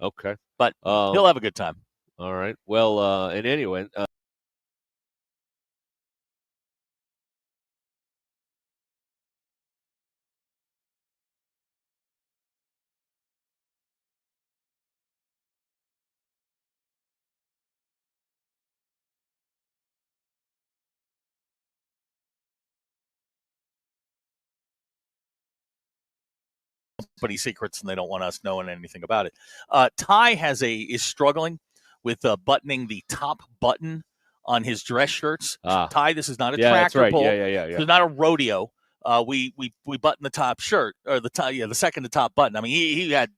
Okay. But he'll have a good time. All right. Well, and anyway, company secrets, and they don't want us knowing anything about it. Ty is struggling with buttoning the top button on his dress shirts. Ty, this is not a tractor right. pull. Yeah. It's not a rodeo. We button the top shirt or the second to top button. I mean, he had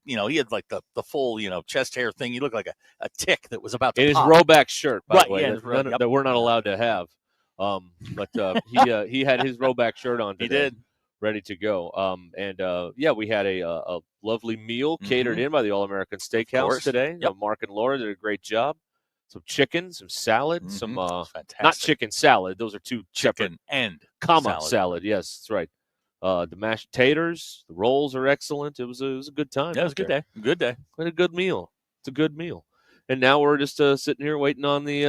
like the full chest hair thing. He looked like a tick that was about to pop. His Roback shirt, by the way, that we're not allowed to have. But he had his Roback shirt on today. He did. Ready to go. We had a lovely meal catered in by the All-American Steakhouse today. Yep. Mark and Laura did a great job. Some chicken, some salad, some not chicken salad. Those are two chicken and salad. Yes, that's right. The mashed taters, the rolls are excellent. It was a good time. Yeah, it was a good day. Good day. Quite a good meal. It's a good meal. And now we're just sitting here waiting on the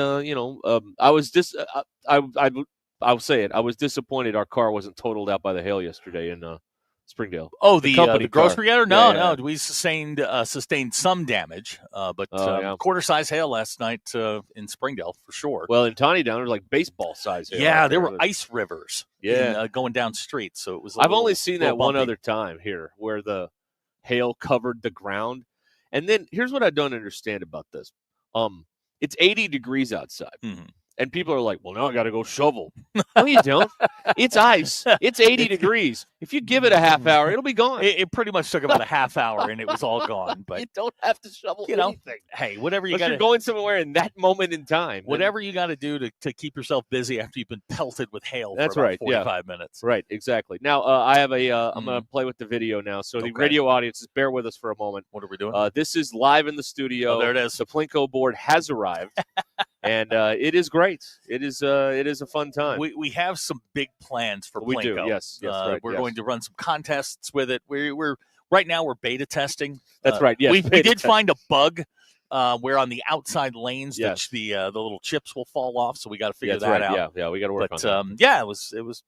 I'll say it. I was disappointed our car wasn't totaled out by the hail yesterday in Springdale. Oh, the grocery getter? No. We sustained some damage, but quarter-size hail last night in Springdale for sure. Well, in Tawny Down, there was like baseball-size hail. Yeah, there were ice rivers going down streets, so it was I've only seen that one other time here where the hail covered the ground. And then here's what I don't understand about this. It's 80 degrees outside. Mm-hmm. And people are like, well, now I got to go shovel. No, you don't. It's ice. It's 80 degrees. If you give it a half hour, it'll be gone. It pretty much took about a half hour, and it was all gone. But you don't have to shovel anything. Hey, whatever you got. You're going somewhere in that moment in time. Whatever you got to do to keep yourself busy after you've been pelted with hail for about 45 minutes. Right, exactly. Now, I have I'm going to play with the video now. So the radio audiences, bear with us for a moment. What are we doing? This is live in the studio. Oh, there it is. The Plinko board has arrived. And it is great. It is a fun time. We have some big plans for Plinko. We do. Yes. Right, we're going to run some contests with it. We're right now we're beta testing. That's right. Yes. We did find a bug where on the outside lanes the little chips will fall off. So we got to figure that out. Yeah. We got to work on that. Yeah, it was.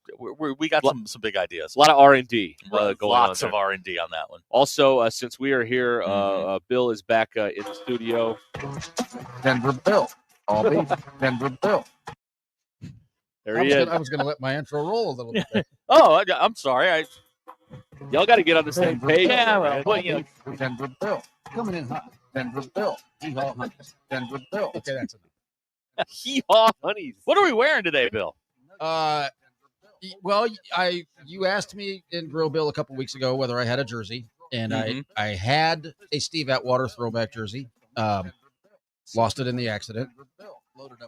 We got some big ideas. A lot of R&D going on. Lots of R&D on that one. Also, since we are here, Bill is back in the studio. Denver Bill. Denver Bill. There he is. I was going to let my intro roll a little bit. Oh, I'm sorry. Y'all got to get on the same page. Yeah, Denver Bill. Coming in hot. Denver Bill. Hee-haw honeys. Denver Bill. Okay, that's enough. Hee-haw honeys. What are we wearing today, Bill? Well, you asked me in Grill Bill a couple weeks ago whether I had a jersey, and I had a Steve Atwater throwback jersey. Lost it in the accident.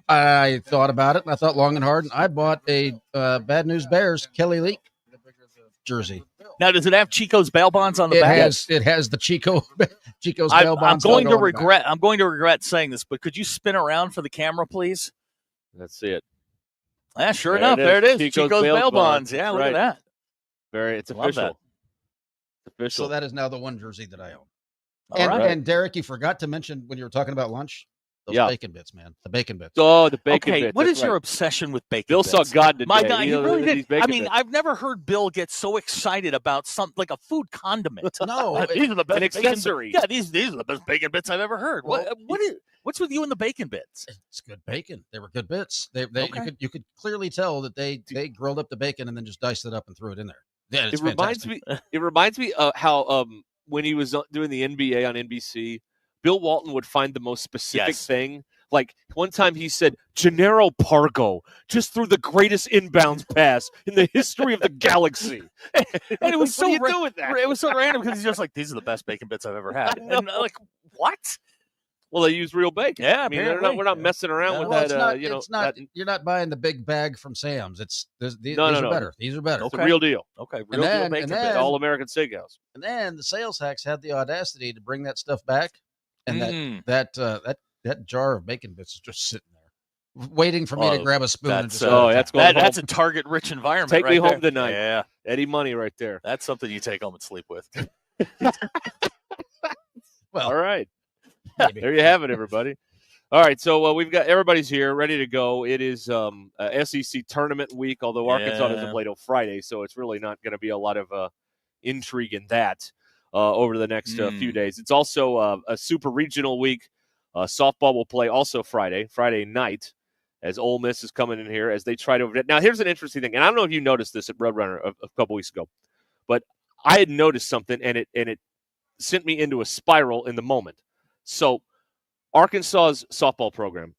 I thought about it, and I thought long and hard, and I bought a Bad News Bears Kelly Leak jersey. Now, does it have Chico's bail bonds on the back? It has the Chico's bail bonds. I'm going to regret saying this, but could you spin around for the camera, please? Let's see it. Yeah, sure enough, there it is. Chico's bail bonds. Yeah, look at that. It's official. It's official. So that is now the one jersey that I own. And Derek, you forgot to mention when you were talking about lunch, those bacon bits, man. The bacon bits. Oh, the bacon bits. What is your obsession with bacon Bill bits? saw God today. My God, he really did. I mean, bits. I've never heard Bill get so excited about something like a food condiment. No, these are the best accessory. Yeah, these are the best bacon bits I've ever heard. Well, what's with you and the bacon bits? It's good bacon. They were good bits. You could clearly tell that they grilled up the bacon and then just diced it up and threw it in there. Yeah, it reminds me of how when he was doing the NBA on NBC, Bill Walton would find the most specific thing. Like one time he said, Gennaro Pargo just threw the greatest inbounds pass in the history of the galaxy. And it was so do with that? It was so random because he's just like, these are the best bacon bits I've ever had. And like, what? Well, they use real bacon. Yeah, I mean, we're not messing around with that. You're not buying the big bag from Sam's. These are better. These are better. It's the real deal. Okay, real deal bacon bits. All-American Steakhouse. And then the sales hacks had the audacity to bring that stuff back, and that jar of bacon bits is just sitting there, waiting for me to grab a spoon. That's a target-rich environment. Take me home there. tonight. Yeah, Eddie Money right there. That's something you take home and sleep with. Well, all right. There you have it, everybody. All right, so we've got everybody's here, ready to go. It is SEC tournament week, although Arkansas doesn't play till Friday, so it's really not going to be a lot of intrigue in that over the next few days. It's also a super regional week. Softball will play also Friday night, as Ole Miss is coming in here as they try to. Now, here's an interesting thing, and I don't know if you noticed this at Roadrunner a couple weeks ago, but I had noticed something, and it sent me into a spiral in the moment. So, Arkansas's softball program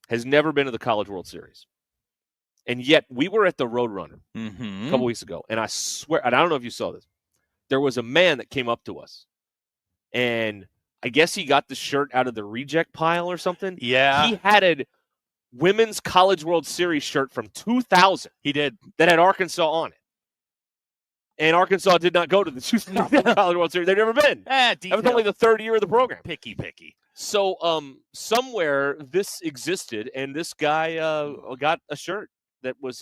has never been to the College World Series. And yet, we were at the Roadrunner a couple weeks ago, and I swear, and I don't know if you saw this, there was a man that came up to us, and I guess he got the shirt out of the reject pile or something. Yeah. He had a Women's College World Series shirt from 2000. He did. That had Arkansas on it. And Arkansas did not go to the 2000 College World Series. They've never been. That was only the third year of the program. Picky. So somewhere this existed, and this guy got a shirt that was,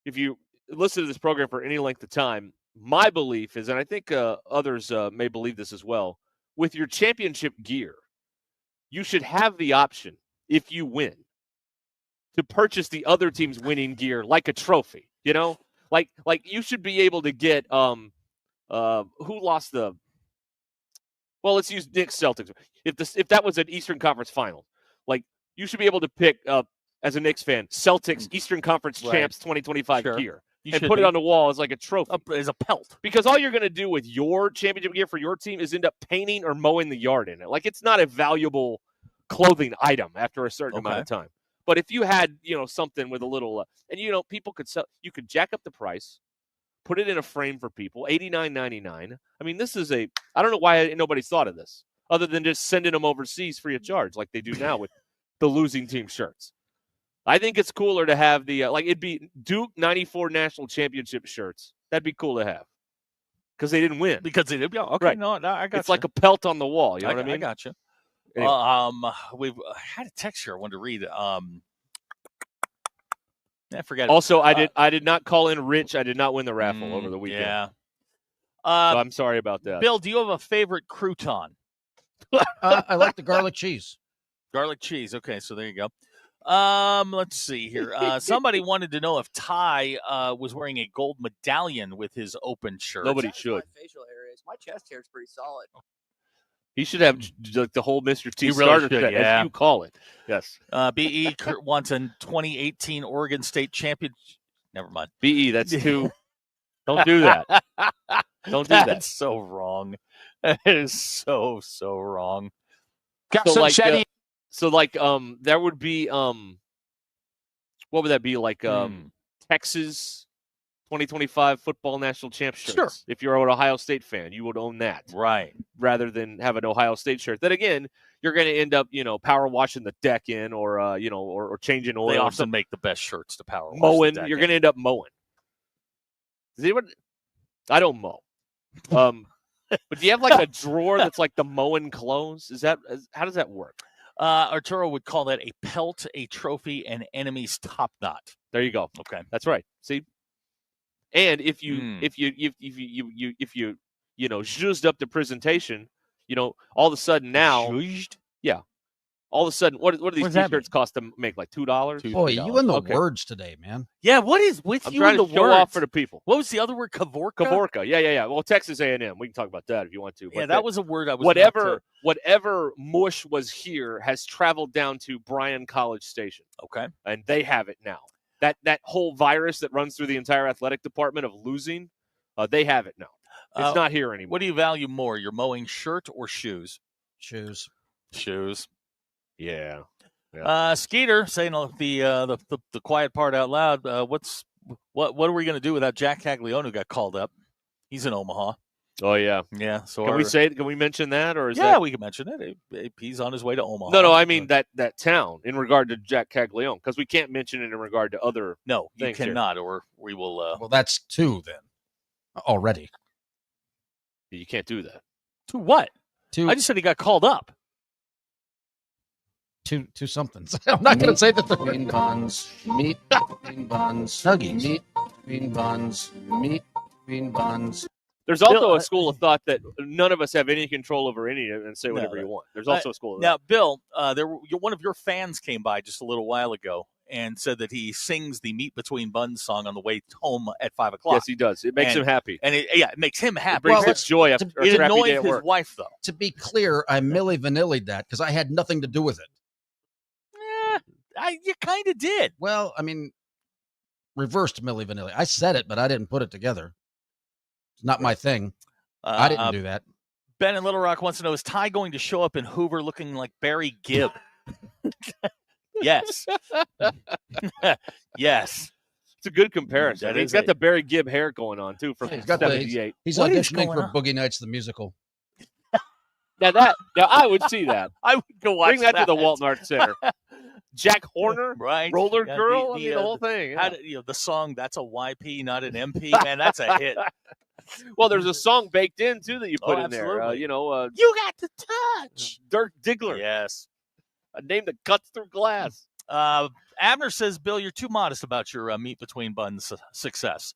if you listen to this program for any length of time, my belief is, and I think others may believe this as well, with your championship gear, you should have the option, if you win, to purchase the other team's winning gear like a trophy, you know? Like you should be able to get who lost the. Well, let's use Knicks Celtics. If that was an Eastern Conference Final, like you should be able to pick as a Knicks fan, Celtics Eastern Conference champs 2025 gear and put it on the wall as like a trophy, as a pelt. Because all you're going to do with your championship gear for your team is end up painting or mowing the yard in it. Like it's not a valuable clothing item after a certain amount of time. But if you had, something with a little, and people could sell, you could jack up the price, put it in a frame for people, $89.99. I mean, this is I don't know why nobody's thought of this, other than just sending them overseas free of charge, like they do now with the losing team shirts. I think it's cooler to have the it'd be Duke '94 national championship shirts. That'd be cool to have because they didn't win. Because they didn't. Okay, right. No, I got. It's like a pelt on the wall. You know what I mean? I got you. Anyway. We've had a text here I wanted to read. I forgot. Also, I did not call in Rich. I did not win the raffle over the weekend. Yeah. So I'm sorry about that. Bill, do you have a favorite crouton? I like the garlic cheese. Garlic cheese. Okay, so there you go. Let's see here. Somebody wanted to know if Ty was wearing a gold medallion with his open shirt. Nobody should. My facial hair is. My chest hair is pretty solid. He should have the whole Mr. T starter set, as you call it. Yes. BE wants a 2018 Oregon State champion. Never mind. BE, that's two. Don't do that. Don't do that. That's so wrong. That is so wrong. There would be what would that be like? Texas 2025 football national champ shirts. Sure. If you're an Ohio State fan, you would own that, right? Rather than have an Ohio State shirt. Then again, you're going to end up, power washing the deck in, or or changing oil. They often make the best shirts to power wash. Mowing. You're going to end up mowing. Does anyone? I don't mow. But do you have like a drawer that's like the mowing clothes? How does that work? Arturo would call that a pelt, a trophy, an enemy's top knot. There you go. Okay, that's right. See, and if you zhuzhed up the presentation, all of a sudden now, zhuzhed? Yeah, all of a sudden, what do these T-shirts cost to make? Like $2? Boy, you and the words today, man. Yeah, what is with I'm you trying and to the show words? off for the people. What was the other word? Kavorka? Kavorka. Yeah. Well, Texas A&M. We can talk about that if you want to. Yeah, that was a word I was. Whatever mush was here has traveled down to Bryan College Station. Okay, and they have it now. That whole virus that runs through the entire athletic department of losing, they have it now. It's not here anymore. What do you value more, your mowing shirt or shoes? Shoes. Yeah. Skeeter saying the quiet part out loud. What are we going to do without Jack Caglione, who got called up? He's in Omaha. Oh yeah. So can we mention that, or is we can mention it. He's on his way to Omaha. No, I mean that town in regard to Jack Caglione, because we can't mention it in regard to other. No, you cannot, here. or we will. Well, that's two then. Already. You can't do that. To what? I just said he got called up. Two somethings. I'm not going to say the third. Bean buns, meat, bean buns, Nuggies. meat, bean buns, meat, bean buns. There's also a school of thought that none of us have any control over any of it and say whatever you want. There's also a school of that. Now, Bill, one of your fans came by just a little while ago and said that he sings the Meat Between Buns song on the way home at 5 o'clock. Yes, he does. It makes him happy. And it makes him happy. It brings us joy after a it crappy annoyed day at his work. wife, though. To be clear, I Milli Vanilli'd that because I had nothing to do with it. You kind of did. Well, I mean, reversed Milli Vanilli. I said it, but I didn't put it together. It's not my thing. I didn't do that. Ben in Little Rock wants to know, is Ty going to show up in Hoover looking like Barry Gibb? Yes. Yes. It's a good comparison. He's got the Barry Gibb hair going on, too, from 78. He's auditioning for Boogie Nights the Musical. Now, I would see that. I would go watch Bring that to the Walton Arts Center. Jack Horner, right? Roller Girl, the whole thing. Yeah. The song, that's a YP, not an MP. Man, that's a hit. Well, there's a song baked in, too, that you put in there. You got the touch. Dirk Diggler. Yes. A name that cuts through glass. Abner says, Bill, you're too modest about your Meat Between Buns success.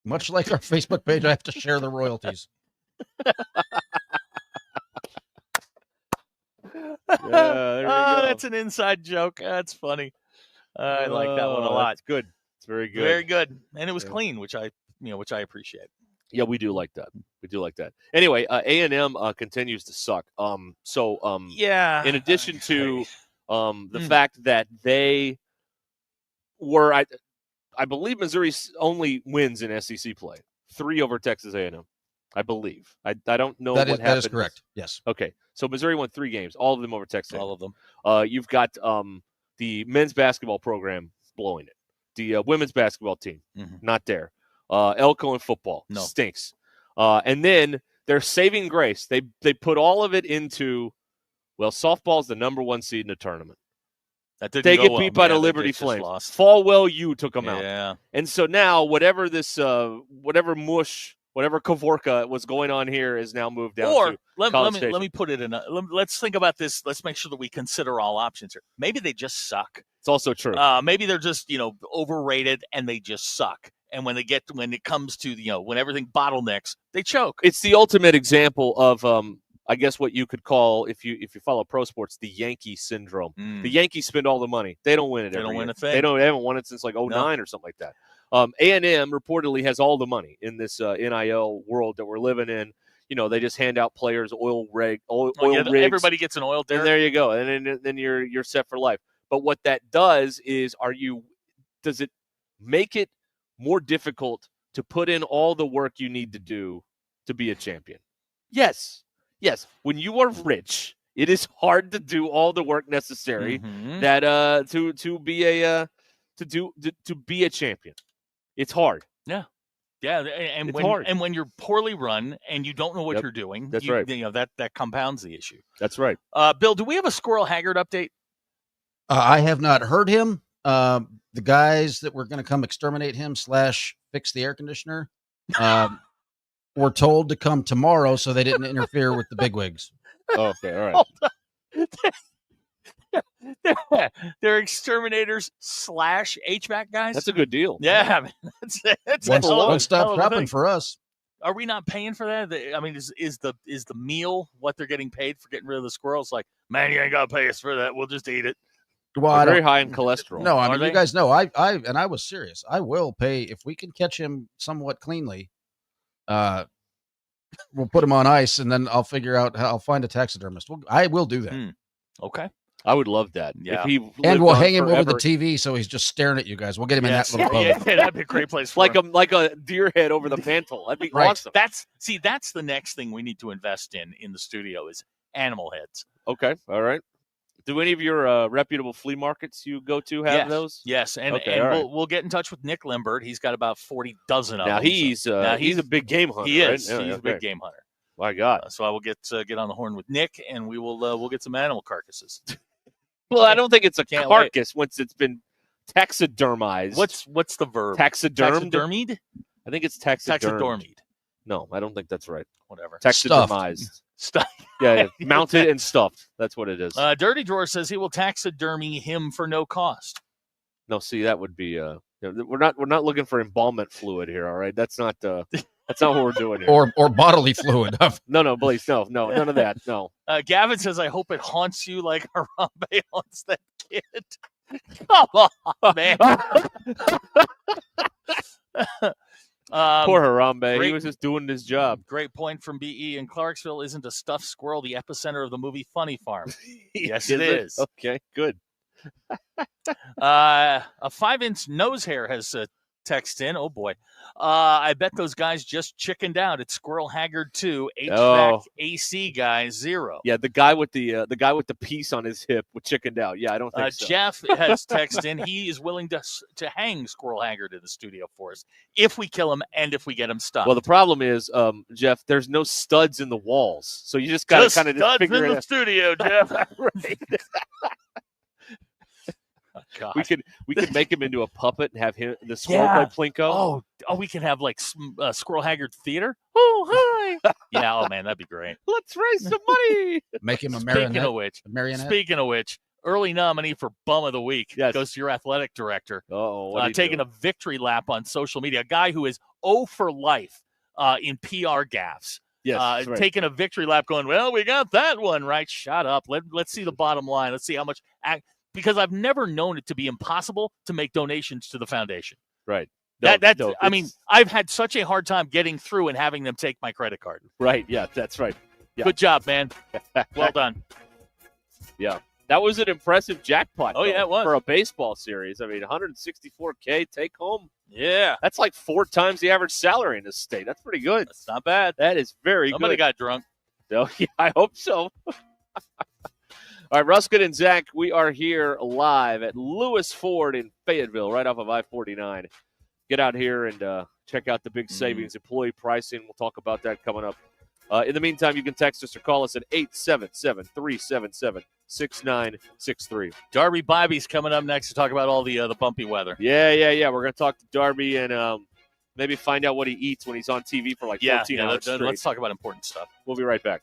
Much like our Facebook page, I have to share the royalties. That's an inside joke. That's funny. I like that one a lot. It's good. It's very good. Very good. And it was clean, which I appreciate. Yeah, we do like that. We do like that. Anyway, A&M continues to suck. In addition to the fact that they were, I believe Missouri's only wins in SEC play, 3 over Texas A&M. I believe. I don't know what happened. That is correct. Yes. Okay. So Missouri won 3 games, all of them over Texas. All of them. You've got the men's basketball program blowing it. The women's basketball team, not there. Elko in football stinks. And then their saving grace, they put all of it into, softball's the number 1 seed in the tournament. They get beat by the Liberty Flames. Falwell U took them out. Yeah. And so now whatever this, whatever Kavorka was going on here is now moved down to College Station. Let me put it in. Let's think about this. Let's make sure that we consider all options here. Maybe they just suck. It's also true. Maybe they're just overrated and they just suck. And when it comes to when everything bottlenecks, they choke. It's the ultimate example of I guess what you could call, if you follow pro sports, the Yankee syndrome. The Yankees spend all the money. They don't win it. They don't win year. a thing. They haven't won it since like 2009 or something like that. A&M reportedly has all the money in this NIL world that we're living in. They just hand out players oil rigs. Everybody gets an oil dirt. And there you go. And then you're set for life. But what that does is, does it make it more difficult to put in all the work you need to do to be a champion? Yes. When you are rich, it is hard to do all the work necessary that to be a champion. It's hard. Yeah. And it's hard. And when you're poorly run and you don't know what you're doing, that's right. That compounds the issue. That's right. Bill, do we have a Squirrel Haggard update? I have not heard him. The guys that were going to come exterminate him / fix the air conditioner were told to come tomorrow, so they didn't interfere with the bigwigs. Okay, all right. They're exterminators / HVAC guys. That's a good deal. Yeah, that's one stop shopping for us. Are we not paying for that? I mean, is the meal what they're getting paid for getting rid of the squirrels? Like, man, you ain't got to pay us for that. We'll just eat it. Well, very high in cholesterol. No, I mean, you guys know, I was serious. I will pay if we can catch him somewhat cleanly. We'll put him on ice, and then I'll figure out how I'll find a taxidermist. I will do that. Okay. I would love that. Yeah. And we'll hang him over the TV so he's just staring at you guys. We'll get him in that little boat. Yeah, that'd be a great place for him. Like a deer head over the mantle. That'd be awesome. That's the next thing we need to invest in the studio is animal heads. Okay. All right. Do any of your reputable flea markets you go to have those? Yes, and we'll get in touch with Nick Limbert. He's got about 40 dozen of them. He's a big game hunter. He is. Right? He's a big game hunter. My God. So I will get on the horn with Nick, and we'll get some animal carcasses. Well, I don't think it's a carcass once it's been taxidermized. What's the verb? Taxidermied? I think it's taxidermied. No, I don't think that's right. Whatever. Taxidermized. Stuff. Yeah, mounted and stuffed. That's what it is. Dirty Drawer says he will taxidermy him for no cost. No, see, that would be We're not looking for embalmment fluid here. All right, that's not what we're doing here. Or bodily fluid. No, please, no, none of that. No. Gavin says, "I hope it haunts you like Harambe haunts that kid." Come on, man. Poor Harambe. He was just doing his job. Great point from BE. In Clarksville, isn't a stuffed squirrel the epicenter of the movie Funny Farm? Yes, it is. Okay, good. A 5-inch nose hair has text in. Oh boy. I bet those guys just chickened out. It's Squirrel Haggard 2, HVAC AC guy 0. Yeah, the guy with the piece on his hip with chickened out. Yeah, I don't think so. Jeff has texted in. He is willing to hang Squirrel Haggard in the studio for us if we kill him and if we get him stopped. Well, the problem is, Jeff, there's no studs in the walls, so you just got to kind of studs figure in it the studio, Jeff. Right. God. We could make him into a puppet and have him the squirrel play Plinko. Oh, we can have like Squirrel Haggard theater. Oh, hi. Yeah, oh man, that'd be great. Let's raise some money. Make him a marionette. Speaking of which, early nominee for Bum of the Week goes to your athletic director. Taking a victory lap on social media. A guy who is 0 for life in PR gaffes. Yes, taking a victory lap, going, well, we got that one right. Shut up. Let's see the bottom line. Let's see how much. Because I've never known it to be impossible to make donations to the foundation. Right. I mean, I've had such a hard time getting through and having them take my credit card. Right. Yeah, that's right. Yeah. Good job, man. Well done. Yeah. That was an impressive jackpot. Oh, yeah, it was. For a baseball series. I mean, $164K take home. Yeah. That's like 4 times the average salary in this state. That's pretty good. That's not bad. That is very good. Somebody got drunk. Oh, yeah, I hope so. All right, Ruscin and Zach, we are here live at Lewis Ford in Fayetteville, right off of I-49. Get out here and check out the big savings, employee pricing. We'll talk about that coming up. In the meantime, you can text us or call us at 877-377-6963. Darby Bobby's coming up next to talk about all the bumpy weather. Yeah. We're going to talk to Darby and maybe find out what he eats when he's on TV for like 14 hours straight. Let's talk about important stuff. We'll be right back.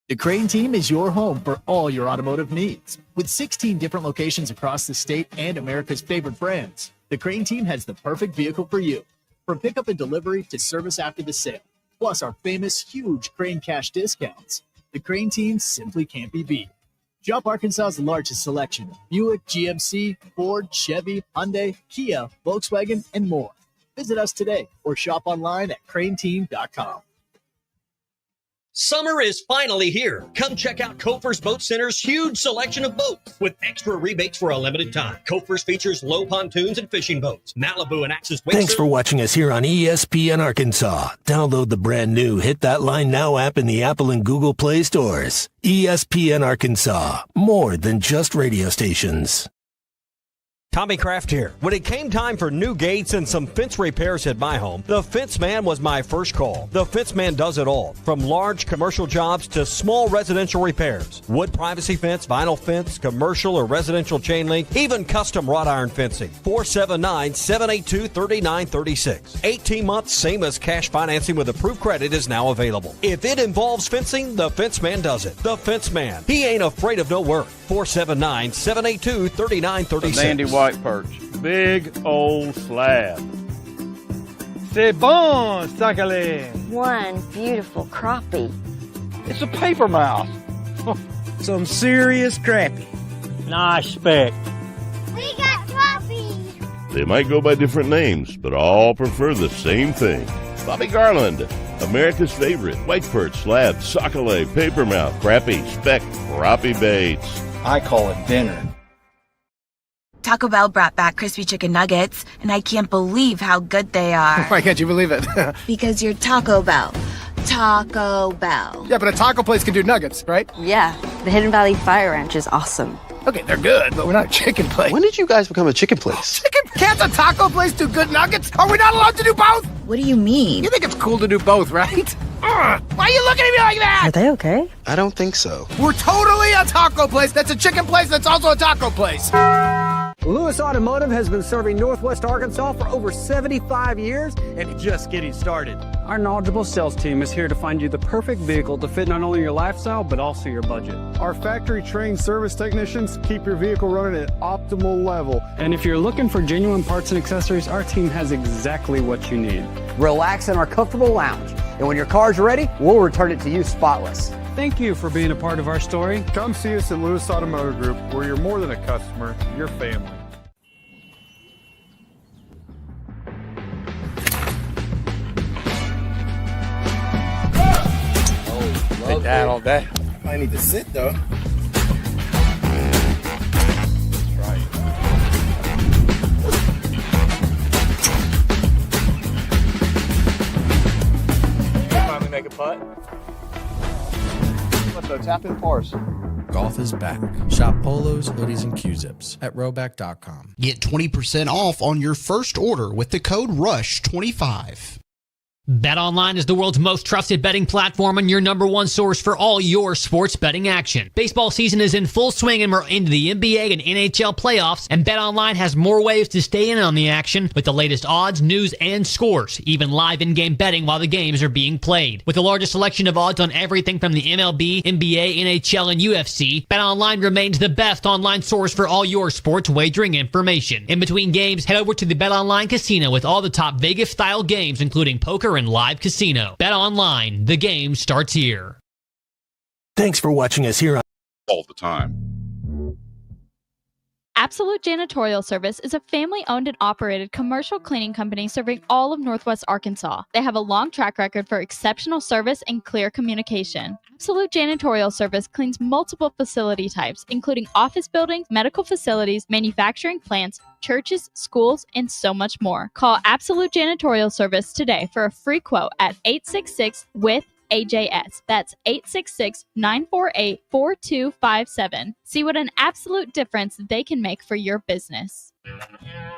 The Crane Team is your home for all your automotive needs. With 16 different locations across the state and America's favorite brands, the Crane Team has the perfect vehicle for you. From pickup and delivery to service after the sale, plus our famous huge Crane Cash discounts, the Crane Team simply can't be beat. Shop Arkansas's largest selection of Buick, GMC, Ford, Chevy, Hyundai, Kia, Volkswagen, and more. Visit us today or shop online at craneteam.com. Summer is finally here. Come check out Kofer's Boat Center's huge selection of boats with extra rebates for a limited time. Kofer's features low pontoons and fishing boats, Malibu and Axis. Thanks for watching us here on ESPN Arkansas. Download the brand new Hit That Line Now app in the Apple and Google Play stores. ESPN Arkansas, more than just radio stations. Tommy Kraft here. When it came time for new gates and some fence repairs at my home, the Fence Man was my first call. The Fence Man does it all, from large commercial jobs to small residential repairs. Wood privacy fence, vinyl fence, commercial or residential chain link, even custom wrought iron fencing. 479-782-3936. 18 months, same as cash financing with approved credit is now available. If it involves fencing, the Fence Man does it. The Fence Man. He ain't afraid of no work. 479-782-3936. White perch. Big old slab. C'est bon, sacalé. One beautiful crappie. It's a paper mouth. Some serious crappie. Nice speck. We got crappie. They might go by different names, but all prefer the same thing. Bobby Garland, America's favorite white perch, slab, sacalé, paper mouth, crappie, speck, crappie baits. I call it dinner. Taco Bell brought back crispy chicken nuggets, and I can't believe how good they are. Why can't you believe it? Because you're Taco Bell. Taco Bell. Yeah, but a taco place can do nuggets, right? Yeah, the Hidden Valley Fire Ranch is awesome. Okay, they're good, but we're not a chicken place. When did you guys become a chicken place? Can't a taco place do good nuggets? Are we not allowed to do both? What do you mean? You think it's cool to do both, right? Why are you looking at me like that? Are they okay? I don't think so. We're totally a taco place that's a chicken place that's also a taco place. Lewis Automotive has been serving Northwest Arkansas for over 75 years and just getting started. Our knowledgeable sales team is here to find you the perfect vehicle to fit not only your lifestyle, but also your budget. Our factory-trained service technicians keep your vehicle running at optimal level. And if you're looking for genuine parts and accessories, our team has exactly what you need. Relax in our comfortable lounge. And when your car's ready, we'll return it to you spotless. Thank you for being a part of our story. Come see us at Lewis Automotive Group, where you're more than a customer, you're family. Take that all day. I need to sit though. Finally make a putt. What though? Tap in pars. Golf is back. Shop polos, hoodies, and Q-zips at Rowback.com. Get 20% off on your first order with the code RUSH25. BetOnline is the world's most trusted betting platform and your number one source for all your sports betting action. Baseball season is in full swing and we're into the NBA and NHL playoffs, and BetOnline has more ways to stay in on the action with the latest odds, news, and scores, even live in-game betting while the games are being played. With the largest selection of odds on everything from the MLB, NBA, NHL, and UFC, BetOnline remains the best online source for all your sports wagering information. In between games, head over to the BetOnline Casino with all the top Vegas-style games, including poker and live casino. Bet online. The game starts here. Thanks for watching us here on all the time. Absolute Janitorial Service is a family-owned and operated commercial cleaning company serving all of Northwest Arkansas. They have a long track record for exceptional service and clear communication. Absolute Janitorial Service cleans multiple facility types, including office buildings, medical facilities, manufacturing plants, churches, schools, and so much more. Call Absolute Janitorial Service today for a free quote at 866-WITH-AJS. That's 866-948-4257. See what an absolute difference they can make for your business.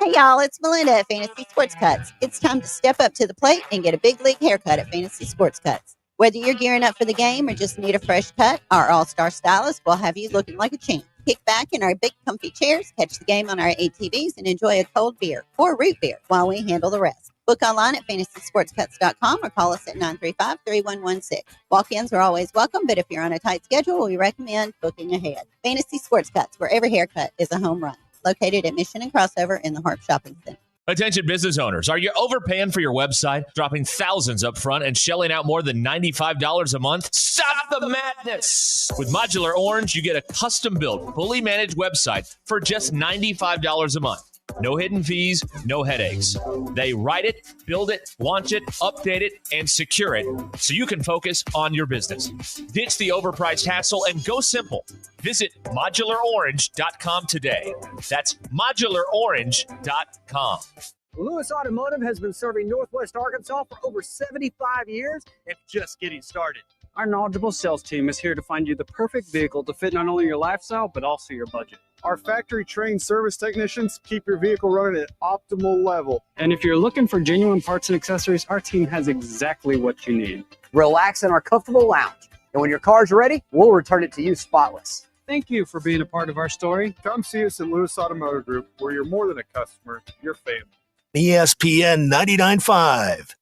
Hey y'all, it's Melinda at Fantasy Sports Cuts. It's time to step up to the plate and get a big league haircut at Fantasy Sports Cuts. Whether you're gearing up for the game or just need a fresh cut, our all-star stylist will have you looking like a champ. Kick back in our big comfy chairs, catch the game on our ATVs, and enjoy a cold beer or root beer while we handle the rest. Book online at fantasysportscuts.com or call us at 935-3116. Walk-ins are always welcome, but if you're on a tight schedule, we recommend booking ahead. Fantasy Sports Cuts, where every haircut is a home run. Located at Mission and Crossover in the Harp Shopping Center. Attention business owners, are you overpaying for your website, dropping thousands up front and shelling out more than $95 a month? Stop the madness! With Modular Orange, you get a custom-built, fully managed website for just $95 a month. No hidden fees, no headaches. They write it, build it, launch it, update it, and secure it so you can focus on your business. Ditch the overpriced hassle and go simple. Visit modularorange.com today. That's modularorange.com. Lewis Automotive has been serving Northwest Arkansas for over 75 years and just getting started. Our knowledgeable sales team is here to find you the perfect vehicle to fit not only your lifestyle, but also your budget. Our factory-trained service technicians keep your vehicle running at optimal level. And if you're looking for genuine parts and accessories, our team has exactly what you need. Relax in our comfortable lounge. And when your car's ready, we'll return it to you spotless. Thank you for being a part of our story. Come see us at Lewis Automotive Group, where you're more than a customer, you're family. ESPN 99.5.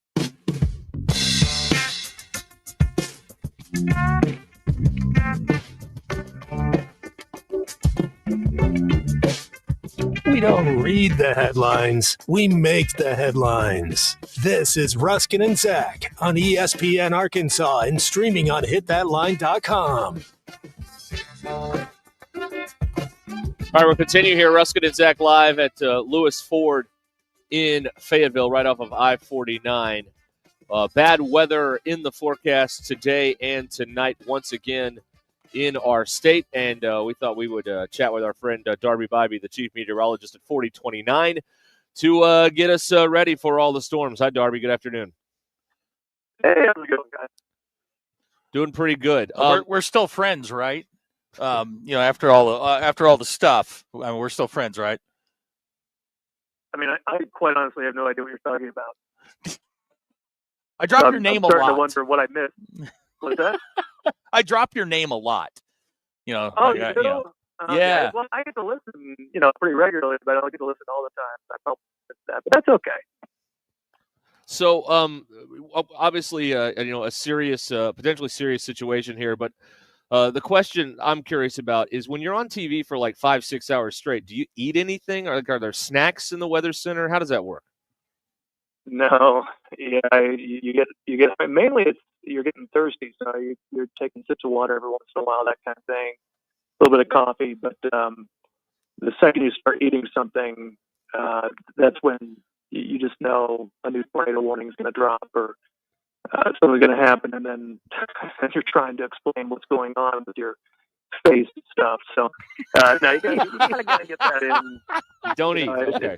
We don't read the headlines, we make the headlines. This is Ruscin and Zach on ESPN Arkansas and streaming on hitthatline.com. All right, we'll continue here. Ruscin and Zach live at Lewis Ford in Fayetteville, right off of I-49. Bad weather in the forecast today and tonight once again in our state, and we thought we would chat with our friend Darby Bybee, the chief meteorologist at 4029, to get us ready for all the storms. Hi, Darby. Good afternoon. Hey, how's it going, guys? Doing pretty good. We're still friends, right? After all the stuff, I mean, we're still friends, right? I mean, I quite honestly have no idea what you're talking about. I drop your name a lot. I'm starting to wonder what I missed. What's that? I drop your name a lot. Oh, you know? Yeah. Well, I get to listen, pretty regularly, but I don't get to listen all the time. I felt that, but that's okay. So, obviously, a serious, potentially serious situation here. But the question I'm curious about is when you're on TV for like 5-6 hours straight, do you eat anything? Are there snacks in the weather center? How does that work? No, yeah, you get mainly you're getting thirsty, so you're taking sips of water every once in a while, that kind of thing. A little bit of coffee, but the second you start eating something, that's when you just know a new tornado warning is going to drop or something's going to happen, and then you're trying to explain what's going on with your face and stuff. So now you gotta get that in. You don't eat. Okay.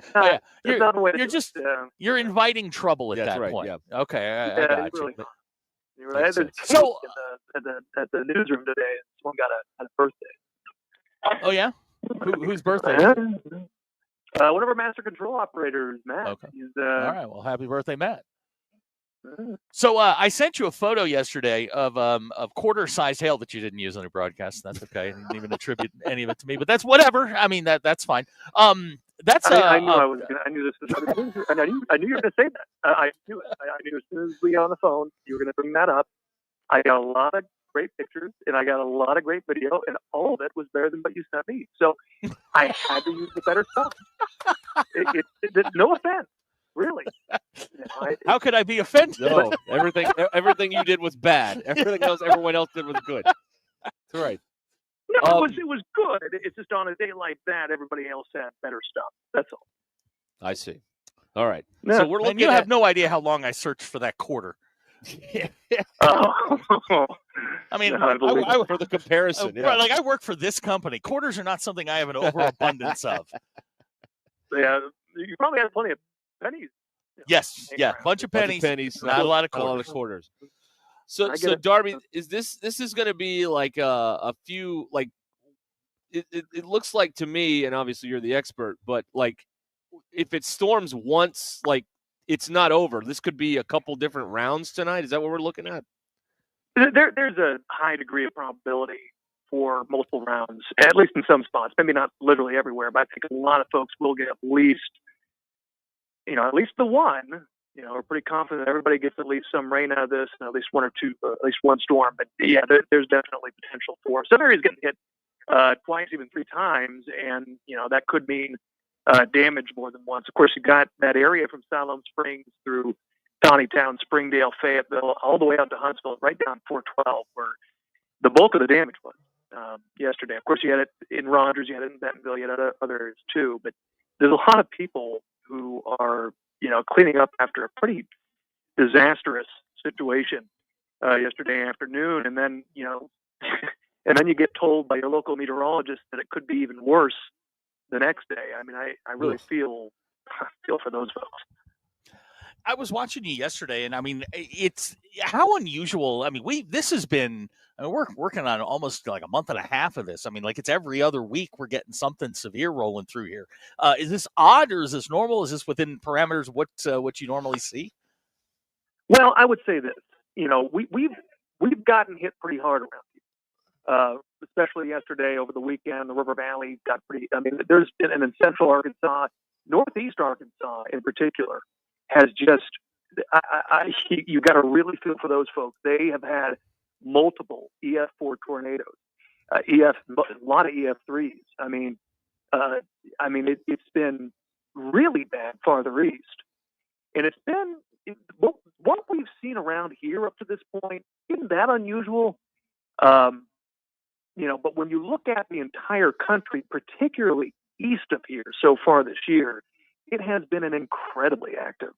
You're inviting trouble at that right, point. Yeah. Okay, I got you. Really, you're right. So at the newsroom today, someone got a birthday. Oh yeah, whose birthday? One of our master control operators, Matt. Okay. He's, all right. Well, happy birthday, Matt. So I sent you a photo yesterday of quarter-size hail that you didn't use on your broadcast. That's okay. I didn't even attribute any of it to me, but that's whatever. I mean that's fine. That's I knew I was gonna. I knew this was. I knew you were gonna say that. I knew it. I knew as soon as we got on the phone, you were gonna bring that up. I got a lot of great pictures and I got a lot of great video, and all of it was better than what you sent me. So I had to use the better stuff. No offense. Really? How could I be offended? No, everything you did was bad. Everyone else did was good. That's right. No, it was good. It's just on a day like that, everybody else had better stuff. That's all. I see. All right. No, so we're looking. And you have no idea how long I searched for that quarter. I mean, for the comparison, like I work for this company. Quarters are not something I have an overabundance of. Yeah, you probably had plenty of pennies. Yes, yeah, bunch of pennies, not a lot of quarters. Not a lot of quarters. So Darby, this is going to be like a few, like it looks like to me, and obviously you're the expert, but like if it storms once, like it's not over. This could be a couple different rounds tonight. Is that what we're looking at? There's a high degree of probability for multiple rounds, at least in some spots. Maybe not literally everywhere, but I think a lot of folks will get at least the one. We're pretty confident everybody gets at least some rain out of this, and at least one or two, at least one storm. But yeah, there's definitely potential for some areas getting hit twice, even 3 times, and that could mean damage more than once. Of course, you got that area from Siloam Springs through Donnytown, Springdale, Fayetteville, all the way out to Huntsville, right down 412, where the bulk of the damage was yesterday. Of course, you had it in Rogers, you had it in Bentonville, you had other areas too. But there's a lot of people who are, cleaning up after a pretty disastrous situation yesterday afternoon, and then, and then you get told by your local meteorologist that it could be even worse the next day. I mean, I really feel for those folks. I was watching you yesterday, and I mean, it's how unusual. I mean, we're working on almost like a month and a half of this. I mean, like it's every other week we're getting something severe rolling through here. Is this odd or is this normal? Is this within parameters what you normally see? Well, I would say this. We've gotten hit pretty hard around here, especially yesterday over the weekend. The River Valley got pretty. I mean, there's been, and in Central Arkansas, Northeast Arkansas in particular, has just. You got to really feel for those folks. They have had multiple EF4 tornadoes, a lot of EF3s. I mean, it's been really bad farther east, and it's been what we've seen around here up to this point isn't that unusual. But when you look at the entire country, particularly east of here, so far this year, it has been an incredibly active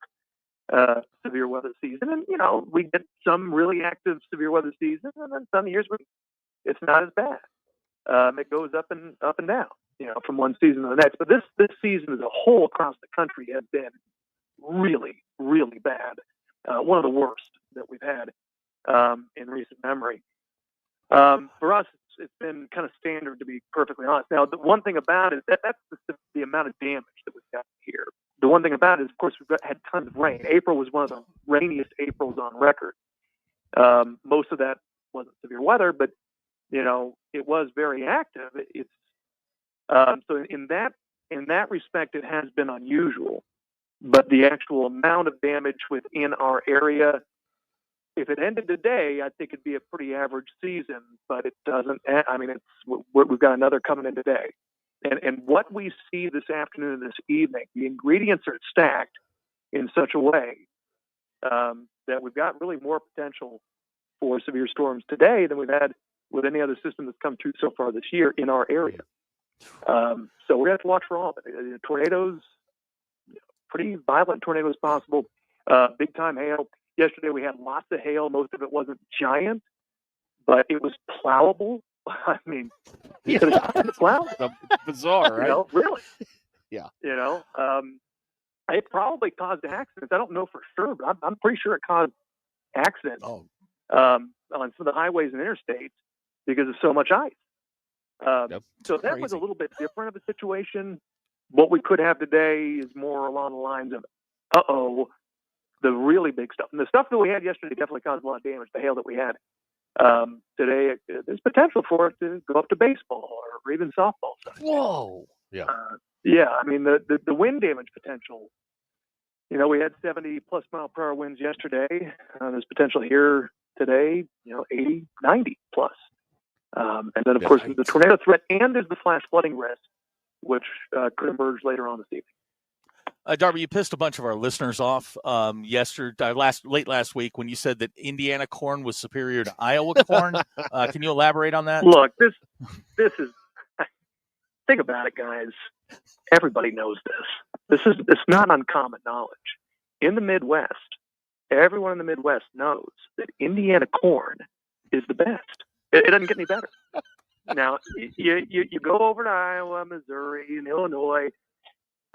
severe weather season. And, we get some really active severe weather season, and then some years it's not as bad. It goes up and down, from one season to the next. But this season as a whole across the country has been really, really bad. One of the worst that we've had in recent memory. For us, it's been kind of standard, to be perfectly honest. Now, the one thing about it, that's the amount of damage that we've got here. The one thing about it is, of course, we've had tons of rain. April was one of the rainiest Aprils on record. Most of that wasn't severe weather, but, it was very active. It's So in that respect, it has been unusual. But the actual amount of damage within our area, if it ended today, I think it'd be a pretty average season. But it doesn't. I mean, we've got another coming in today, and what we see this afternoon and this evening, the ingredients are stacked in such a way that we've got really more potential for severe storms today than we've had with any other system that's come through so far this year in our area. So we're going to have to watch for all of it. Tornadoes, pretty violent tornadoes possible, big time hail. Yesterday we had lots of hail. Most of it wasn't giant, but it was plowable. I mean, it's plowable. Bizarre, right? You know, really. Yeah. You know, it probably caused accidents. I don't know for sure, but I'm pretty sure it caused accidents on some of the highways and interstates because of so much ice. So that was a little bit different of a situation. What we could have today is more along the lines of, the really big stuff. And the stuff that we had yesterday definitely caused a lot of damage, the hail that we had. Today, there's potential for it to go up to baseball or even softball size. Whoa. Yeah. Yeah, I mean, the wind damage potential, you know, we had 70-plus mile-per-hour winds yesterday. There's potential here today, 80, 90-plus. And then, of course, the tornado threat and there's the flash flooding risk, which could emerge later on this evening. Darby, you pissed a bunch of our listeners off late last week when you said that Indiana corn was superior to Iowa corn. Can you elaborate on that? Look, this is. Think about it, guys. Everybody knows this. It's not uncommon knowledge. In the Midwest, everyone in the Midwest knows that Indiana corn is the best. It doesn't get any better. Now, you go over to Iowa, Missouri, and Illinois.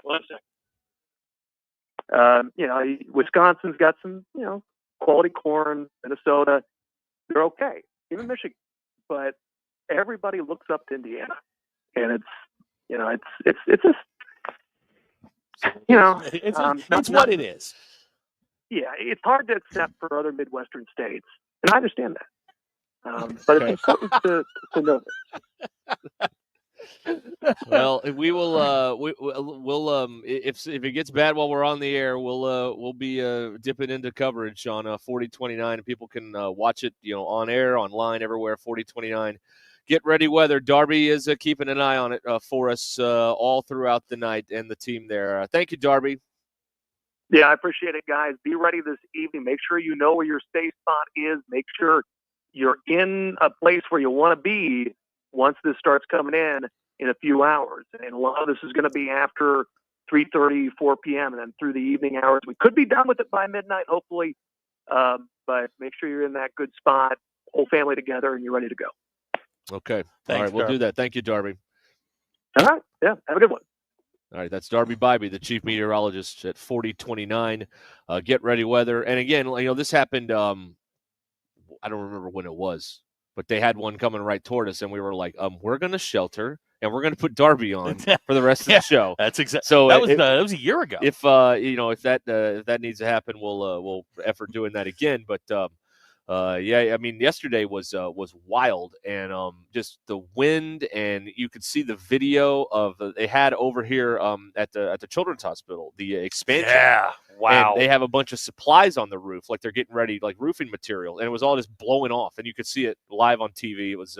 One second. Wisconsin's got some, quality corn. Minnesota, they're okay. Even Michigan, but everybody looks up to Indiana, and it's just, it's what it is. Yeah, it's hard to accept for other Midwestern states, and I understand that. But it's important to know this. Well, we will. We'll. If it gets bad while we're on the air, we'll be dipping into coverage on 4029, and people can watch it, on air, online, everywhere. 4029. Get ready weather. Darby is keeping an eye on it for us all throughout the night, and the team there. Thank you, Darby. Yeah, I appreciate it, guys. Be ready this evening. Make sure you know where your safe spot is. Make sure you're in a place where you want to be once this starts coming in a few hours. And a lot of this is going to be after 3:30, 4 p.m., and then through the evening hours. We could be done with it by midnight, hopefully. But make sure you're in that good spot, whole family together, and you're ready to go. Okay. Thanks, all right, we'll do that. Thank you, Darby. All right. Yeah, have a good one. All right, that's Darby Bybee, the chief meteorologist at 4029. Get ready weather. And again, this happened, I don't remember when it was, but they had one coming right toward us, and we were like, we're going to shelter, and we're going to put Darby on for the rest of the show. That's exactly. So that was a year ago. If that needs to happen, we'll effort doing that again. But I mean, yesterday was wild, and just the wind, and you could see the video of they had over here at the Children's Hospital, the expansion. Yeah, wow. And they have a bunch of supplies on the roof, like they're getting ready, like roofing material, and it was all just blowing off, and you could see it live on TV. It was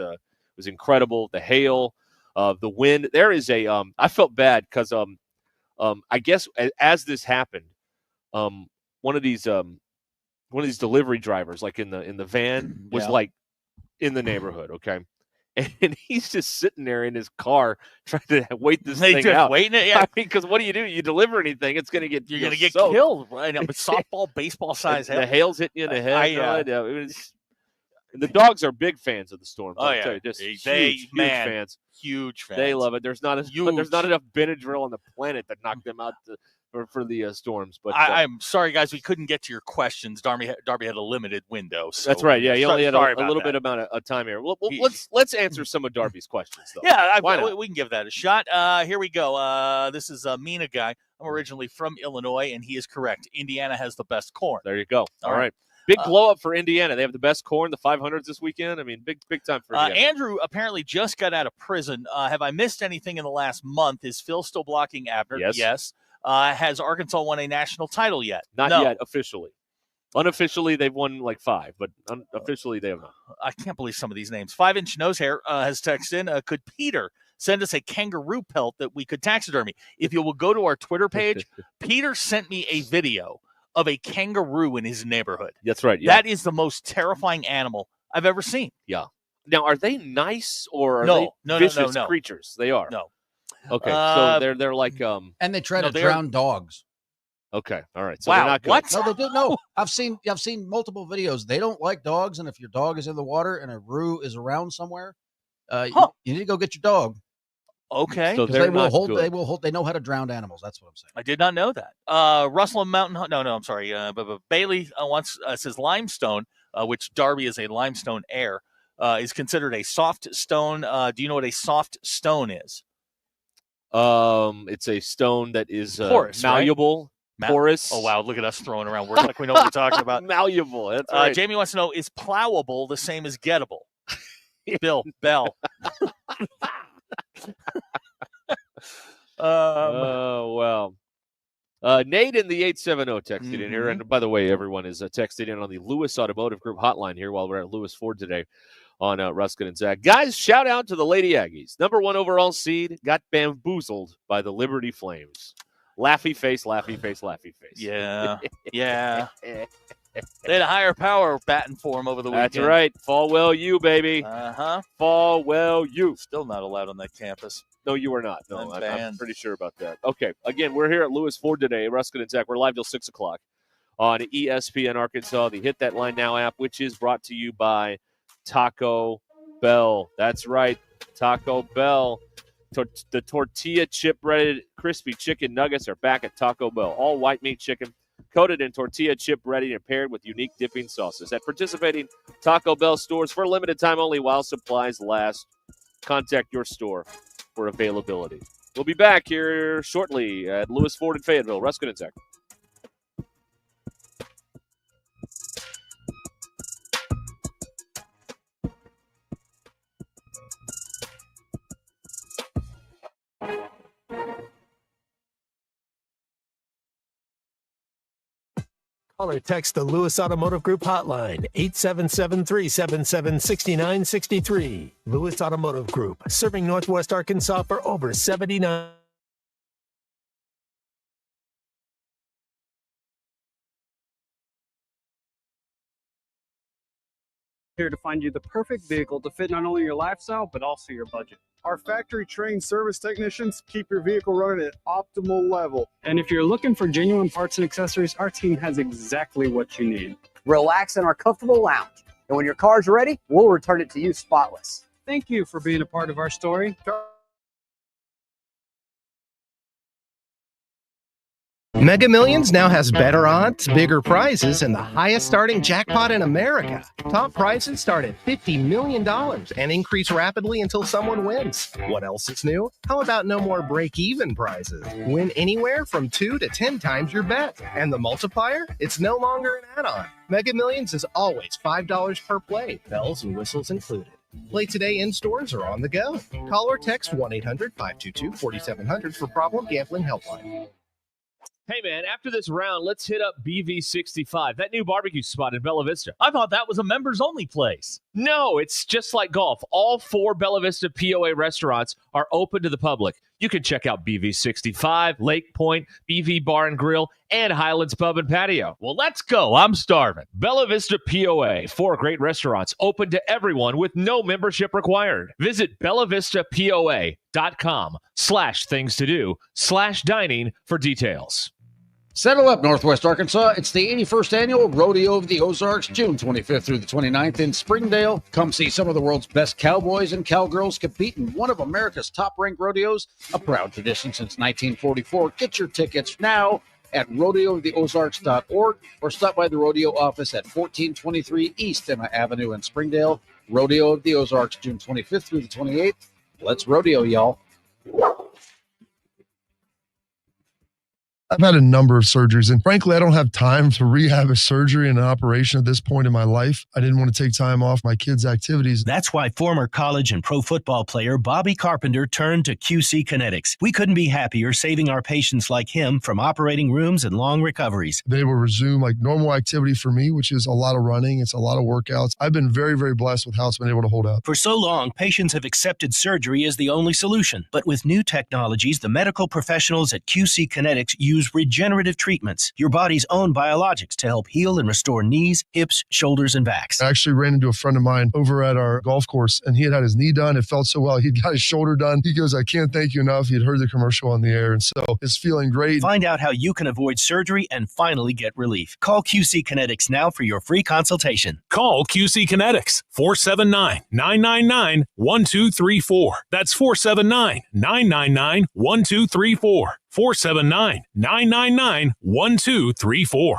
incredible. The hail, the wind. There is I felt bad because I guess as this happened, one of these delivery drivers, like in the van, was like in the neighborhood, okay, and he's just sitting there in his car trying to wait this thing out. Waiting it, yeah. I mean, because what do? You deliver anything, it's going to get you're going to get soaked. killed. Right? But softball, baseball size hail. The hail's hitting you in the head. The dogs are big fans of the Storm. Oh yeah, tell you, just huge fans. Huge fans. They love it. There's not enough Benadryl on the planet that knocked them out for the Storms. But I'm sorry, guys, we couldn't get to your questions. Darby had a limited window. So that's right. Yeah, he only had a little bit amount of time here. Well, let's answer some of Darby's questions, though. Yeah, we can give that a shot. Here we go. This is a Mina guy. I'm originally from Illinois, and he is correct. Indiana has the best corn. There you go. All right. Big blow up for Indiana. They have the best corn, the 500s this weekend. I mean, big time for Indiana. Andrew apparently just got out of prison. Have I missed anything in the last month? Is Phil still blocking Abner? Yes. Has Arkansas won a national title yet? Not yet, officially. Unofficially, they've won like 5, but officially they have not. I can't believe some of these names. 5-Inch Nose Hair has texted in, could Peter send us a kangaroo pelt that we could taxidermy? If you will go to our Twitter page, Peter sent me a video of a kangaroo in his neighborhood. That's right. Yeah. That is the most terrifying animal I've ever seen. Yeah. Now, are they nice or are they vicious creatures? They are. No. Okay, so they're like and they try to drown dogs. Okay, all right. So wow, they're not good. What? No, they do. No, I've seen multiple videos. They don't like dogs, and if your dog is in the water and a roo is around somewhere, you need to go get your dog. Okay, so they will hold. Good. They will hold. They know how to drown animals. That's what I'm saying. I did not know that. Russell Mountain. No, I'm sorry. But Bailey says limestone, which Darby is a limestone heir, is considered a soft stone. Do you know what a soft stone is? It's a stone that is porous, malleable, right? porous. Oh wow, look at us throwing around words like we know what we're talking about. Malleable. That's right. Jamie wants to know: is plowable the same as gettable? Bill Bell. Oh well. Nate in the 870 texted in here, and by the way, everyone is texted in on the Lewis Automotive Group hotline here while we're at Lewis Ford today on Ruscin and Zach. Guys, shout out to the Lady Aggies. Number 1 overall seed got bamboozled by the Liberty Flames. Laughy face, laughy face, laughy face. Yeah, yeah. They had a higher power batting for him over the weekend. That's right. Fall well you, baby. Uh-huh. Fall well you. Still not allowed on that campus. No, you are not. No, I'm pretty sure about that. Okay, again, we're here at Lewis Ford today. Ruscin and Zach, we're live till 6 o'clock on ESPN Arkansas, the Hit That Line Now app, which is brought to you by Taco Bell. That's right, Taco Bell. The tortilla chip breaded crispy chicken nuggets are back at Taco Bell. All white meat chicken coated in tortilla chip ready and paired with unique dipping sauces. At participating Taco Bell stores for a limited time only while supplies last. Contact your store for availability. We'll be back here shortly at Lewis Ford in Fayetteville. Ruscin and Zach. Call or text the Lewis Automotive Group hotline, 877-377-6963. Lewis Automotive Group, serving Northwest Arkansas for over 79. Here to find you the perfect vehicle to fit not only your lifestyle, but also your budget. Our factory-trained service technicians keep your vehicle running at optimal level. And if you're looking for genuine parts and accessories, our team has exactly what you need. Relax in our comfortable lounge. And when your car's ready, we'll return it to you spotless. Thank you for being a part of our story. Mega Millions now has better odds, bigger prizes, and the highest starting jackpot in America. Top prizes start at $50 million and increase rapidly until someone wins. What else is new? How about no more break-even prizes? Win anywhere from 2 to 10 times your bet. And the multiplier? It's no longer an add-on. Mega Millions is always $5 per play, bells and whistles included. Play today in stores or on the go. Call or text 1-800-522-4700 for Problem Gambling Helpline. Hey, man, after this round, let's hit up BV65, that new barbecue spot in Bella Vista. I thought that was a members-only place. No, it's just like golf. All 4 Bella Vista POA restaurants are open to the public. You can check out BV65, Lake Point, BV Bar and Grill, and Highlands Pub and Patio. Well, let's go. I'm starving. Bella Vista POA, 4 great restaurants open to everyone with no membership required. Visit bellavistapoa.com/things-to-do/dining for details. Settle up, Northwest Arkansas. It's the 81st Annual Rodeo of the Ozarks, June 25th through the 29th in Springdale. Come see some of the world's best cowboys and cowgirls compete in one of America's top-ranked rodeos, a proud tradition since 1944. Get your tickets now at rodeooftheozarks.org or stop by the rodeo office at 1423 East Emma Avenue in Springdale. Rodeo of the Ozarks, June 25th through the 28th. Let's rodeo, y'all. I've had a number of surgeries, and frankly, I don't have time to rehab a surgery and an operation at this point in my life. I didn't want to take time off my kids' activities. That's why former college and pro football player Bobby Carpenter turned to QC Kinetics. We couldn't be happier saving our patients like him from operating rooms and long recoveries. They will resume like normal activity for me, which is a lot of running. It's a lot of workouts. I've been very, very blessed with how it's been able to hold up. For so long, patients have accepted surgery as the only solution. But with new technologies, the medical professionals at QC Kinetics use regenerative treatments, your body's own biologics, to help heal and restore knees, hips, shoulders, and backs. I actually ran into a friend of mine over at our golf course, and he had his knee done. It felt so well. He'd got his shoulder done. He goes, I can't thank you enough. He'd heard the commercial on the air, and so it's feeling great. Find out how you can avoid surgery and finally get relief. Call QC Kinetics now for your free consultation. Call QC Kinetics, 479-999-1234. That's 479-999-1234. 479-999-1234.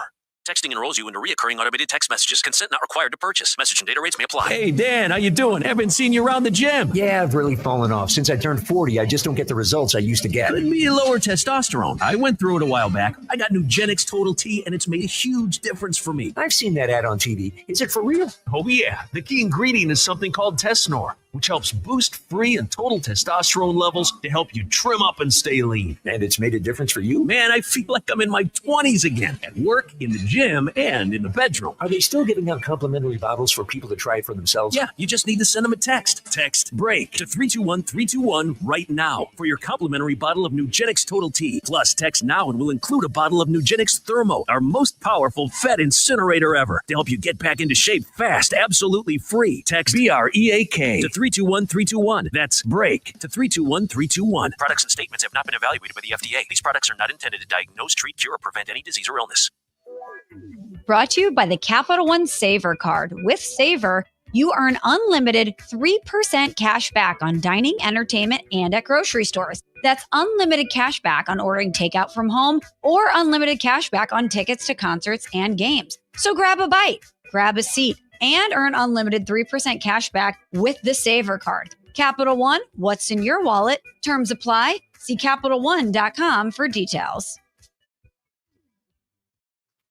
Texting enrolls you into recurring automated text messages. Consent not required to purchase. Message and data rates may apply. Hey, Dan, how you doing? Haven't seen you around the gym. Yeah, I've really fallen off. Since I turned 40, I just don't get the results I used to get. Could be lower testosterone. I went through it a while back. I got Nugenix Total T, and it's made a huge difference for me. I've seen that ad on TV. Is it for real? Oh, yeah. The key ingredient is something called Tesnor, which helps boost free and total testosterone levels to help you trim up and stay lean. And it's made a difference for you? Man, I feel like I'm in my 20s again. At work, in the gym, and in the bedroom. Are they still giving out complimentary bottles for people to try it for themselves? Yeah, you just need to send them a text. Text BREAK to 321-321 right now for your complimentary bottle of Nugenix Total T. Plus, text now and we'll include a bottle of Nugenix Thermo, our most powerful fat incinerator ever, to help you get back into shape fast, absolutely free. Text BREAK to 321-321. That's BREAK to 321-321. Products and statements have not been evaluated by the FDA. These products are not intended to diagnose, treat, cure, or prevent any disease or illness. Brought to you by the Capital One Saver Card. With Saver, you earn unlimited 3% cash back on dining, entertainment, and at grocery stores. That's unlimited cash back on ordering takeout from home or unlimited cash back on tickets to concerts and games. So grab a bite, grab a seat, and earn unlimited 3% cash back with the Saver Card. Capital One, what's in your wallet? Terms apply. See CapitalOne.com for details.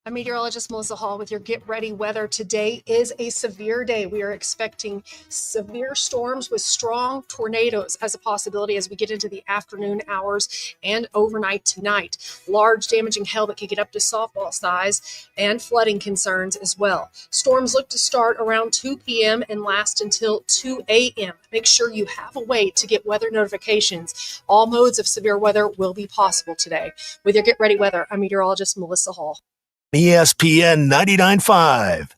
I'm meteorologist Melissa Hall with your Get Ready weather. Today is a severe day. We are expecting severe storms with strong tornadoes as a possibility as we get into the afternoon hours and overnight tonight. Large damaging hail that could get up to softball size and flooding concerns as well. Storms look to start around 2 p.m. and last until 2 a.m. Make sure you have a way to get weather notifications. All modes of severe weather will be possible today. With your Get Ready weather, I'm meteorologist Melissa Hall. ESPN 99.5.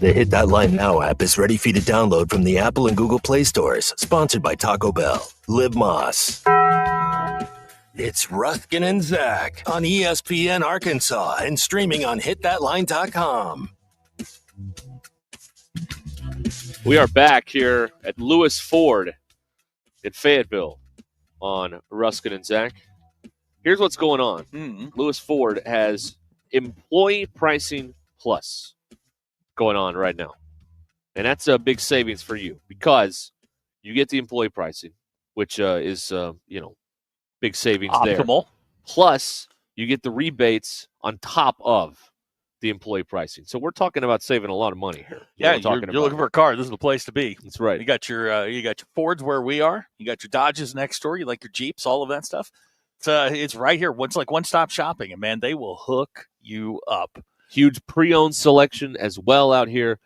The Hit That Line Now app is ready for you to download from the Apple and Google Play stores. Sponsored by Taco Bell. Live Moss. It's Ruscin and Zach on ESPN Arkansas and streaming on hitthatline.com. We are back here at Lewis Ford in Fayetteville on Ruscin and Zach. Here's what's going on. Lewis Ford has employee pricing plus going on right now. And that's a big savings for you because you get the employee pricing, which is, big savings optimal. There. Plus, you get the rebates on top of the employee pricing. So we're talking about saving a lot of money here. Yeah, you're looking for a car. This is the place to be. That's right. You got your Fords where we are. You got your Dodges next door. You like your Jeeps, all of that stuff. It's right here. It's like one-stop shopping, and man, they will hook you up. Huge pre-owned selection as well out here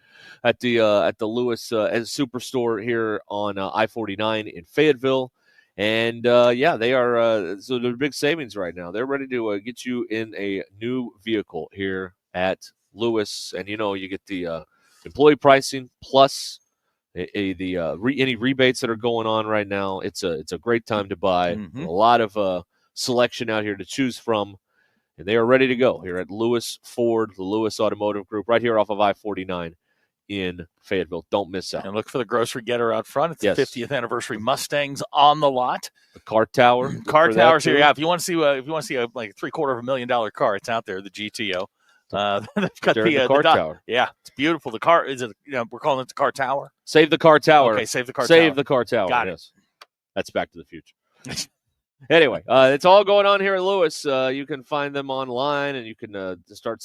at the Lewis Superstore here on I-49 in Fayetteville. And they are so they're big savings right now. They're ready to get you in a new vehicle here at Lewis, and you get the employee pricing plus any rebates that are going on right now. It's a great time to buy. A lot of selection out here to choose from, and they are ready to go here at Lewis Ford, the Lewis Automotive Group, right here off of I-49 in Fayetteville. Don't miss out. And look for the grocery getter out front. It's the 50th anniversary Mustangs on the lot. The car tower. Car towers here. Yeah, if you want to see a like $750,000 car, it's out there. The GTO. They've got They're the car tower. Yeah, it's beautiful. The car is we're calling it the car tower. Save the car tower. Okay, save the car tower. Save the car tower. Got it. Yes. That's Back to the Future. Anyway, it's all going on here at Lewis. You can find them online, and you can start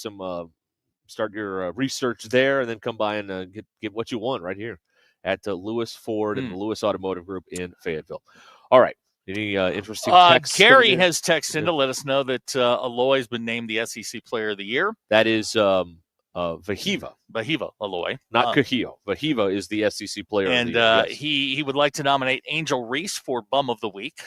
your research there, and then come by and get what you want right here at Lewis Ford and the Lewis Automotive Group in Fayetteville. All right. Any interesting texts? Gary has texted in to let us know that Aloy has been named the SEC Player of the Year. That is Vahiva. Vahiva Aloy. Not Cahillo. Vahiva is the SEC Player of the Year. And he would like to nominate Angel Reese for Bum of the Week.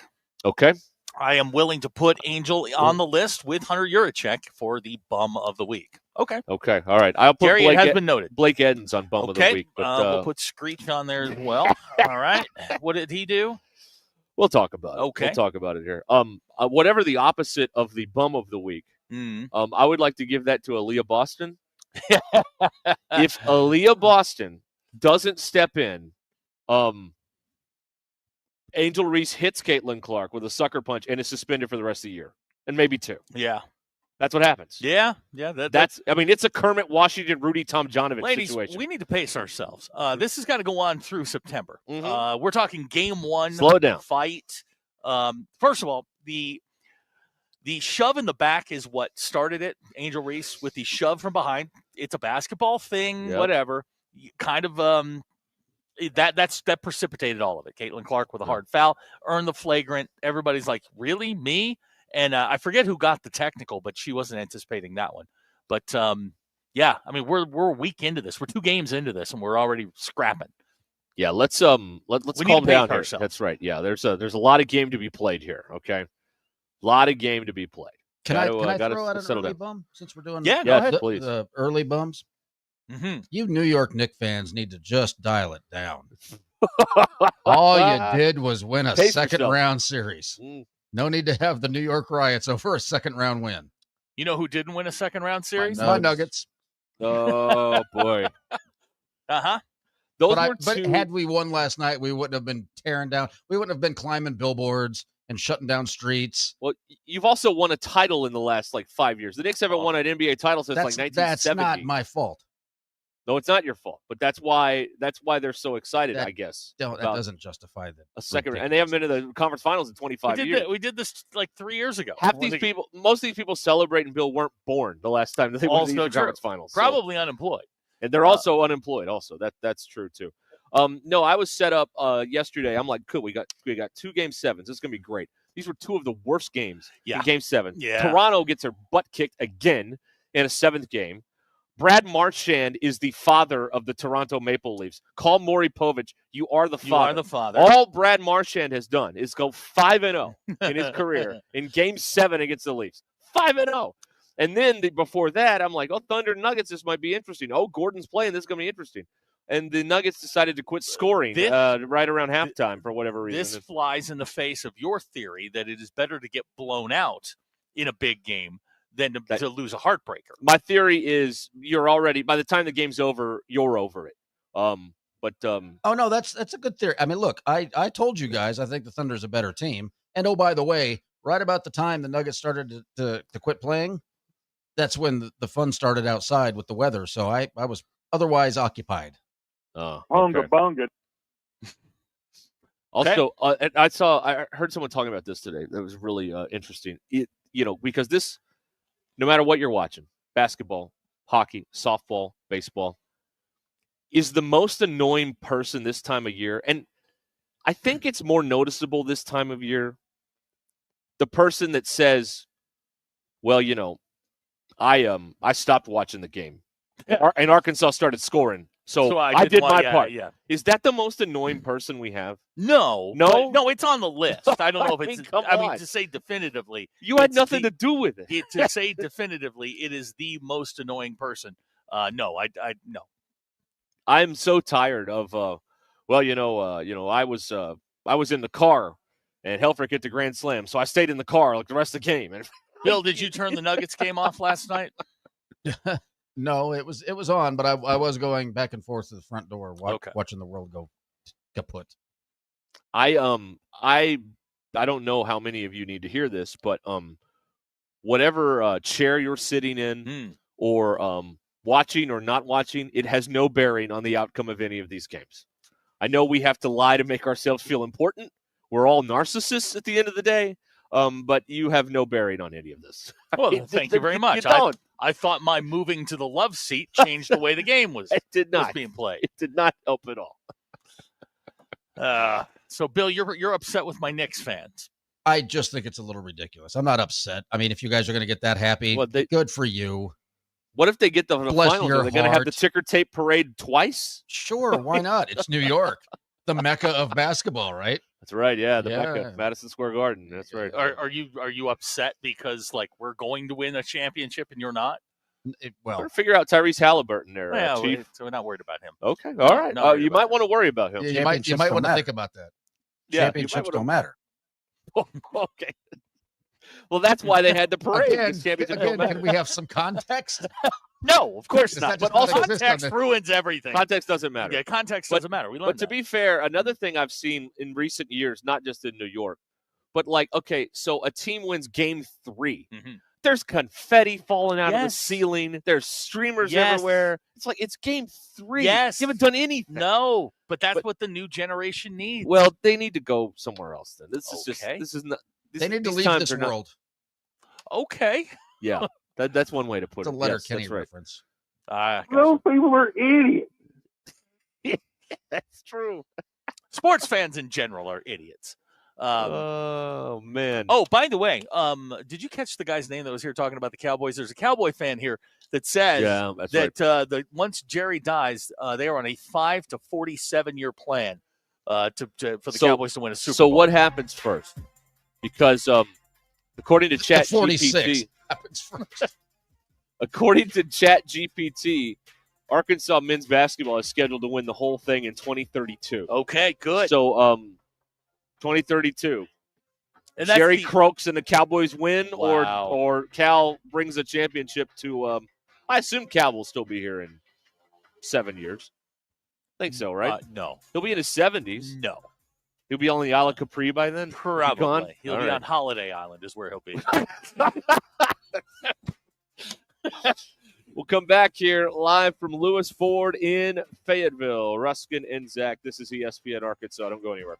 Okay. I am willing to put Angel on the list with Hunter Yurichek for the Bum of the Week. Okay. Okay. All right. I'll put Gary, it has been noted. Blake Edens on Bum of the Week. But, we'll put Screech on there as well. All right. What did he do? We'll talk about it. Okay. We'll talk about it here. Whatever the opposite of the Bum of the Week, I would like to give that to Aaliyah Boston. If Aaliyah Boston doesn't step in, Angel Reese hits Caitlin Clark with a sucker punch and is suspended for the rest of the year, and maybe 2. Yeah. That's what happens. Yeah. It's a Kermit Washington, Rudy Tomjanovich Ladies, situation. we need to pace ourselves. This has got to go on through September. We're talking game 1. Slow down. Fight. First of all, the shove in the back is what started it. Angel Reese with the shove from behind. It's a basketball thing, whatever. Kind of that precipitated all of it. Caitlin Clark with a hard foul, earned the flagrant. Everybody's like, really? Me? And I forget who got the technical, but she wasn't anticipating that one. But yeah, I mean, we're a week into this. We're 2 games into this, and we're already scrapping. Yeah, let's calm down here. That's right. Yeah, there's a lot of game to be played here. Okay, a lot of game to be played. Can I throw out an early bum since we're doing? Go ahead. Please. The early bums. Mm-hmm. You New York Knicks fans need to just dial it down. All you did was win a second-round series. No need to have the New York Riots over a second-round win. You know who didn't win a second-round series? My Nuggets. Oh, boy. Uh-huh. But had we won last night, we wouldn't have been tearing down. We wouldn't have been climbing billboards and shutting down streets. Well, you've also won a title in the last, 5 years. The Knicks haven't won an NBA title since, 1970. That's not my fault. No, it's not your fault, but that's why they're so excited, I guess. That doesn't justify that. A second, and they haven't been to the conference finals in 25 years. We did this 3 years ago. Most of these people celebrating Bill weren't born the last time they went to the conference finals. Probably unemployed. And they're also unemployed. Also, that's true too. No, I was set up yesterday. I'm like, cool. We got 2 game 7s. This is gonna be great. These were 2 of the worst games in game 7. Yeah. Toronto gets their butt kicked again in a 7th game. Brad Marchand is the father of the Toronto Maple Leafs. Call Maury Povich. You are the father. You are the father. All Brad Marchand has done is go 5-0 in his career in Game 7 against the Leafs. 5-0. And then before that, I'm like, Thunder Nuggets, this might be interesting. Oh, Gordon's playing. This is going to be interesting. And the Nuggets decided to quit scoring right around halftime for whatever reason. This flies in the face of your theory that it is better to get blown out in a big game than to lose a heartbreaker. My theory is by the time the game's over, you're over it. Oh no, that's a good theory. I mean, look, I told you guys I think the Thunder's a better team. And oh, by the way, right about the time the Nuggets started to quit playing, that's when the fun started outside with the weather. So I was otherwise occupied. Oh, Bunga. Also, I heard someone talking about this today. That was really interesting. Because this, no matter what you're watching, basketball, hockey, softball, baseball, is the most annoying person this time of year. And I think it's more noticeable this time of year. The person that says, well, I stopped watching the game. And Arkansas started scoring. So I did my part. Yeah. Is that the most annoying person we have? No, it's on the list. I don't know if it's. I mean, to say definitively, you had nothing to do with it. To say definitively, it is the most annoying person. No. I'm so tired of. I was in the car, and Helfrich hit the grand slam, so I stayed in the car like the rest of the game. And Bill, did you turn the Nuggets game off last night? No, it was on, but I was going back and forth to the front door watching the world go kaput. I don't know how many of you need to hear this, but whatever chair you're sitting in or watching or not watching, it has no bearing on the outcome of any of these games. I know we have to lie to make ourselves feel important. We're all narcissists at the end of the day, but you have no bearing on any of this. Well, thank you very much. I thought my moving to the love seat changed the way the game was, was being played. It did not help at all. So, Bill, you're upset with my Knicks fans. I just think it's a little ridiculous. I'm not upset. I mean, if you guys are going to get that happy, good for you. What if they get the Bless finals? your Are they going to have heart. the ticker tape parade twice? Sure, why not? It's New York, the mecca of basketball, right? That's right. Yeah, the mecca, Madison Square Garden. That's right. Are you upset because like we're going to win a championship and you're not? Better figure out Tyrese Halliburton there, Chief. So we're not worried about him. Okay, all right. You might want to worry about him. Yeah, you might want to think about that. Yeah, Championships don't matter. Okay. Well, that's why they had the parade. Again, can we have some context? No, of course not. But also, context ruins everything. Context doesn't matter. Yeah, context doesn't matter. We learned But to be fair, another thing I've seen in recent years, not just in New York, but like, okay, so a team wins game 3. Mm-hmm. There's confetti falling out of the ceiling. There's streamers everywhere. It's like it's game 3. Yes. You haven't done anything. No, but that's what the new generation needs. Well, they need to go somewhere else then. This is not. They need to leave this world. Okay. Yeah, that's one way to put It's it. a Letterkenny reference. Those people are idiots. That's true. Sports fans in general are idiots. Oh, man. Oh, by the way, did you catch the guy's name that was here talking about the Cowboys? There's a Cowboy fan here that says that once Jerry dies, they are on a 5 to 47 year plan for the Cowboys to win a Super Bowl. So what happens first? Because according to ChatGPT, according to ChatGPT, Arkansas men's basketball is scheduled to win the whole thing in 2032. Okay, good. So 2032. And Jerry croaks and the Cowboys win, or Cal brings a championship to I assume Cal will still be here in 7 years. I think so, right? No. He'll be in his 70s. No. He'll be on the Isle of Capri by then? Probably. He'll be on Holiday Island is where he'll be. We'll come back here live from Lewis Ford in Fayetteville. Ruscin and Zach. This is ESPN Arkansas. Don't go anywhere.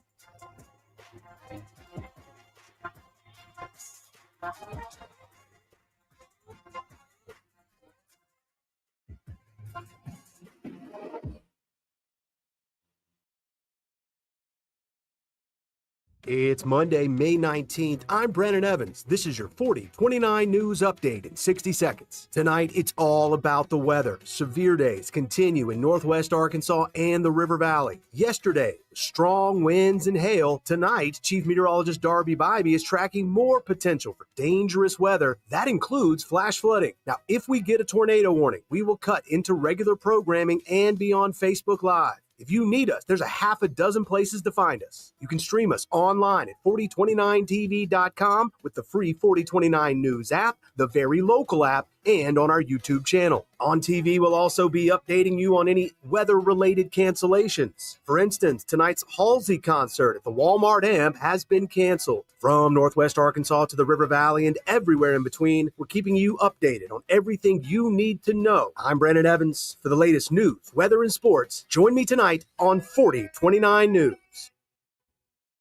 It's Monday, May 19th. I'm Brandon Evans. This is your 40-29 news update in 60 seconds. Tonight, it's all about the weather. Severe days continue in northwest Arkansas and the River Valley. Yesterday, strong winds and hail. Tonight, Chief Meteorologist Darby Bybee is tracking more potential for dangerous weather. That includes flash flooding. Now, if we get a tornado warning, we will cut into regular programming and be on Facebook Live. If you need us, there's a half a dozen places to find us. You can stream us online at 4029tv.com with the free 4029 News app, the very local app, and on our YouTube channel. On TV, we'll also be updating you on any weather-related cancellations. For instance, tonight's Halsey concert at the Walmart Amp has been canceled. From northwest Arkansas to the River Valley and everywhere in between, we're keeping you updated on everything you need to know. I'm Brandon Evans. For the latest news, weather, and sports, join me tonight on 4029 News.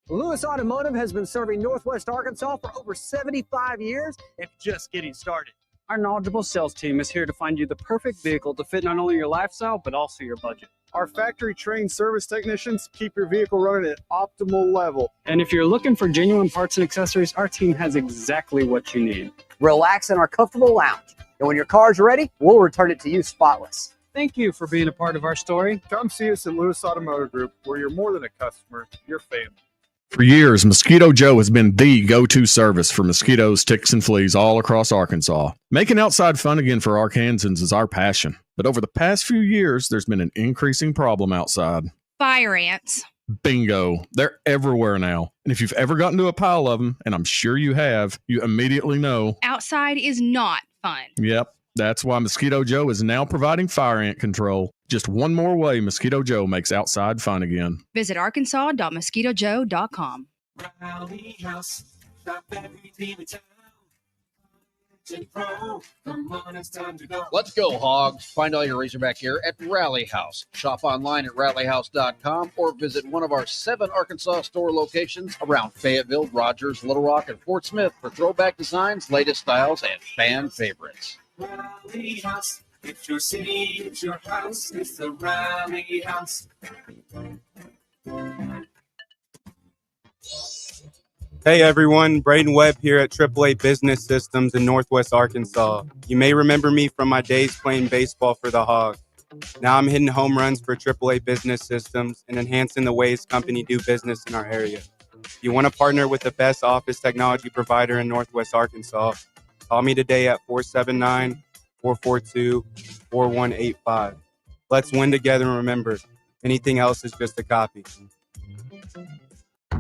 Lewis Automotive has been serving Northwest Arkansas for over 75 years and just getting started. Our knowledgeable sales team is here to find you the perfect vehicle to fit not only your lifestyle, but also your budget. Our factory-trained service technicians keep your vehicle running at optimal level. And if you're looking for genuine parts and accessories, our team has exactly what you need. Relax in our comfortable lounge. And when your car's ready, we'll return it to you spotless. Thank you for being a part of our story. Come see us at Lewis Automotive Group, where you're more than a customer, you're family. For years, Mosquito Joe has been the go-to service for mosquitoes, ticks, and fleas all across Arkansas. Making outside fun again for Arkansans is our passion. But over the past few years, there's been an increasing problem outside. Fire ants. Bingo. They're everywhere now. And if you've ever gotten to a pile of them, and I'm sure you have, you immediately know. Outside is not fun. Yep. That's why Mosquito Joe is now providing fire ant control. Just one more way Mosquito Joe makes outside fun again. Visit arkansas.mosquitojoe.com. Let's go, Hogs. Find all your Razorback gear at Rally House. Shop online at rallyhouse.com or visit one of our 7 Arkansas store locations around Fayetteville, Rogers, Little Rock, and Fort Smith for throwback designs, latest styles, and fan favorites. Rally House. It's your city, it's your house, it's the Rally House. Hey everyone, Braden Webb here at AAA Business Systems in Northwest Arkansas. You may remember me from my days playing baseball for the Hogs. Now I'm hitting home runs for AAA Business Systems and enhancing the ways company do business in our area. If you want to partner with the best office technology provider in Northwest Arkansas, call me today at 479-442-4185. Let's win together and remember, anything else is just a copy.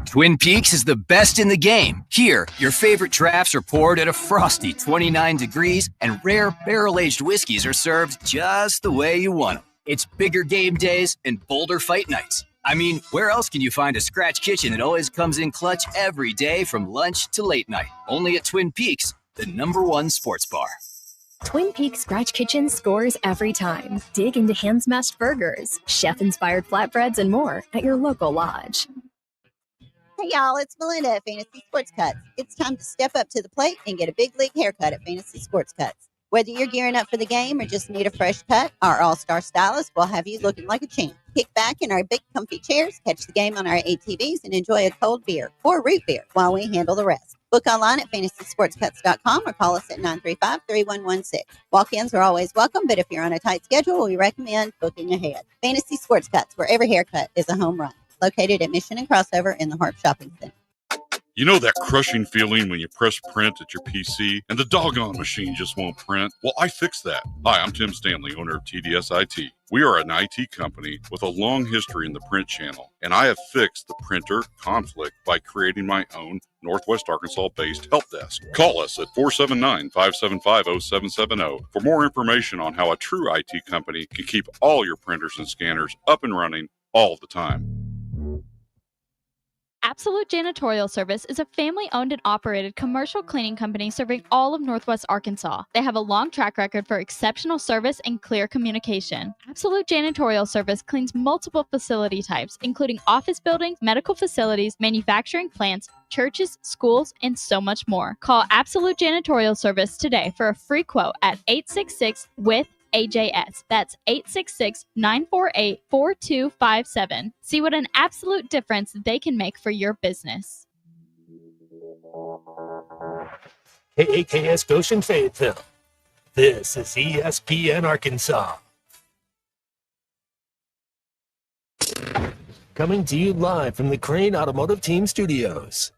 Twin Peaks is the best in the game. Here, your favorite drafts are poured at a frosty 29 degrees, and rare barrel-aged whiskeys are served just the way you want them. It's bigger game days and bolder fight nights. I mean, where else can you find a scratch kitchen that always comes in clutch every day from lunch to late night? Only at Twin Peaks, the #1 sports bar. Twin Peaks Scratch Kitchen scores every time. Dig into hand-smashed burgers, chef-inspired flatbreads, and more at your local lodge. Hey y'all, it's Melinda at Fantasy Sports Cuts. It's time to step up to the plate and get a big league haircut at Fantasy Sports Cuts. Whether you're gearing up for the game or just need a fresh cut, our all-star stylist will have you looking like a champ. Kick back in our big comfy chairs, catch the game on our ATVs, and enjoy a cold beer or root beer while we handle the rest. Book online at fantasysportscuts.com or call us at 935-3116. Walk-ins are always welcome, but if you're on a tight schedule, we recommend booking ahead. Fantasy Sports Cuts, where every haircut is a home run. Located at Mission and Crossover in the Harp Shopping Center. You know that crushing feeling when you press print at your PC and the doggone machine just won't print? Well, I fixed that. Hi, I'm Tim Stanley, owner of TDS IT. We are an IT company with a long history in the print channel, and I have fixed the printer conflict by creating my own Northwest Arkansas-based help desk. Call us at 479-575-0770 for more information on how a true IT company can keep all your printers and scanners up and running all the time. Absolute Janitorial Service is a family-owned and operated commercial cleaning company serving all of Northwest Arkansas. They have a long track record for exceptional service and clear communication. Absolute Janitorial Service cleans multiple facility types, including office buildings, medical facilities, manufacturing plants, churches, schools, and so much more. Call Absolute Janitorial Service today for a free quote at 866-WITH-AJS. That's 866-948-4257. See what an absolute difference they can make for your business. KAKS Goshen Fayetteville. This is ESPN Arkansas. Coming to you live from the Crane Automotive Team Studios.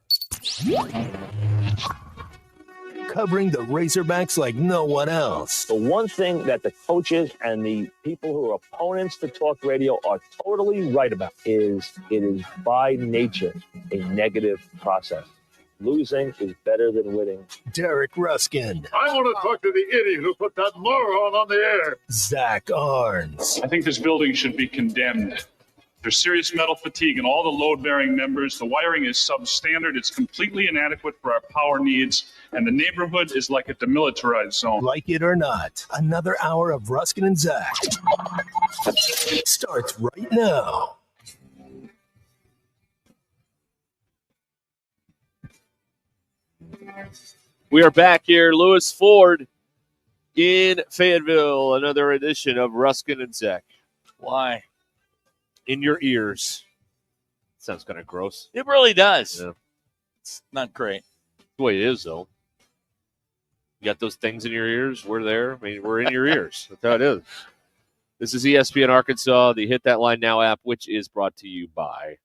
Covering the Razorbacks like no one else. The one thing that the coaches and the people who are opponents to talk radio are totally right about is it is by nature a negative process. Losing is better than winning. Derek Ruskin. I want to talk to the idiot who put that moron on the air. Zach Arns. I think this building should be condemned. There's serious metal fatigue in all the load-bearing members. The wiring is substandard. It's completely inadequate for our power needs. And the neighborhood is like a demilitarized zone. Like it or not, another hour of Ruskin and Zach starts right now. We are back here, Lewis Ford in Fayetteville. Another edition of Ruskin and Zach. Why? In your ears. Sounds kind of gross. It really does. Yeah. It's not great. The way it is, though. You got those things in your ears? We're there. I mean, we're in your ears. That's how it is. This is ESPN Arkansas, the Hit That Line Now app, which is brought to you by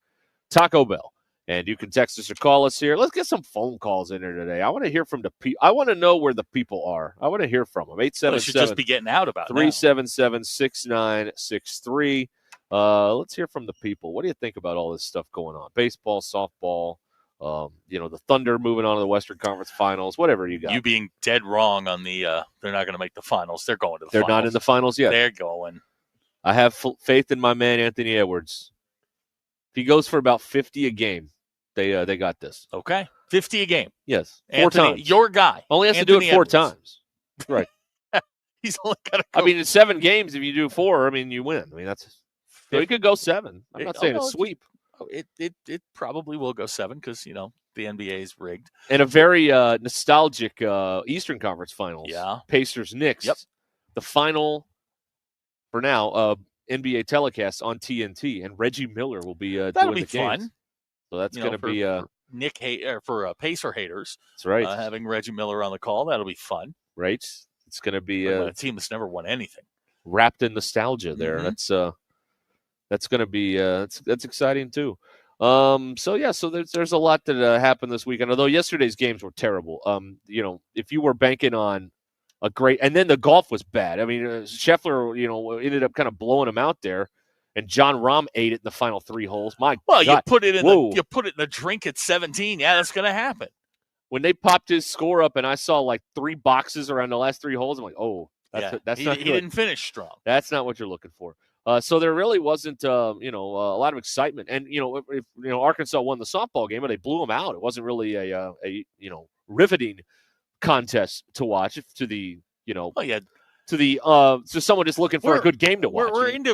Taco Bell. And you can text us or call us here. Let's get some phone calls in here today. I want to hear from the people. I want to know where the people are. I want to hear from them. 877 should just be getting out about 377-6963. Let's hear from the people. What do you think about all this stuff going on? Baseball, softball, the Thunder moving on to the Western Conference Finals, whatever you got. You being dead wrong on the they're not going to make the finals. They're going to the They're finals. not in the finals yet. They're going. I have faith in my man, Anthony Edwards. If he goes for about 50 a game, they got this. Okay. $50 a game. Yes, 4 Anthony, times. Your guy. Only has Anthony to do it 4 Edwards. times. Right. He's only got to go. I mean, in 7 games, if you do 4, I mean, you win. I mean, that's so he could go 7. I'm not saying a sweep. It probably will go 7 because, the NBA is rigged. And a very nostalgic Eastern Conference Finals. Yeah. Pacers-Knicks. Yep. The final, for now, NBA telecast on TNT, and Reggie Miller will be doing the games. Fun. So that's going to be for Pacer haters. That's right. Having Reggie Miller on the call, that'll be fun. Right. It's going to be a team that's never won anything. Wrapped in nostalgia there. Mm-hmm. That's going to be that's exciting too. So there's a lot that happened this weekend. Although yesterday's games were terrible. If you were banking on a great, and then the golf was bad. I mean, Scheffler, ended up kind of blowing him out there, and John Rahm ate it in the final 3 holes. God. You put it in the drink at 17. Yeah, that's going to happen. When they popped his score up, and I saw like 3 boxes around the last 3 holes, I'm like, oh, that's not good. He didn't finish strong. That's not what you're looking for. So there really wasn't, a lot of excitement. And if Arkansas won the softball game, but they blew them out. It wasn't really a riveting contest to watch. To someone just looking for a good game to watch. We're into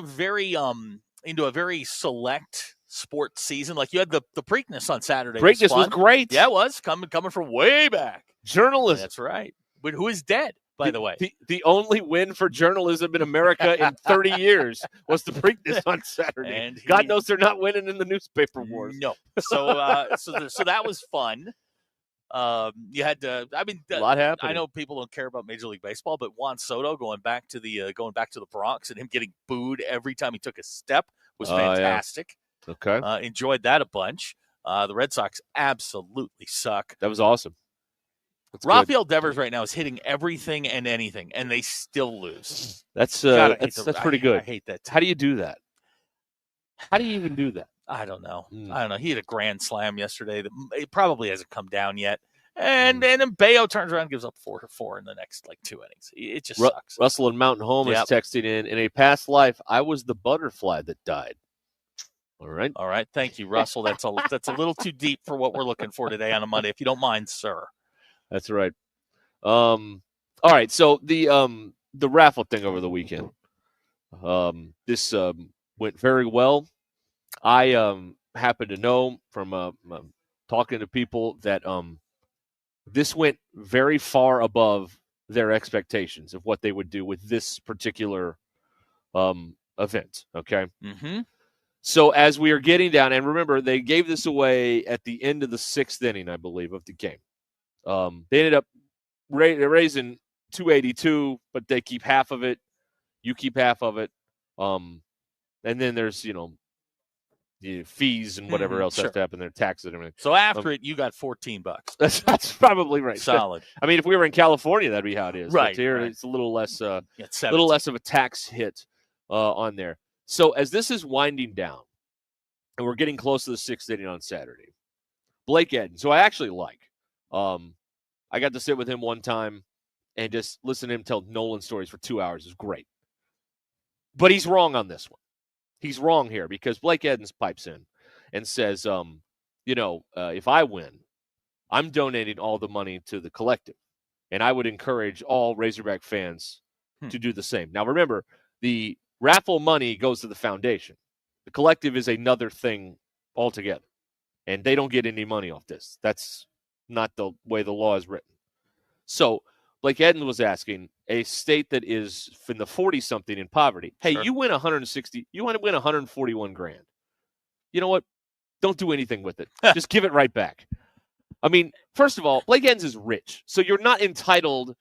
a very select sports season. Like you had the Preakness on Saturday. Preakness was great. Yeah, it was coming from way back. Journalism. That's right. But who is dead? By the way, the only win for journalism in America in 30 years was the Preakness on Saturday. And God knows they're not winning in the newspaper wars. No. So so that was fun. You had to. I mean, a lot happened. I know people don't care about Major League Baseball, but Juan Soto going back to the Bronx and him getting booed every time he took a step was fantastic. Yeah. Okay, enjoyed that a bunch. The Red Sox absolutely suck. That was awesome. Rafael Devers right now is hitting everything and anything, and they still lose. That's pretty good. I hate that. How do you do that? How do you even do that? I don't know. He had a grand slam yesterday that it probably hasn't come down yet. And then Bayo turns around and gives up 4 in the next 2 innings. It just sucks. Russell in Mountain Home is texting in a past life, I was the butterfly that died. All right. Thank you, Russell. That's a little too deep for what we're looking for today on a Monday, if you don't mind, sir. That's right. All right. So the raffle thing over the weekend. This went very well. I happen to know from talking to people that this went very far above their expectations of what they would do with this particular event. Okay. Mm-hmm. So as we are getting down, and remember, they gave this away at the end of the 6th inning, I believe, of the game. They ended up raising $282, but they keep half of it. You keep half of it. And then there's, fees and whatever else has to happen there, taxes and everything. So after it, you got $14. That's probably right. Solid. I mean, if we were in California, that'd be how it is. Right. But here, it's a little less, of a tax hit on there. So as this is winding down, and we're getting close to the 6th inning on Saturday, Blake Edens, who I actually like. I got to sit with him one time and just listen to him tell Nolan stories for 2 hours. It was great. But he's wrong on this one. He's wrong here because Blake Edens pipes in and says, if I win, I'm donating all the money to the collective. And I would encourage all Razorback fans to do the same. Now, remember, the raffle money goes to the foundation. The collective is another thing altogether. And they don't get any money off this. That's not the way the law is written. So Blake Edens was asking a state that is in the 40-something in poverty, hey, you win 160, you want to win 141 grand. You know what? Don't do anything with it. Just give it right back. I mean, first of all, Blake Edens is rich. So you're not entitled,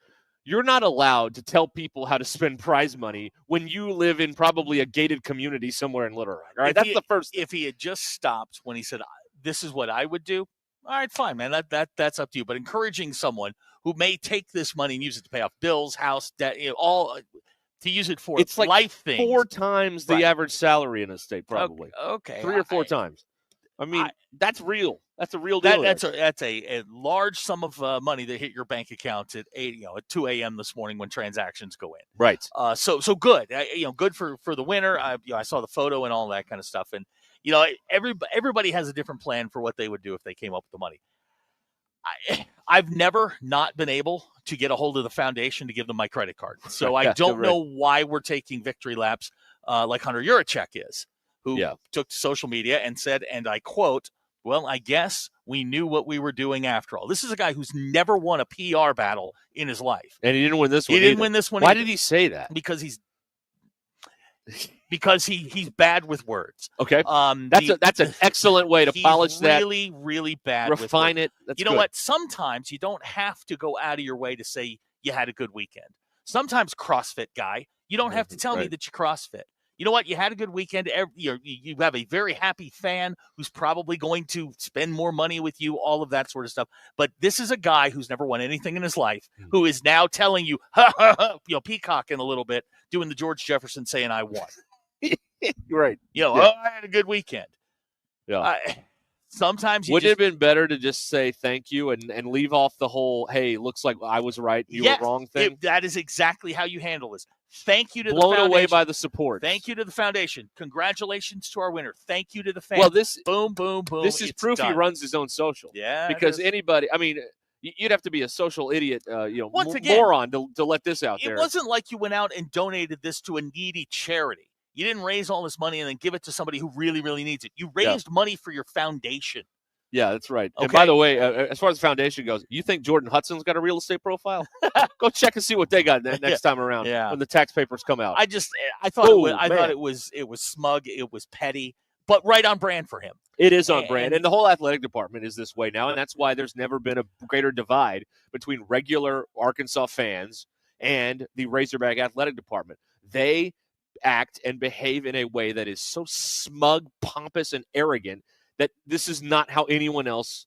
you're not allowed to tell people how to spend prize money when you live in probably a gated community somewhere in Little Rock. All right, that's the first. If he had just stopped when he said, this is what I would do, all right, fine, man. That's up to you. But encouraging someone who may take this money and use it to pay off bills, house debt, all to use it for it's like life things. 4 times the average salary in a state, probably. Okay. 3 or 4 times. I mean, that's real. That's a real deal. That's a large sum of money that hit your bank account at 2 a.m. this morning when transactions go in. Right. So good. Good for the winner. I saw the photo and all that kind of stuff, and everybody has a different plan for what they would do if they came up with the money. I've never not been able to get a hold of the foundation to give them my credit card. So I don't know why we're taking victory laps like Hunter Yurachek is, who took to social media and said, and I quote, "Well, I guess we knew what we were doing after all." This is a guy who's never won a PR battle in his life. And he didn't win this one. He didn't win this one. Why did he say that? Because he's bad with words. Okay. That's an excellent way to polish that. Really bad. Refine it. That's you know what? Sometimes you don't have to go out of your way to say you had a good weekend. Sometimes CrossFit guy, you don't have to tell me that you CrossFit. You know what? You had a good weekend. You have a very happy fan who's probably going to spend more money with you, all of that sort of stuff. But this is a guy who's never won anything in his life, who is now telling you, peacocking a little bit, doing the George Jefferson saying, "I won." Right. I had a good weekend. Yeah. Sometimes would it have been better to just say thank you and leave off the whole, hey, looks like I was right, you were wrong thing? That is exactly how you handle this. Thank you to the foundation. foundation. Blown away by the support. Thank you to the foundation. Congratulations to our winner. Thank you to the fans. Well, this boom, boom, boom. This is proof done. He runs his own social. Yeah, because anybody, I mean, you'd have to be a social idiot, Once again, moron to let this out there. It wasn't like you went out and donated this to a needy charity. You didn't raise all this money and then give it to somebody who really, really needs it. You raised money for your foundation. Yeah, that's right. Okay. And by the way, as far as the foundation goes, you think Jordan Hudson's got a real estate profile? Go check and see what they got next time around when the tax papers come out. I thought it was smug, it was petty, but right on brand for him. It is on brand, and the whole athletic department is this way now, and that's why there's never been a greater divide between regular Arkansas fans and the Razorback athletic department. They act and behave in a way that is so smug, pompous, and arrogant that this is not how anyone else,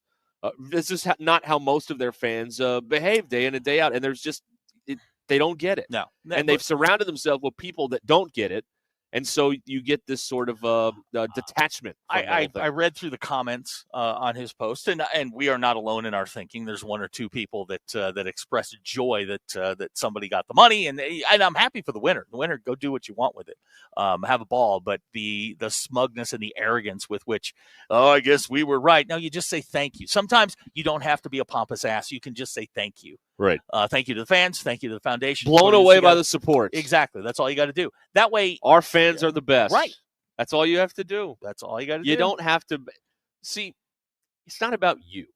this is not how most of their fans behave day in and day out. And there's just, they don't get it. No. And they've surrounded themselves with people that don't get it. And so you get this sort of detachment. I read through the comments on his post, and we are not alone in our thinking. There's one or two people that expressed joy that somebody got the money, and I'm happy for the winner. The winner, go do what you want with it, have a ball. But the smugness and the arrogance with which, I guess we were right. No, you just say thank you. Sometimes you don't have to be a pompous ass. You can just say thank you. Right. Thank you to the fans. Thank you to the foundation. Blown away by the support. Exactly. That's all you got to do. That way, our fans are the best. Right. That's all you have to do. That's all you got to do. You don't have to see. It's not about you.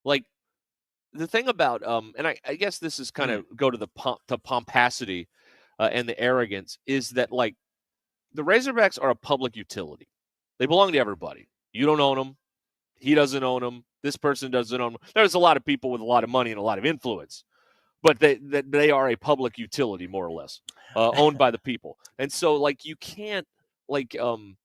Like the thing about and I guess this is kind of go to the pomposity and the arrogance is that like the Razorbacks are a public utility. They belong to everybody. You don't own them. He doesn't own them. This person doesn't own them. There's a lot of people with a lot of money and a lot of influence, but they are a public utility, more or less, owned by the people. And so, like, you can't come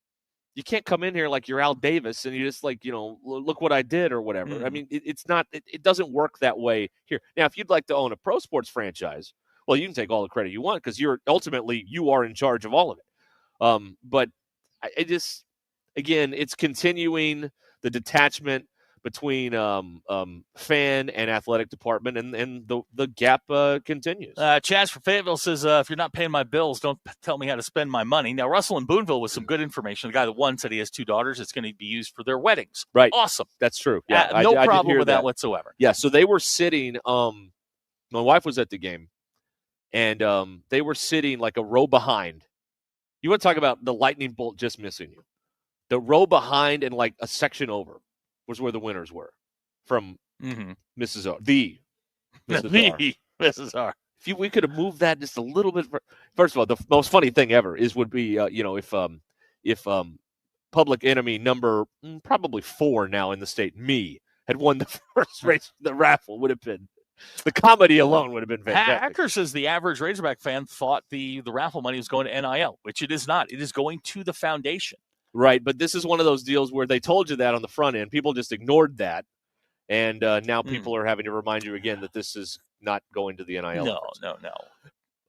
in here like you're Al Davis and you just like, look what I did or whatever. I mean, it's not. It doesn't work that way here. Now, if you'd like to own a pro sports franchise, well, you can take all the credit you want because you are in charge of all of it. But I just, again, it's continuing the detachment between fan and athletic department, and the gap continues. Chaz from Fayetteville says, if you're not paying my bills, don't tell me how to spend my money. Now, Russell in Boonville with some good information. The guy that won said he has 2 daughters. It's going to be used for their weddings. Right. Awesome. That's true. Yeah, no I problem with that whatsoever. Yeah, so they were sitting, my wife was at the game, and they were sitting like a row behind. You want to talk about the lightning bolt just missing you. The row behind and like a section over was where the winners were from Mrs. R. The Mrs. R. If we could have moved that just a little bit. First of all, the most funny thing ever would be if Public Enemy number probably 4 now in the state, me, had won the first race. The raffle would have been. The comedy alone would have been fantastic. Hacker says the average Razorback fan thought the raffle money was going to NIL, which it is not. It is going to the foundation. Right, but this is one of those deals where they told you that on the front end. People just ignored that, and now people are having to remind you again that this is not going to the NIL.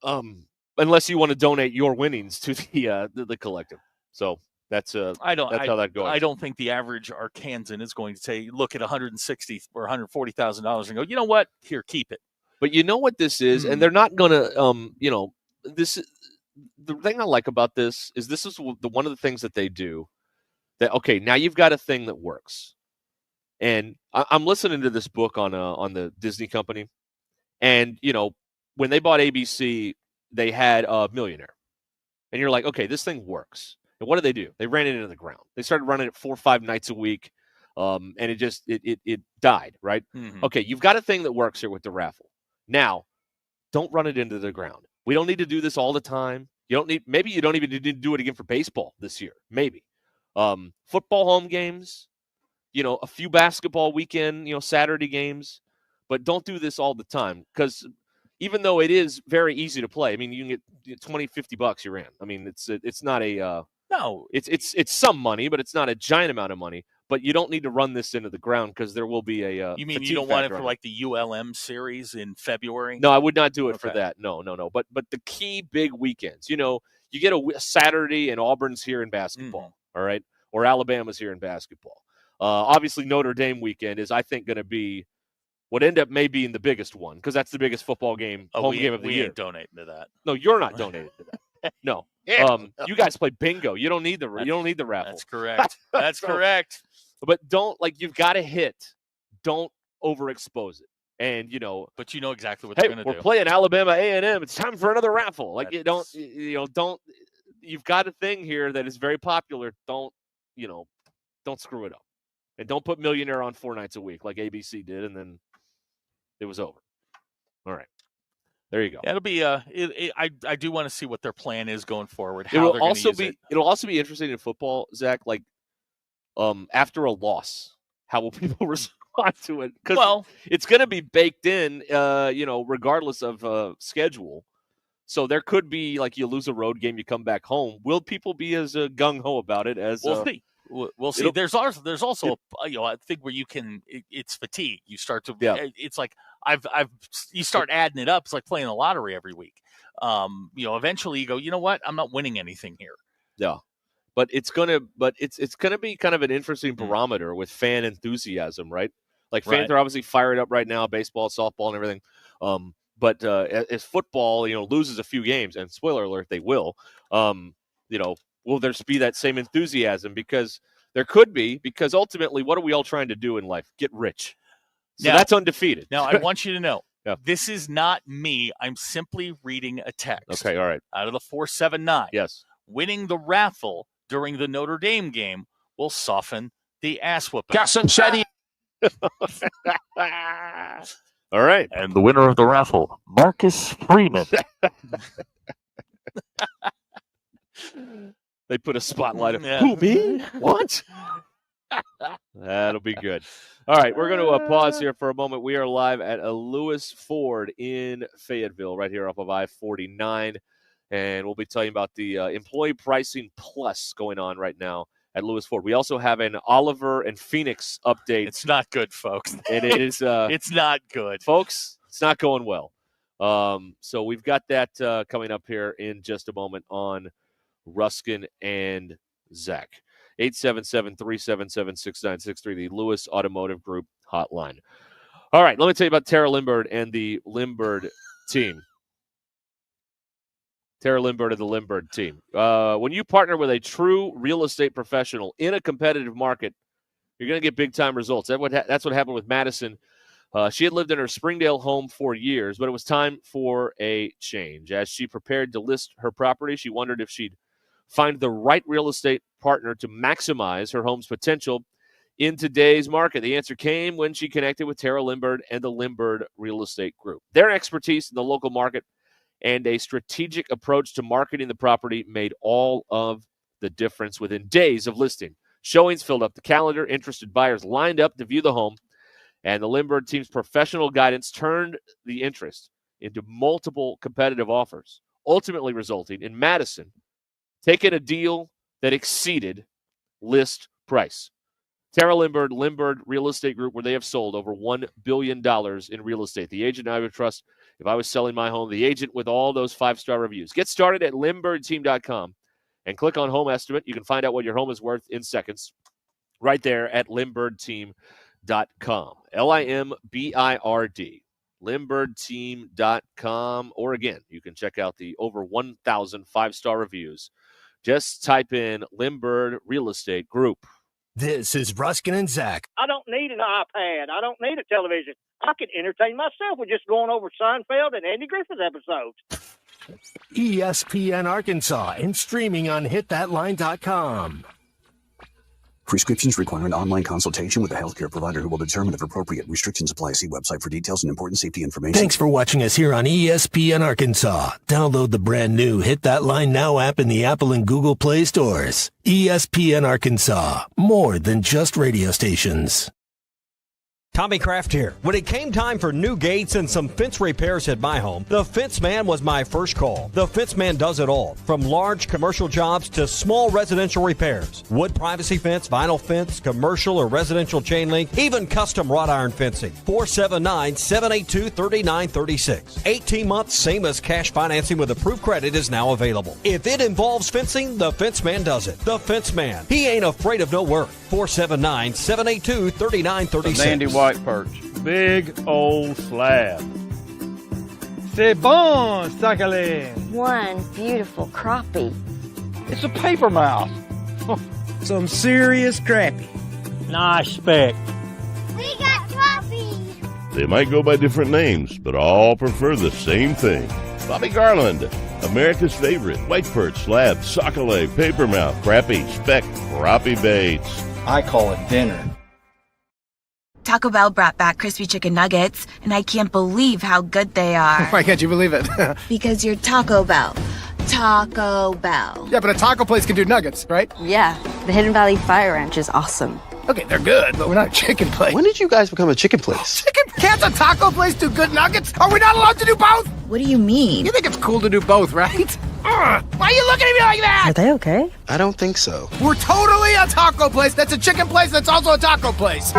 No. Unless you want to donate your winnings to the collective. So that's how that goes. I don't think the average Arkansan is going to say, look at $160,000 or $140,000 and go, you know what? Here, keep it. But you know what this is, and they're not going to, this. The thing I like about this is one of the things that they do that, okay, now you've got a thing that works. And I'm listening to this book on the Disney company. And, when they bought ABC, they had a Millionaire. And you're like, okay, this thing works. And what did they do? They ran it into the ground. They started running it 4 or 5 nights a week, and it died, right? Mm-hmm. Okay, you've got a thing that works here with the raffle. Now, don't run it into the ground. We don't need to do this all the time. Maybe you don't even need to do it again for baseball this year. Maybe. Football home games, a few basketball weekend, Saturday games, but don't do this all the time because even though it is very easy to play, I mean, you can get $20, $50, you're in. I mean, it's not a no, it's some money, but it's not a giant amount of money. But you don't need to run this into the ground because there will be a. You mean you don't want it for like the ULM series in February? No, I would not do it for that. No. But the key big weekends, you get a Saturday and Auburn's here in basketball, all right, or Alabama's here in basketball. Obviously, Notre Dame weekend is, I think, going to be what end up may being the biggest one because that's the biggest football game, home game of the year. We ain't donating to that. No, you're not donating to that. No. You guys play bingo. You don't need the raffle. That's correct. That's correct. But you've got to hit. Don't overexpose it. And but you know exactly what they're going to do. We're playing Alabama A&M. It's time for another raffle. Like don't. You've got a thing here that is very popular. Don't screw it up. And don't put Millionaire on 4 nights a week like ABC did, and then it was over. All right. There you go. It'll be I do want to see what their plan is going forward. It'll also be interesting in football, Zach. Like, after a loss, how will people respond to it? Because it's going to be baked in, regardless of schedule. So there could be like you lose a road game, you come back home. Will people be as gung ho about it as? We'll see. There's also a thing where you can. It's fatigue. You start to. Yeah. It's like you start adding it up. It's like playing the lottery every week. Eventually you go. You know what? I'm not winning anything here. Yeah, but it's gonna be kind of an interesting barometer with fan enthusiasm, right? Like fans are obviously fired up right now, baseball, softball, and everything. But as football, loses a few games, and spoiler alert, they will. Will there be that same enthusiasm? Because there could be, because ultimately, what are we all trying to do in life? Get rich. So that's undefeated. Now, I want you to know, this is not me. I'm simply reading a text. Okay, all right. Out of the 479. Yes. Winning the raffle during the Notre Dame game will soften the ass whooping. All right. And the winner of the raffle, Marcus Freeman. They put a spotlight on who, me? What? That'll be good. All right, we're going to pause here for a moment. We are live at a Lewis Ford in Fayetteville, right here off of I-49, and we'll be telling you about the employee pricing plus going on right now at Lewis Ford. We also have an Oliver and Phoenix update. It's not good, folks. It is. It's not good, folks. It's not going well. So we've got that coming up here in just a moment on Ruscin and Zach. 877-377-6963, the Lewis Automotive Group hotline. All right, let me tell you about Tara Lindbergh and the Lindbergh team. Tara Lindbergh and the Lindbergh team. When you partner with a true real estate professional in a competitive market, you're going to get big-time results. That's what happened with Madison. She had lived in her Springdale home for years, but it was time for a change. As she prepared to list her property, she wondered if she'd find the right real estate partner to maximize her home's potential in today's market. The answer came when she connected with Tara Lindbergh and the Lindbergh Real Estate Group. Their expertise in the local market and a strategic approach to marketing the property made all of the difference within days of listing. Showings filled up the calendar, interested buyers lined up to view the home, and the Lindbergh team's professional guidance turned the interest into multiple competitive offers, ultimately resulting in Madison taking a deal that exceeded list price. Tara Lindbergh, Lindbergh Real Estate Group, where they have sold over $1 billion in real estate. The agent I would trust if I was selling my home, the agent with all those 5-star reviews. Get started at LindberghTeam.com and click on Home Estimate. You can find out what your home is worth in seconds right there at LindberghTeam.com. LIMBIRD. LindberghTeam.com. Or again, you can check out the over 1,000 5-star reviews. Just type in Lindbergh Real Estate Group. This is Ruscin and Zach. I don't need an iPad. I don't need a television. I can entertain myself with just going over Seinfeld and Andy Griffith episodes. ESPN Arkansas and streaming on hitthatline.com. Prescriptions require an online consultation with a healthcare provider who will determine if appropriate. Restrictions apply. See website for details and important safety information. Thanks for watching us here on ESPN Arkansas. Download the brand new Hit That Line Now app in the Apple and Google Play stores. ESPN Arkansas, more than just radio stations. Tommy Kraft here. When it came time for new gates and some fence repairs at my home, the Fence Man was my first call. The Fence Man does it all, from large commercial jobs to small residential repairs. Wood privacy fence, vinyl fence, commercial or residential chain link, even custom wrought iron fencing. 479-782-3936. 18 months, same as cash financing with approved credit is now available. If it involves fencing, the Fence Man does it. The Fence Man. He ain't afraid of no work. 479-782-3936. White perch. Big old slab. C'est bon, sacalé. One beautiful crappie. It's a paper mouth. Some serious crappie. Nice speck. We got crappie. They might go by different names, but all prefer the same thing. Bobby Garland, America's favorite white perch, slab, sockeye, papermouth, crappie, speck, crappie baits. I call it dinner. Taco Bell brought back crispy chicken nuggets, and I can't believe how good they are. Why can't you believe it? Because you're Taco Bell. Taco Bell. Yeah, but a taco place can do nuggets, right? Yeah, the Hidden Valley Fire Ranch is awesome. Okay, they're good, but we're not a chicken place. When did you guys become a chicken place? Can't a taco place do good nuggets? Are we not allowed to do both? What do you mean? You think it's cool to do both, right? Why are you looking at me like that? Are they okay? I don't think so. We're totally a taco place that's a chicken place that's also a taco place.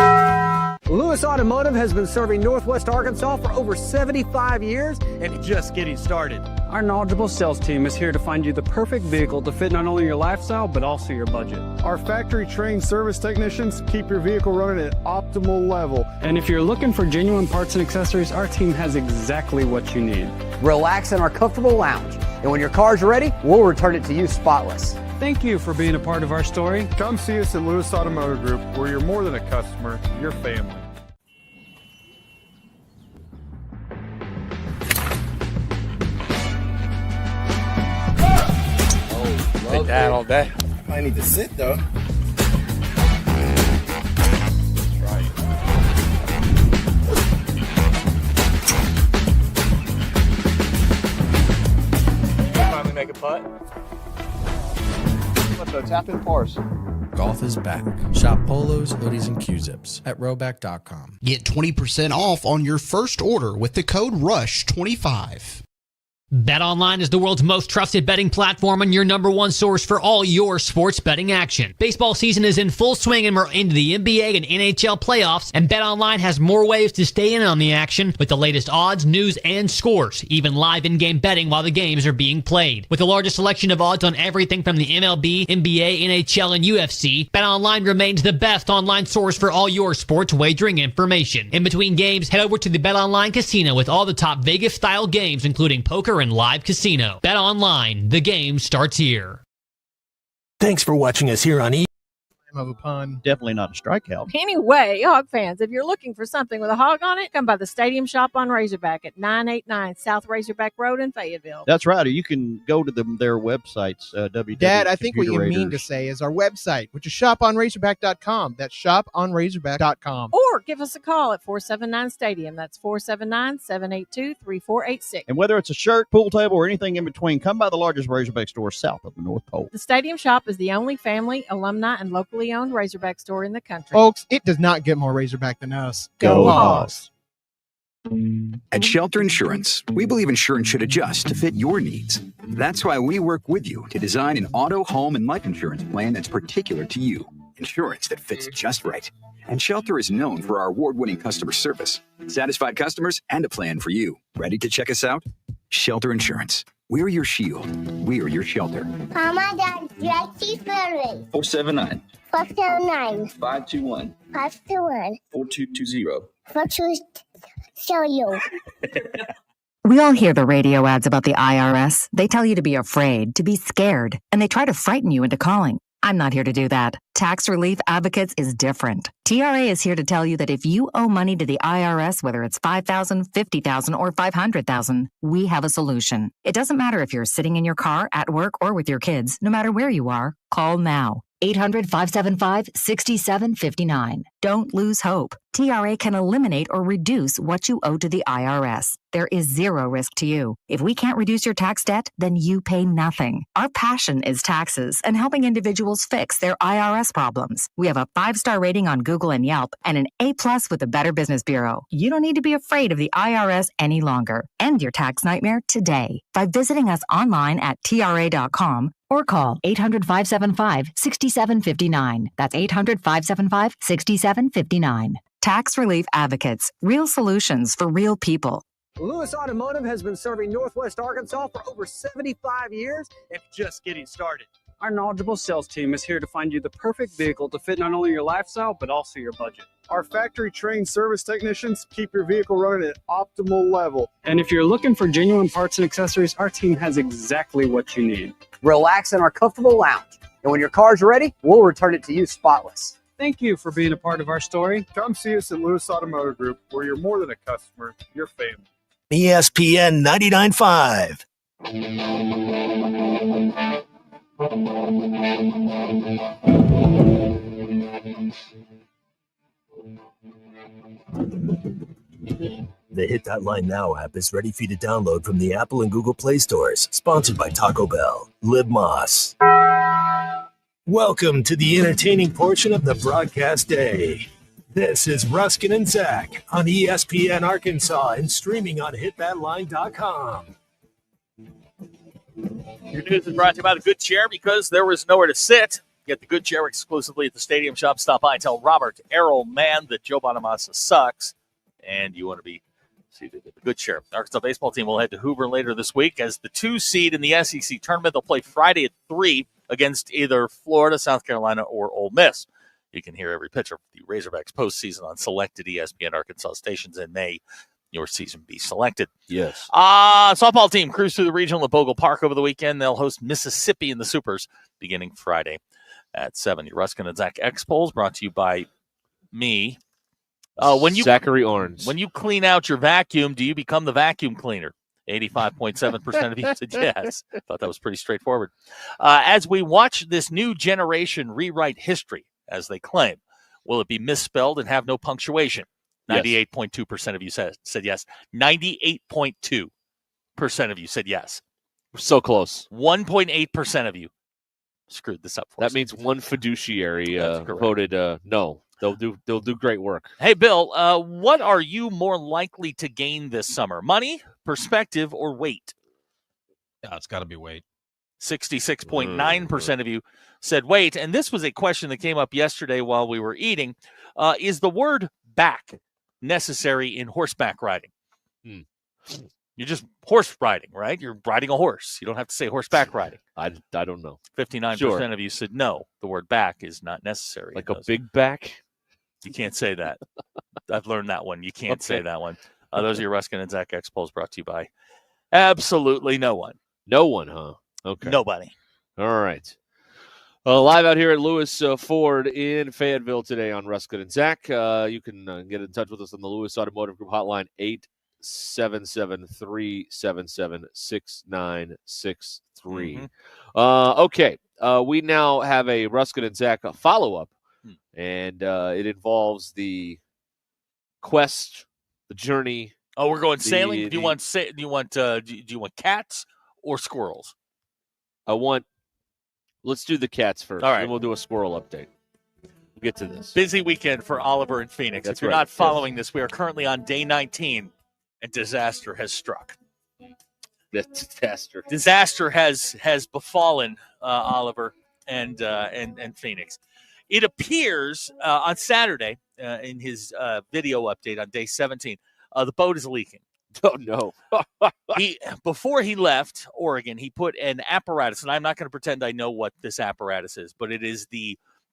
Lewis Automotive has been serving Northwest Arkansas for over 75 years and it's just getting started. Our knowledgeable sales team is here to find you the perfect vehicle to fit not only your lifestyle, but also your budget. Our factory-trained service technicians keep your vehicle running at optimal level. And if you're looking for genuine parts and accessories, our team has exactly what you need. Relax in our comfortable lounge. And when your car's ready, we'll return it to you spotless. Thank you for being a part of our story. Come see us at Lewis Automotive Group, where you're more than a customer, you're family. Been down all day. I need to sit though. Finally make a putt. Let's go tap in pars. Golf is back. Shop polos, hoodies, and Q-zips at Rhoback.com. Get 20% off on your first order with the code RUSH25. BetOnline is the world's most trusted betting platform and your number one source for all your sports betting action. Baseball season is in full swing and we're into the NBA and NHL playoffs, and BetOnline has more ways to stay in on the action with the latest odds, news, and scores, even live in-game betting while the games are being played. With the largest selection of odds on everything from the MLB, NBA, NHL, and UFC, BetOnline remains the best online source for all your sports wagering information. In between games, head over to the BetOnline Casino with all the top Vegas-style games, including poker and live casino. Bet online. The game starts here. Thanks for watching us here on Of a pun, definitely not a strikeout. Anyway, Hog fans, if you're looking for something with a hog on it, come by the Stadium Shop on Razorback at 989 South Razorback Road in Fayetteville. That's right. Or you can go to their websites, Dad, I think what you mean to say is our website, which is shoponrazorback.com. That's shoponrazorback.com. Or give us a call at 479-STADIUM. That's 479-782-3486. And whether it's a shirt, pool table, or anything in between, come by the largest Razorback store south of the North Pole. The Stadium Shop is the only family, alumni, and locally owned Razorback store in the country. Folks, it does not get more Razorback than us. Go Hogs! At Shelter Insurance, we believe insurance should adjust to fit your needs. That's why we work with you to design an auto, home, and life insurance plan that's particular to you. Insurance that fits just right. And Shelter is known for our award-winning customer service, satisfied customers, and a plan for you. Ready to check us out? Shelter Insurance. We're your shield. We're your shelter. Mama, Dad, Jackie's birthday. 479. 479. 521. 521. 4220. 4220. Show you. We all hear the radio ads about the IRS. They tell you to be afraid, to be scared, and they try to frighten you into calling. I'm not here to do that. Tax Relief Advocates is different. TRA is here to tell you that if you owe money to the IRS, whether it's $5,000, $50,000, or $500,000, we have a solution. It doesn't matter if you're sitting in your car, at work, or with your kids. No matter where you are, call now. 800-575-6759. Don't lose hope. TRA can eliminate or reduce what you owe to the IRS. There is zero risk to you. If we can't reduce your tax debt, then you pay nothing. Our passion is taxes and helping individuals fix their IRS problems. We have a 5-star rating on Google and Yelp and an A+ with the Better Business Bureau. You don't need to be afraid of the IRS any longer. End your tax nightmare today by visiting us online at TRA.com or call 800-575-6759. That's 800-575-6759. Tax Relief Advocates. Real solutions for real people. Lewis Automotive has been serving Northwest Arkansas for over 75 years and just getting started. Our knowledgeable sales team is here to find you the perfect vehicle to fit not only your lifestyle, but also your budget. Our factory-trained service technicians keep your vehicle running at optimal level. And if you're looking for genuine parts and accessories, our team has exactly what you need. Relax in our comfortable lounge. And when your car's ready, we'll return it to you spotless. Thank you for being a part of our story. Come see us at Lewis Automotive Group, where you're more than a customer, you're family. ESPN 99.5. The Hit That Line Now app is ready for you to download from the Apple and Google Play stores. Sponsored by Taco Bell. Lib Moss. Welcome to the entertaining portion of the broadcast day. This is Ruscin and Zach on ESPN Arkansas and streaming on hitthatline.com. Your news is brought to you by the Good Chair because there was nowhere to sit. Get the Good Chair exclusively at the Stadium Shop. Stop by and tell Robert Errol-Mann that Joe Bonamassa sucks, and you want to be seated at the Good Chair. The Arkansas baseball team will head to Hoover later this week as the 2 seed in the SEC tournament. They'll play Friday at 3 against either Florida, South Carolina, or Ole Miss. You can hear every pitch of the Razorbacks postseason on selected ESPN Arkansas stations in May. Your season be selected. Yes. Softball team cruised through the regional at Bogle Park over the weekend. They'll host Mississippi in the Supers beginning Friday at 7. Your Ruscin and Zach X-Polls brought to you by me. Zachary Orange. When you clean out your vacuum, do you become the vacuum cleaner? 85.7% of you said yes. Thought that was pretty straightforward. As we watch this new generation rewrite history, as they claim, will it be misspelled and have no punctuation? 98.2% of you said yes. 98.2% of you said yes. We're so close. 1.8% of you screwed this up for us. That means one fiduciary voted no. They'll do great work. Hey, Bill, what are you more likely to gain this summer? Money, perspective, or weight? Yeah, it's got to be weight. 66.9% of you said weight. And this was a question that came up yesterday while we were eating. Is the word back necessary in horseback riding? You're just horse riding, right? You're riding a horse. You don't have to say horseback riding. I don't know. 59% of you said no. The word back is not necessary. Like a big back? You can't say that. I've learned that one. You can't say that one. Those are your Ruscin and Zach X-Polls brought to you by absolutely no one. No one, huh? Okay. Nobody. All right. Live out here at Lewis Ford in Fayetteville today on Ruscin and Zach. You can get in touch with us on the Lewis Automotive Group hotline, 877-377-6963. Okay. We now have a Ruscin and Zach follow-up, and it involves the quest, the journey. Oh, we're going sailing? Do you want cats or squirrels? Let's do the cats first. All right. Then we'll do a squirrel update. We'll get to this. Busy weekend for Oliver and Phoenix. That's if you're right. not following this, we are currently on day 19, and disaster has struck. Disaster has befallen Oliver and Phoenix. It appears on Saturday in his video update on day 17, the boat is leaking. Oh, no. Before he left Oregon, he put an apparatus, and I'm not going to pretend I know what this apparatus is, but it is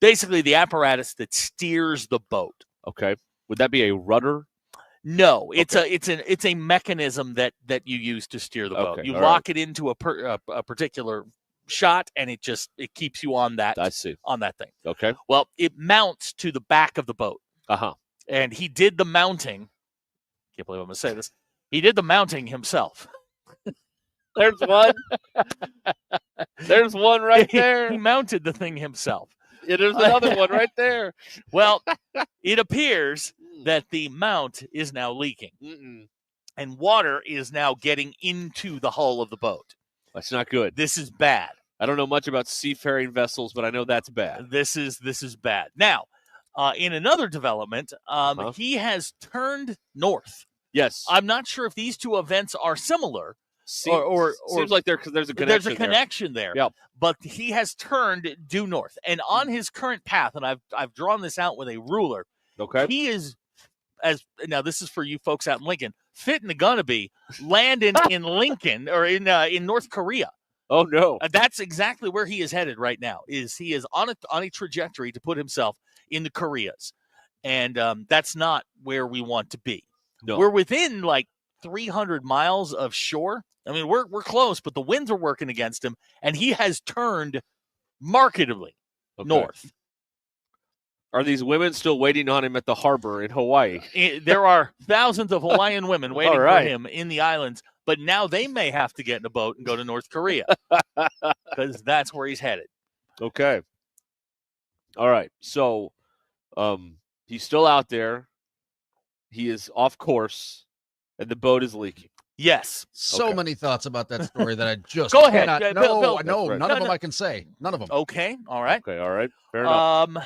basically the apparatus that steers the boat. Okay. Would that be a rudder? No, it's a mechanism that you use to steer the boat. You lock it into a particular shot, and it keeps you on that. I see. On that thing. Okay. Well, it mounts to the back of the boat. And he did the mounting. Can't believe I'm going to say this. He did the mounting himself. There's one. There's one right there. He mounted the thing himself. Yeah, there's another one right there. Well, it appears that the mount is now leaking. And water is now getting into the hull of the boat. That's not good. This is bad. I don't know much about seafaring vessels, but I know that's bad. This is bad. Now, in another development, he has turned north. Yes. I'm not sure if these two events are similar. Or seems like there's a connection. There's a connection there. Yep. But he has turned due north, and on his current path, and I've drawn this out with a ruler. Okay. He is now. This is for you folks out in Lincoln. Fitting the gonna be landing in Lincoln or in North Korea. Oh no. That's exactly where he is headed right now. He is on a trajectory to put himself in the Koreas, and that's not where we want to be. No. We're within like 300 miles of shore. I mean, we're close, but the winds are working against him, and he has turned markedly north. Are these women still waiting on him at the harbor in Hawaii? There are thousands of Hawaiian women waiting for him in the islands, but now they may have to get in a boat and go to North Korea because that's where he's headed. Okay. All right. So he's still out there. He is off course, and the boat is leaking. Yes. So many thoughts about that story that I just go ahead. cannot. Bill, None of them I can say. None of them. Okay. All right. Okay. All right. Fair enough.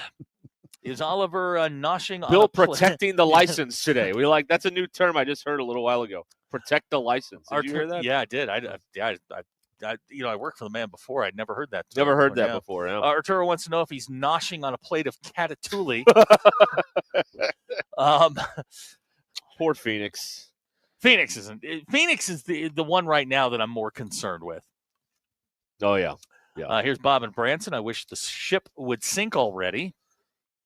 Is Oliver noshing Bill on protecting the license today? That's a new term I just heard a little while ago. Protect the license. Did you hear that? Yeah, I did. I worked for the man before. I'd never heard that. Never heard that before. Yeah. Arturo wants to know if he's noshing on a plate of catatouille. Poor Phoenix. Phoenix isn't. Phoenix is the one right now that I'm more concerned with. Oh yeah, yeah. Here's Bob and Branson. I wish the ship would sink already.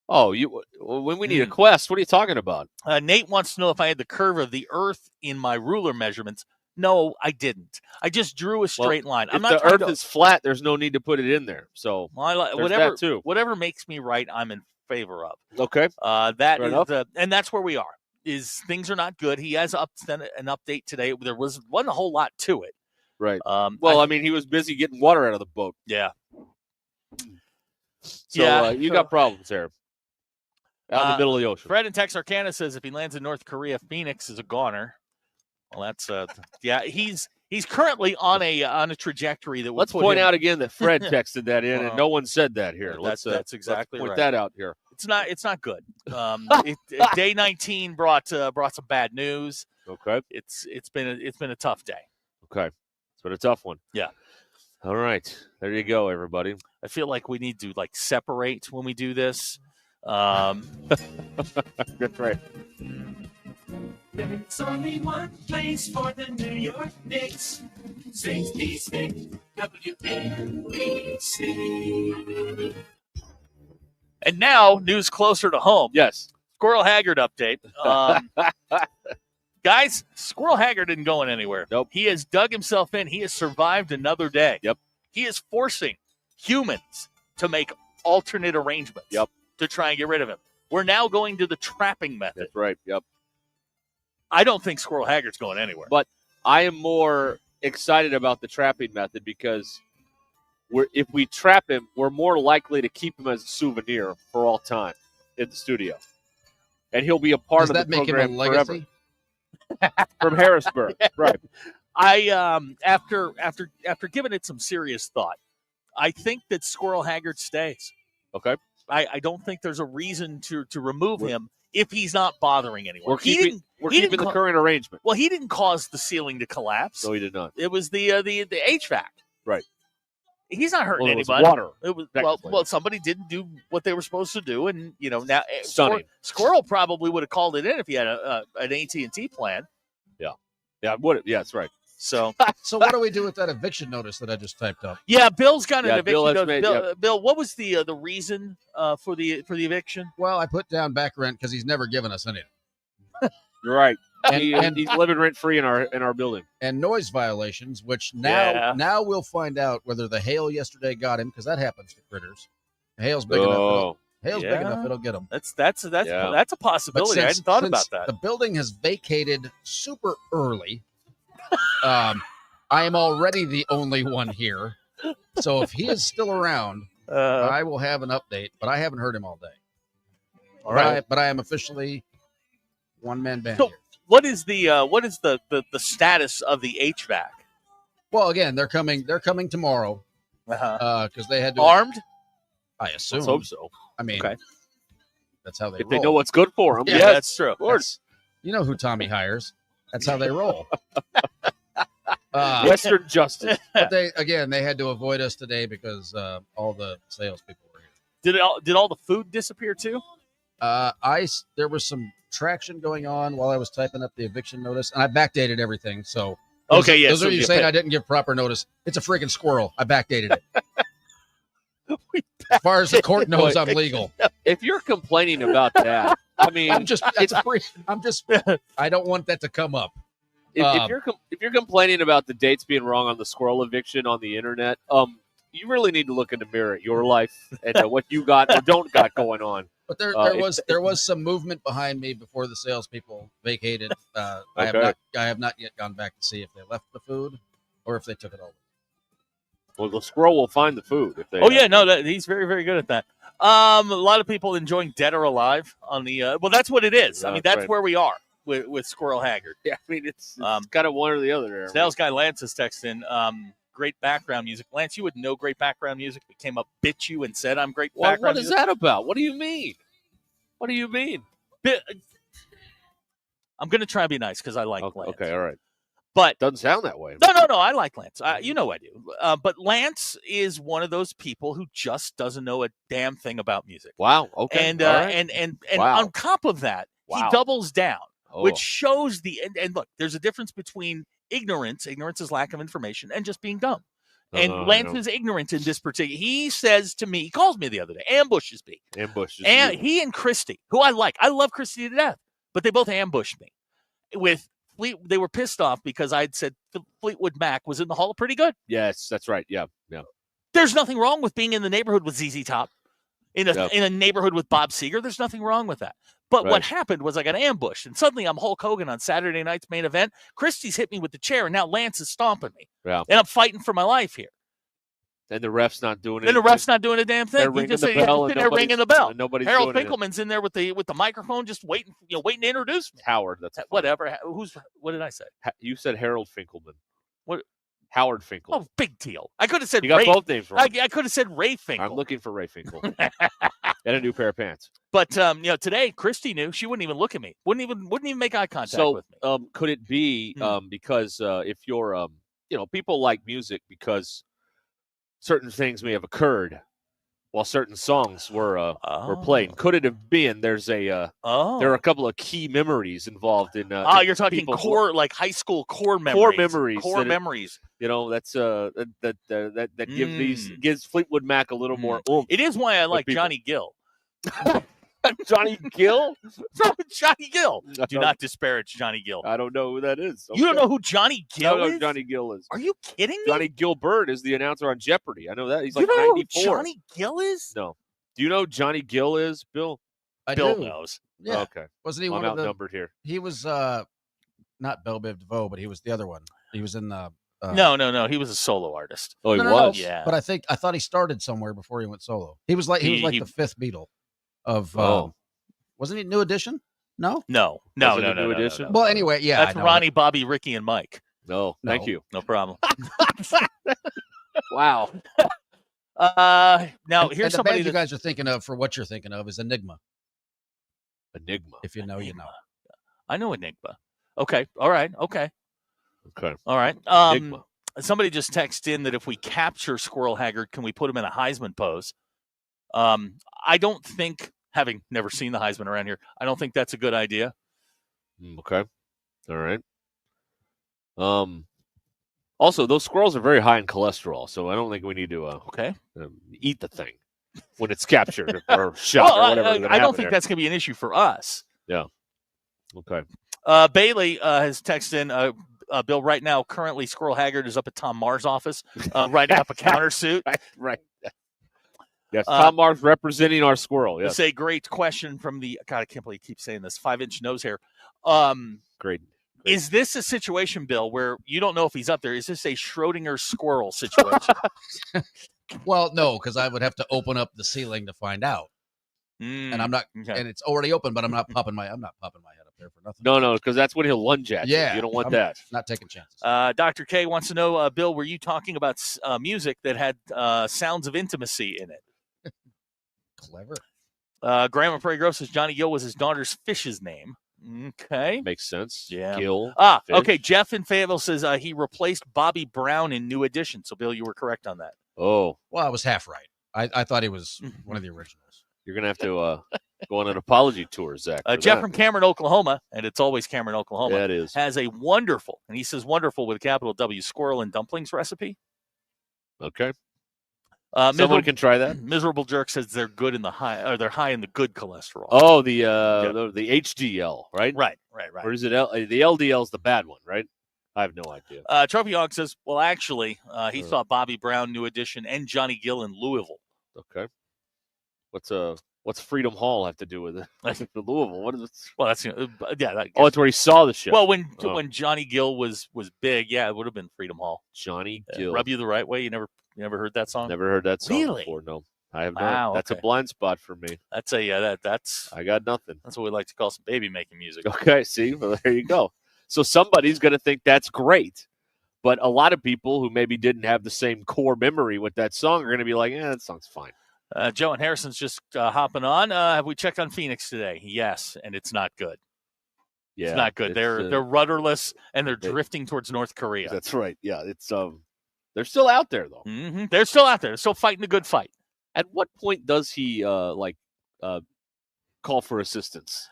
Oh, when we need a quest, what are you talking about? Nate wants to know if I had the curve of the Earth in my ruler measurements. No, I didn't. I just drew a straight line. If the Earth is flat, there's no need to put it in there. So whatever makes me right, I'm in favor of. Okay, that is and that's where we are. Is things are not good. He has sent an update today. There wasn't a whole lot to it. Right. I mean, he was busy getting water out of the boat. Yeah. So you got problems there. Out in the middle of the ocean. Fred in Texarkana says if he lands in North Korea, Phoenix is a goner. Well, that's he's currently on a trajectory that. Let's point out again that Fred texted that in, and no one said that here. That's exactly let's point right. that out here. It's not good. Day 19 brought some bad news. Okay. It's been a tough day. Okay. It's been a tough one. Yeah. All right. There you go, everybody. I feel like we need to separate when we do this. Good right. There's only one place for the New York Knicks. 66 WNBC. And now, news closer to home. Yes. Squirrel Haggard update. Guys, Squirrel Haggard isn't going anywhere. Nope. He has dug himself in. He has survived another day. Yep. He is forcing humans to make alternate arrangements. Yep. To try and get rid of him. We're now going to the trapping method. That's right. Yep. I don't think Squirrel Haggard's going anywhere. But I am more excited about the trapping method because if we trap him, we're more likely to keep him as a souvenir for all time in the studio. And he'll be a part of the program forever. From Harrisburg. Yeah. Right. I after giving it some serious thought, I think that Squirrel Haggard stays. Okay. I don't think there's a reason to remove him if he's not bothering anyone. We're keeping the current arrangement. Well, he didn't cause the ceiling to collapse. No, he did not. It was the HVAC. Right. He's not hurting anybody. Water. It was well, somebody didn't do what they were supposed to do, and now Stunning. Squirrel probably would have called it in if he had an AT&T plan. Yeah. Yeah. Would. Yeah, that's right. So what do we do with that eviction notice that I just typed up? Yeah, Bill's got an eviction notice. Bill, Bill, what was the reason for the eviction? Well, I put down back rent because he's never given us anything. You're right. He's living rent free in our building. And noise violations, which now we'll find out whether the hail yesterday got him, because that happens to critters. The hail's big enough. Big enough, it'll get them. That's a possibility. I hadn't thought about that. The building has vacated super early. I am already the only one here, so if he is still around, I will have an update. But I haven't heard him all day. All right, but I am officially one-man band. So, what is the status of the HVAC? Well, again, they're coming tomorrow because they had to armed. I assume. Let's hope so. I mean, that's how they roll. They know what's good for them. Yeah, that's true. Of course. You know who Tommy hires. That's how they roll. Western Justice. But they had to avoid us today because all the salespeople were here. Did all the food disappear too? There was some traction going on while I was typing up the eviction notice, and I backdated everything. So those are you saying I didn't give proper notice. It's a freaking squirrel. I backdated it. As far as the court knows, I'm legal. If you're complaining about that, I mean, I don't want that to come up. If you're complaining about the dates being wrong on the squirrel eviction on the internet, you really need to look in the mirror at your life and what you got or don't got going on. But there was some movement behind me before the salespeople vacated. I have not yet gone back to see if they left the food or if they took it over. Well, the squirrel will find the food if they. He's very, very good at that. A lot of people enjoying Dead or Alive on the. Well, that's what it is. I mean, that's where we are with Squirrel Haggard. Yeah, I mean it's kind of one or the other there. Sales guy Lance is texting. Great background music. Lance, you would know great background music. We came up, bit you, and said I'm great background music. What is that about? What do you mean? What do you mean? I'm going to try to be nice because I like Lance. Okay, all right. But doesn't sound that way. No, I like Lance. You know I do. But Lance is one of those people who just doesn't know a damn thing about music. Wow. Okay. And on top of that, he doubles down, which shows and look, there's a difference between ignorance is lack of information, and just being dumb. And Lance is ignorant in this particular. He says to me, he calls me the other day, ambushes me. And he and Christy, who I like. I love Christy to death, but they both ambushed me with. They were pissed off because I'd said Fleetwood Mac was in the Hall of Pretty Good. Yes, that's right. Yeah. There's nothing wrong with being in the neighborhood with ZZ Top, in a neighborhood with Bob Seger. There's nothing wrong with that. But what happened was I got ambushed, and suddenly I'm Hulk Hogan on Saturday night's main event. Christie's hit me with the chair, and now Lance is stomping me. Yeah. And I'm fighting for my life here. And the ref's not doing it. And the ref's not doing a damn thing. They're ringing the bell. Nobody's Harold doing Finkelman's in there with the microphone, just waiting to introduce me. Howard, that's whatever. What did I say? You said Harold Finkelman. What? Howard Finkel. Oh, big deal. I could have said you got both names wrong. I could have said Ray Finkel. I'm looking for Ray Finkel. And a new pair of pants. But today Christy knew. She wouldn't even look at me. Wouldn't even make eye contact with me. Could it be because if you're people like music because certain things may have occurred while certain songs were played. Could it have been? There are a couple of key memories involved in. You're talking core, like high school core memories. Core memories. That's that gives Fleetwood Mac a little more oomph. It is why I like Johnny Gill. Johnny Gill? Johnny Gill. Do not disparage Johnny Gill. I don't know who that is. Okay. You don't know who Johnny Gill is? I know who Johnny Gill is. Are you kidding me? Johnny Gilbert is the announcer on Jeopardy. I know that. He's like 94. You know who Johnny Gill is? No. Do you know who Johnny Gill is, Bill? Bill knows. Yeah. Okay. Wasn't he I'm one of the outnumbered here? He was not Belle Biv DeVoe, but he was the other one. He was in the No. He was a solo artist. Oh, he was? Yeah. But I thought he started somewhere before he went solo. He was like the fifth Beatle of wasn't he New Edition? No. New Edition? No. Well, anyway, yeah. That's Ronnie, Bobby, Ricky, and Mike. No, thank you. No problem. Wow. Now here's the somebody band you guys are thinking of for what you're thinking of is Enigma. Enigma. If you know, you know. I know Enigma. Okay. All right. Okay. Okay. All right. Enigma. Somebody just texted in that if we capture Squirrel Haggard, can we put him in a Heisman pose? I don't think, having never seen the Heisman around here, I don't think that's a good idea. Okay. All right. Also, those squirrels are very high in cholesterol, so I don't think we need to eat the thing when it's captured or shot or whatever. I don't think that's going to be an issue for us. Yeah. Okay. Bailey has texted in, Bill, right now, currently Squirrel Haggard is up at Tom Marr's office writing up a countersuit. Right. Yes, Tom Mar's representing our squirrel. Yes. It's a great question from the – God, I can't believe he keeps saying this – 5-inch nose hair. Great. Is this a situation, Bill, where you don't know if he's up there? Is this a Schrodinger squirrel situation? Well, no, because I would have to open up the ceiling to find out. And I'm not, and it's already open, but I'm not popping my head up there for nothing. No, because that's when he'll lunge at you. You don't want that. Not taking chances. Dr. K wants to know, Bill, were you talking about music that had sounds of intimacy in it? Clever. Graham and Prairie Grove says Johnny Gill was his daughter's fish's name. Okay. Makes sense. Yeah. Gill. Fish. Okay. Jeff in Fayetteville says he replaced Bobby Brown in New Edition. So, Bill, you were correct on that. Oh. Well, I was half right. I thought he was one of the originals. You're going to have to go on an apology tour, Zach. Jeff from Cameron, Oklahoma, and it's always Cameron, Oklahoma. Yeah, it is. Has a wonderful, and he says wonderful with a capital W, squirrel and dumplings recipe. Okay. Someone can try that. Miserable Jerk says they're good in the high, or they're high in the good cholesterol. Oh, the HDL, right? Right. Or is it the LDL is the bad one, right? I have no idea. Trophy Hog says, well, actually, he saw Bobby Brown, New Edition, and Johnny Gill in Louisville. Okay. What's Freedom Hall have to do with it? The Louisville. What is it? Well, that's it's where he saw the show. Well, when Johnny Gill was big, it would have been Freedom Hall. Johnny Gill. Rub You the Right Way. You never heard that song? Never heard that song Really? before. No, I have not. Wow, That's a blind spot for me. That's I got nothing. That's what we like to call some baby making music. Okay, see, well, there you go. So somebody's going to think that's great, but a lot of people who maybe didn't have the same core memory with that song are going to be like, that song's fine. Joe and Harrison's just hopping on. Have we checked on Phoenix today? Yes, and it's not good. Yeah, it's not good. They're rudderless and they're drifting towards North Korea. That's right. Yeah, it's they're still out there though. Mm-hmm. They're still out there. They're still fighting the good fight. At what point does he call for assistance?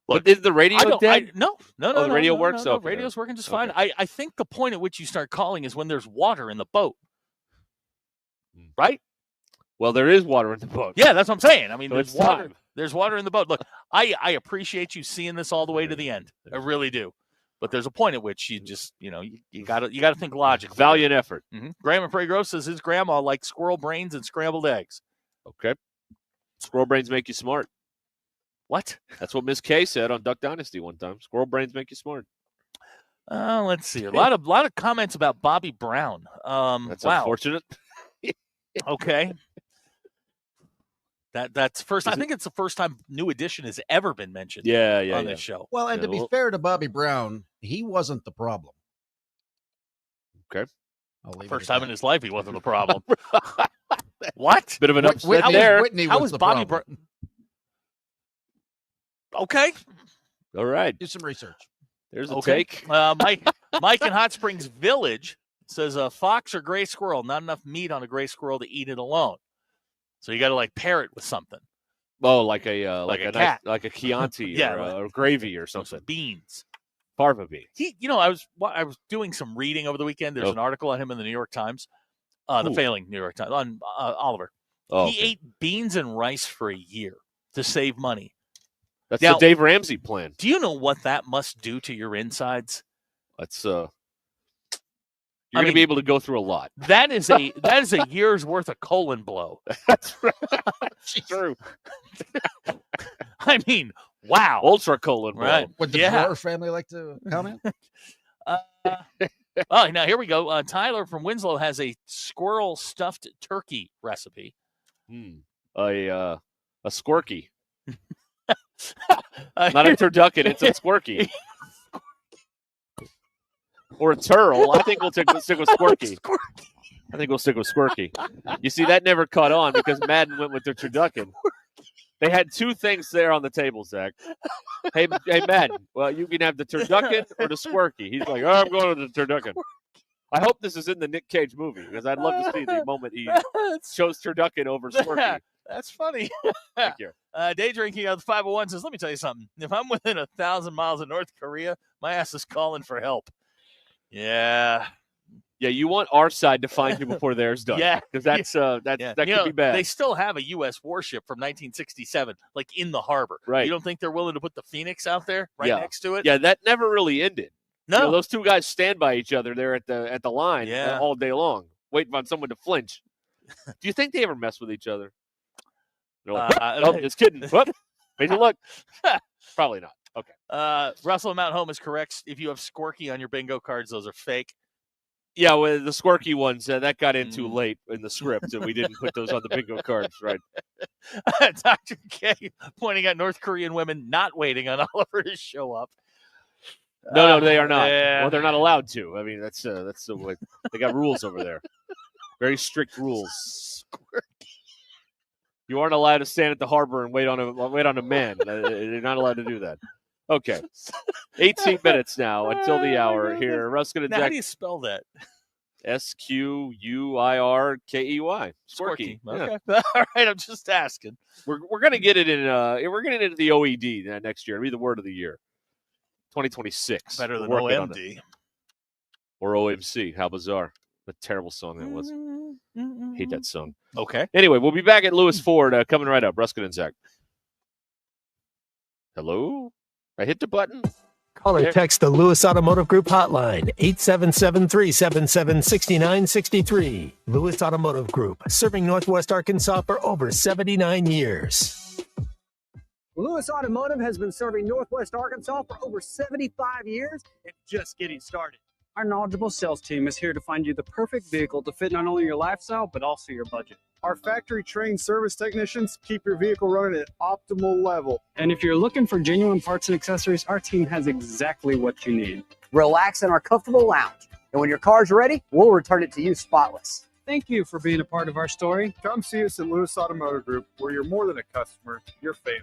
Look, is the radio dead? No. The radio works. No, okay. radio's working just fine. I think the point at which you start calling is when there's water in the boat, right? Well, there is water in the boat. Yeah, that's what I'm saying. I mean, So there's it's water. time. There's water in the boat. Look, I appreciate you seeing this all the way to the end. I really do. But there's a point at which you just, you gotta think logically. Valiant effort. Mm-hmm. Graham and Prairie Grove says his grandma liked squirrel brains and scrambled eggs. Okay. Squirrel brains make you smart. What? That's what Miss K said on Duck Dynasty one time. Squirrel brains make you smart. Let's see. A lot of comments about Bobby Brown. That's unfortunate. Okay. That's first. I think it's the first time New Edition has ever been mentioned. On this show. Well, and to be fair to Bobby Brown, he wasn't the problem. Okay. First time in his life he wasn't the problem. What? Bit of an upset there. How was Bobby Brown? Okay. All right. Do some research. There's a take. Mike in Hot Springs Village says a fox or gray squirrel. Not enough meat on a gray squirrel to eat it alone. So you got to pair it with something. Oh, like a cat, like a Chianti or gravy or something. Beans. Parva beans. I was doing some reading over the weekend. There's an article on him in the New York Times, the failing New York Times, on Oliver. He ate beans and rice for a year to save money. That's the Dave Ramsey plan. Do you know what that must do to your insides? That's You're going to be able to go through a lot. That is a year's worth of colon blow. That's right. True. I mean, wow. Ultra colon blow. Right. Would the Drawer family like to comment? Now here we go. Tyler from Winslow has a squirrel stuffed turkey recipe. A squirky. Not a turducken, it's a squirky. Or a turtle. I think we'll stick with Squirky. I think we'll stick with Squirky. You see, that never caught on because Madden went with the turducken. They had two things there on the table, Zach. Hey, Madden, well, you can have the turducken or the Squirky. He's like, I'm going with the turducken. I hope this is in the Nick Cage movie because I'd love to see the moment he chose turducken over Squirky. That's funny. Thank you. Day Drinking out of the 501 says, let me tell you something. If I'm within 1,000 miles of North Korea, my ass is calling for help. Yeah. Yeah, you want our side to find you before theirs does. Yeah. Because that could be bad. They still have a U.S. warship from 1967, like in the harbor. Right. You don't think they're willing to put the Phoenix out there next to it? Yeah, that never really ended. No. Those two guys stand by each other there at the line all day long, waiting on someone to flinch. Do you think they ever mess with each other? They're like, just kidding. Whoop. Made you look. Probably not. Okay. Russell Mount Home is correct. If you have Squirky on your bingo cards, those are fake. Yeah, well, the Squirky ones, that got in too late in the script, and we didn't put those on the bingo cards, right? Dr. K pointing at North Korean women not waiting on Oliver to show up. No, they are not. Yeah. Well, they're not allowed to. I mean, that's the way they got rules over there. Very strict rules. You aren't allowed to stand at the harbor and wait on a man. You're not allowed to do that. Okay. 18 minutes now until the hour here. Ruscin and Zach. How do you spell that? Squirkey. Squirky. Yeah. Okay. All right. I'm just asking. We're gonna get it in. We're gonna get it the OED next year. It'll be the word of the year. 2026. Better than OMD or OMC. How bizarre! What a terrible song that was. Hate that song. Okay. Anyway, we'll be back at Lewis Ford coming right up. Ruscin and Zach. Hello. I hit the button. Call or text the Lewis Automotive Group hotline, 877-377-6963. Lewis Automotive Group, serving Northwest Arkansas for over 79 years. Lewis Automotive has been serving Northwest Arkansas for over 75 years and just getting started. Our knowledgeable sales team is here to find you the perfect vehicle to fit not only your lifestyle, but also your budget. Our factory-trained service technicians keep your vehicle running at optimal level. And if you're looking for genuine parts and accessories, our team has exactly what you need. Relax in our comfortable lounge. And when your car's ready, we'll return it to you spotless. Thank you for being a part of our story. Come see us at Lewis Automotive Group, where you're more than a customer, you're family.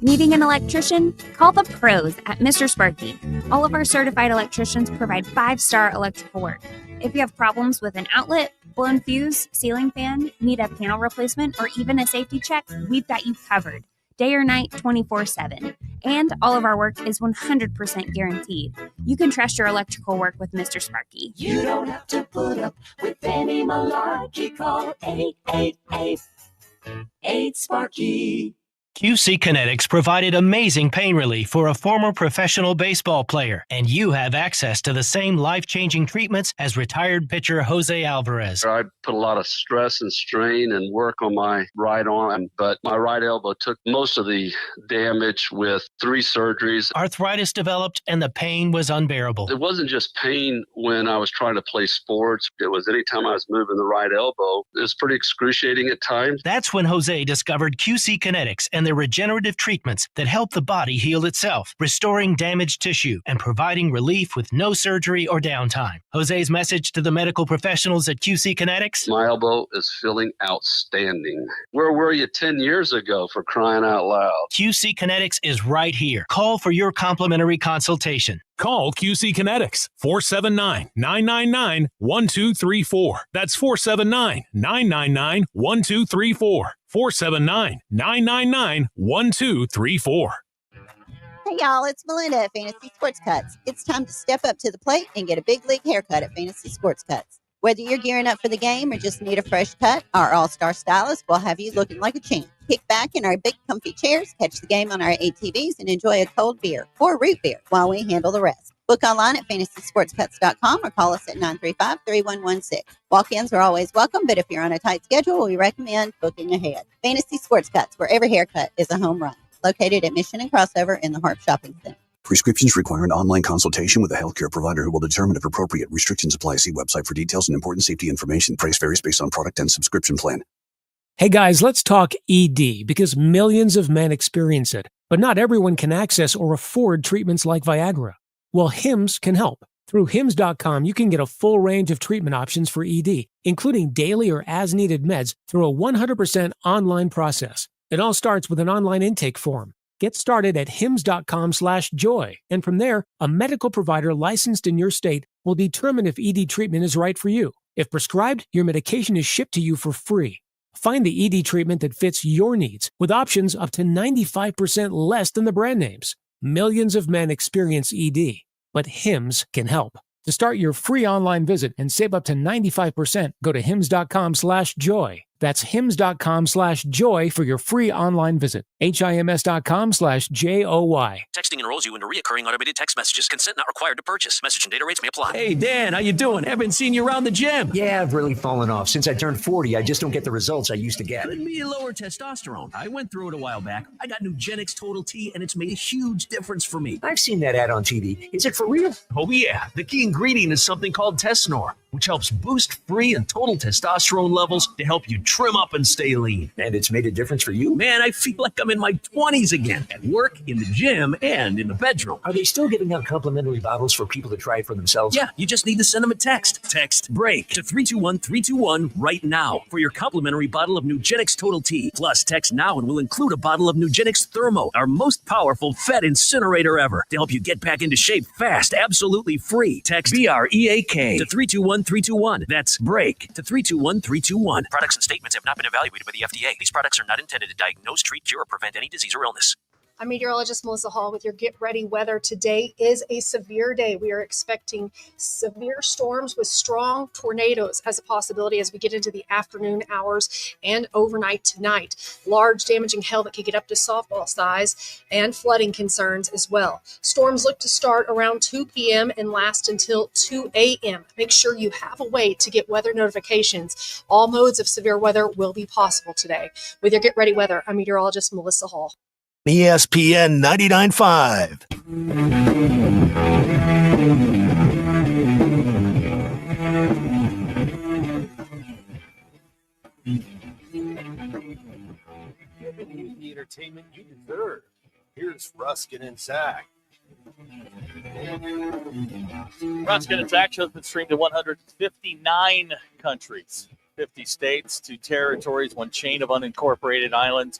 Needing an electrician? Call the pros at Mr. Sparky. All of our certified electricians provide 5-star electrical work. If you have problems with an outlet, blown fuse, ceiling fan, need a panel replacement, or even a safety check, we've got you covered. Day or night, 24/7. And all of our work is 100% guaranteed. You can trust your electrical work with Mr. Sparky. You don't have to put up with any malarkey. Call 888-8-SPARKY. QC Kinetics provided amazing pain relief for a former professional baseball player, and you have access to the same life-changing treatments as retired pitcher Jose Alvarez. I put a lot of stress and strain and work on my right arm, but my right elbow took most of the damage with 3 surgeries. Arthritis developed, and the pain was unbearable. It wasn't just pain when I was trying to play sports. It was anytime I was moving the right elbow. It was pretty excruciating at times. That's when Jose discovered QC Kinetics and their regenerative treatments that help the body heal itself, restoring damaged tissue and providing relief with no surgery or downtime. Jose's message to the medical professionals at QC Kinetics? My elbow is feeling outstanding. Where were you 10 years ago, for crying out loud? QC Kinetics is right here. Call for your complimentary consultation. Call QC Kinetics, 479-999-1234. That's 479-999-1234. 479-999-1234. Hey y'all, it's Melinda at Fantasy Sports Cuts. It's time to step up to the plate and get a big league haircut at Fantasy Sports Cuts. Whether you're gearing up for the game or just need a fresh cut, our all-star stylist will have you looking like a champ. Kick back in our big comfy chairs, catch the game on our ATVs, and enjoy a cold beer or root beer while we handle the rest. Book online at fantasysportscuts.com or call us at 935-3116. Walk-ins are always welcome, but if you're on a tight schedule, we recommend booking ahead. Fantasy Sports Cuts, where every haircut is a home run. Located at Mission and Crossover in the Harp Shopping Center. Prescriptions require an online consultation with a healthcare provider who will determine if appropriate. Restrictions apply. See website for details and important safety information. Price varies based on product and subscription plan. Hey guys, let's talk ED because millions of men experience it, but not everyone can access or afford treatments like Viagra. Well, Hims can help. Through Hims.com, you can get a full range of treatment options for ED, including daily or as-needed meds through a 100% online process. It all starts with an online intake form. Get started at hims.com/joy, and from there, a medical provider licensed in your state will determine if ED treatment is right for you. If prescribed, your medication is shipped to you for free. Find the ED treatment that fits your needs with options up to 95% less than the brand names. Millions of men experience ED, but Hims can help. To start your free online visit and save up to 95%, go to hims.com/joy. That's hims.com/joy for your free online visit. HIMS.com/JOY. Texting enrolls you into recurring automated text messages. Consent not required to purchase. Message and data rates may apply. Hey, Dan, how you doing? Haven't seen you around the gym. Yeah, I've really fallen off. Since I turned 40, I just don't get the results I used to get. Could be lower testosterone. I went through it a while back. I got Nugenix Total T, and it's made a huge difference for me. I've seen that ad on TV. Is it for real? Oh, yeah. The key ingredient is something called Tesnor, which helps boost free and total testosterone levels to help you trim up and stay lean. And it's made a difference for you? Man, I feel like I'm in my 20s again, at work, in the gym, and in the bedroom. Are they still giving out complimentary bottles for people to try it for themselves? Yeah, you just need to send them a text. Text BREAK to 321-321 right now for your complimentary bottle of Nugenix Total T. Plus, text now and we'll include a bottle of Nugenix Thermo, our most powerful fat incinerator ever, to help you get back into shape fast, absolutely free. Text BREAK to 321-321. That's BREAK to 321-321. Products and statements have not been evaluated by the FDA. These products are not intended to diagnose, treat, cure, or prevent any disease or illness. I'm meteorologist Melissa Hall with your Get Ready weather. Today is a severe day. We are expecting severe storms with strong tornadoes as a possibility as we get into the afternoon hours and overnight tonight. Large damaging hail that could get up to softball size and flooding concerns as well. Storms look to start around 2 p.m. and last until 2 a.m. Make sure you have a way to get weather notifications. All modes of severe weather will be possible today. With your Get Ready weather, I'm meteorologist Melissa Hall. ESPN 99.5. Giving you the entertainment you deserve. Here's Ruscin and Zach. Ruscin and Zach has been streamed to 159 countries, 50 states, 2 territories, 1 chain of unincorporated islands.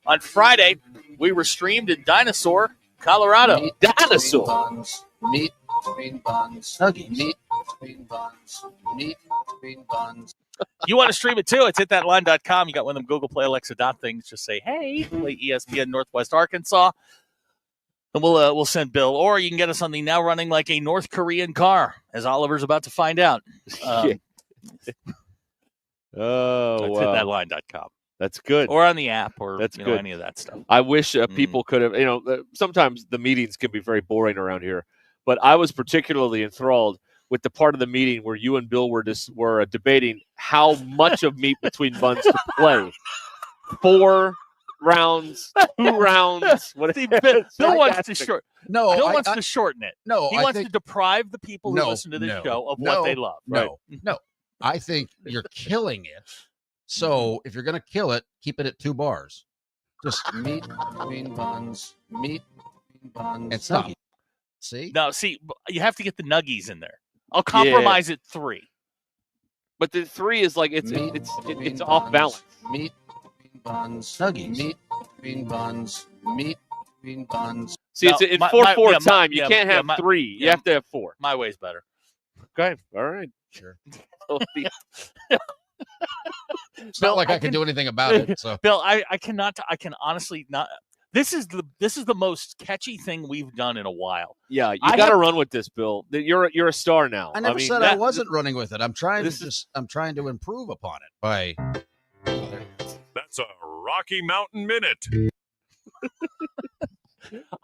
On Friday, we were streamed in Dinosaur, Colorado. Meat Dinosaur. buns, meat between buns, meat between buns, meat between buns. You want to stream it too? It's hitthatline.com. You got one of them Google Play Alexa things. Just say, hey, play ESPN Northwest Arkansas. And we'll send Bill. Or you can get us on the now running like a North Korean car, as Oliver's about to find out. Oh, It's hitthatline.com. That's good. Or on the app, or that's good. Good. Any of that stuff. I wish people could have, sometimes the meetings can be very boring around here, but I was particularly enthralled with the part of the meeting where you and Bill were debating how much of meat between buns to play. 4 rounds, 2 rounds. What See, Bill wants to shorten. No, Bill wants to shorten it. No, he wants to deprive the people who listen to this show of what they love. No. I think you're killing it. So if you're going to kill it, keep it at 2 bars. Just meat between buns, meat between buns. And stop. See? No, you have to get the nuggies in there. I'll compromise at 3. But the 3 is like it's off balance. Meat between buns, nuggies. Meat between buns, meat between buns. See, it's in 4-4 time. You can't have 3. You have to have 4. My way's better. Okay. All right. Sure. It's not like I can do anything about it. So Bill, I can honestly not. This is the most catchy thing we've done in a while. Yeah, you got to run with this, Bill. You're a star now. I never said I wasn't running with it. I'm trying to improve upon it by. That's a Rocky Mountain Minute.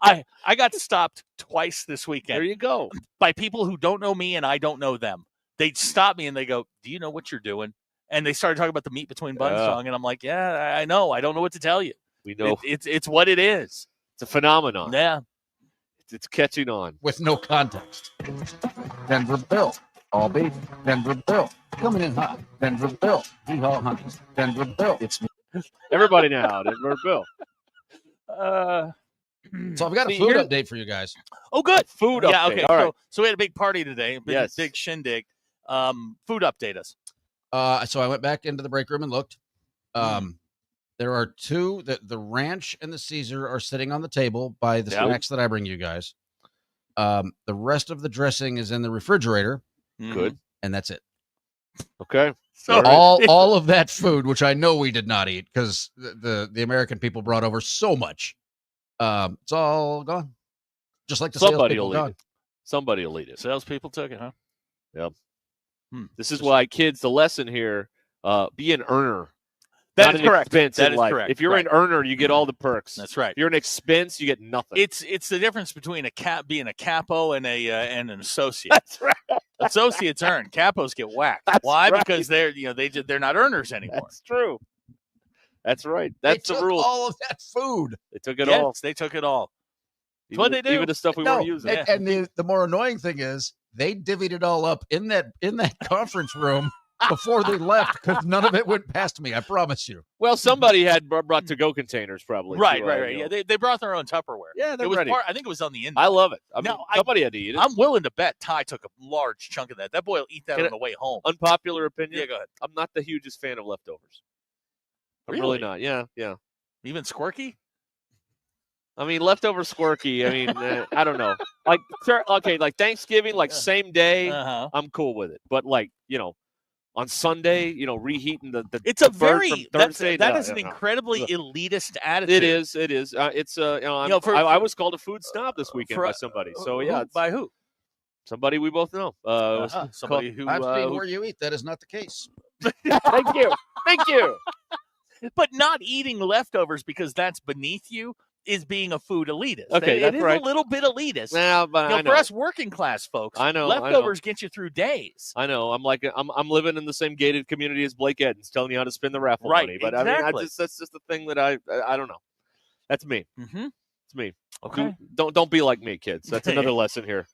I got stopped twice this weekend. There you go. By people who don't know me and I don't know them. They stop me and they go, "Do you know what you're doing?" And they started talking about the meat between buns song, and I'm like, "Yeah, I know. I don't know what to tell you. We know it's what it is. It's a phenomenon. Yeah, it's catching on with no context." Denver Bill, all beef. Denver Bill, coming in hot. Denver Bill, hee-haw honeys. Denver Bill, it's me. Everybody now, Denver Bill. So I've got a food update for you guys. Oh, good. Food update. Yeah, okay. All right. So we had a big party today. Yes. Big shindig. Food update us. So I went back into the break room and looked. There are 2 the ranch and the Caesar are sitting on the table by the snacks that I bring you guys. The rest of the dressing is in the refrigerator. Good. And that's it. Okay. So all of that food, which I know we did not eat because the American people brought over so much. It's all gone. Just like the Somebody salespeople will eat gone. it. Somebody will eat it. Salespeople took it, huh? Yep. This is why, kids, the lesson here, be an earner. That not is an correct. expense That in is life. correct. If you're Right. an earner, you get all the perks. That's right. If you're an expense, you get nothing. It's the difference between being a capo and an associate. That's right. Associates earn. Capos get whacked. That's Why? right. Because they're not earners anymore. That's true. That's right. That's they the took rule. all of that food. They took it Yes, all. they took it all. That's Even, what they do. Even the stuff we weren't using. And the more annoying thing is they divvied it all up in that conference room before they left because none of it went past me. I promise you. Well, somebody had brought to-go containers probably. Right, too, right. you Yeah, know. they brought their own Tupperware. Yeah, they're it was ready. I think it was on the invite. I love it. I mean, Now, somebody had to eat it. I'm willing to bet Ty took a large chunk of that. That boy will eat that Can on the way home. Unpopular opinion? Yeah, go ahead. I'm not the hugest fan of leftovers. I'm Really? really not. Yeah, yeah. Even Squirky? I mean, leftover squirky. I mean, I don't know. Like, like Thanksgiving, like same day, I'm cool with it. But like, on Sunday, reheating the It's a the bird very from Thursday. that no, is an no. incredibly elitist attitude. It is. It is. It's I was called a food snob this weekend by somebody. So yeah, by who? Somebody we both know. Somebody who I've seen where you eat. That is not the case. Thank you. Thank you. But not eating leftovers because that's beneath you is being a food elitist. Okay, it that's is right. a little bit elitist. Nah, but I know. For us working class folks, I know. leftovers get you through days. I know. I'm living in the same gated community as Blake Edens, telling you how to spend the raffle Right, money. But exactly. I mean, that's just the thing that I don't know. That's me. Mm-hmm. It's me. Okay. Don't be like me, kids. That's another lesson here.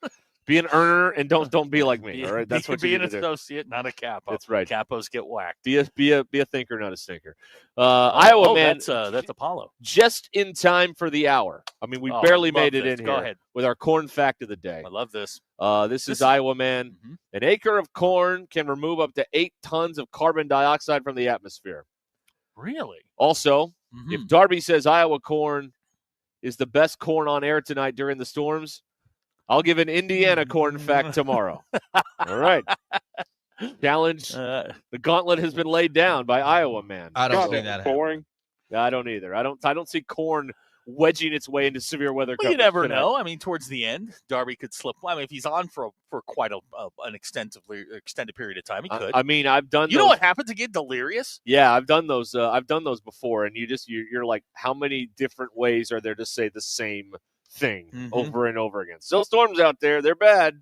Be an earner and don't be like me. All right, that's what be you an need to do. associate, not a capo. That's right. Capos get whacked. Be a thinker, not a stinker. Iowa man, that's Apollo. Just in time for the hour. I mean, we barely love made it this. in Go here ahead. with our corn fact of the day. I love this. This is Iowa man. Mm-hmm. An acre of corn can remove up to 8 tons of carbon dioxide from the atmosphere. Really? Also, Mm-hmm. if Darby says Iowa corn is the best corn on air tonight during the storms, I'll give an Indiana corn fact tomorrow. All right. Challenge. The gauntlet has been laid down by Iowa man. I don't see that boring. I don't either. I don't see corn wedging its way into severe weather. Well, you coverage never tonight. know. I mean, towards the end, Darby could slip. I mean, if he's on for quite an extended period of time, he could. I mean, I've done. You know what happens to get delirious? Yeah, I've done those. I've done those before, and you're like, how many different ways are there to say the same thing over and over again? Still storms out there. They're bad.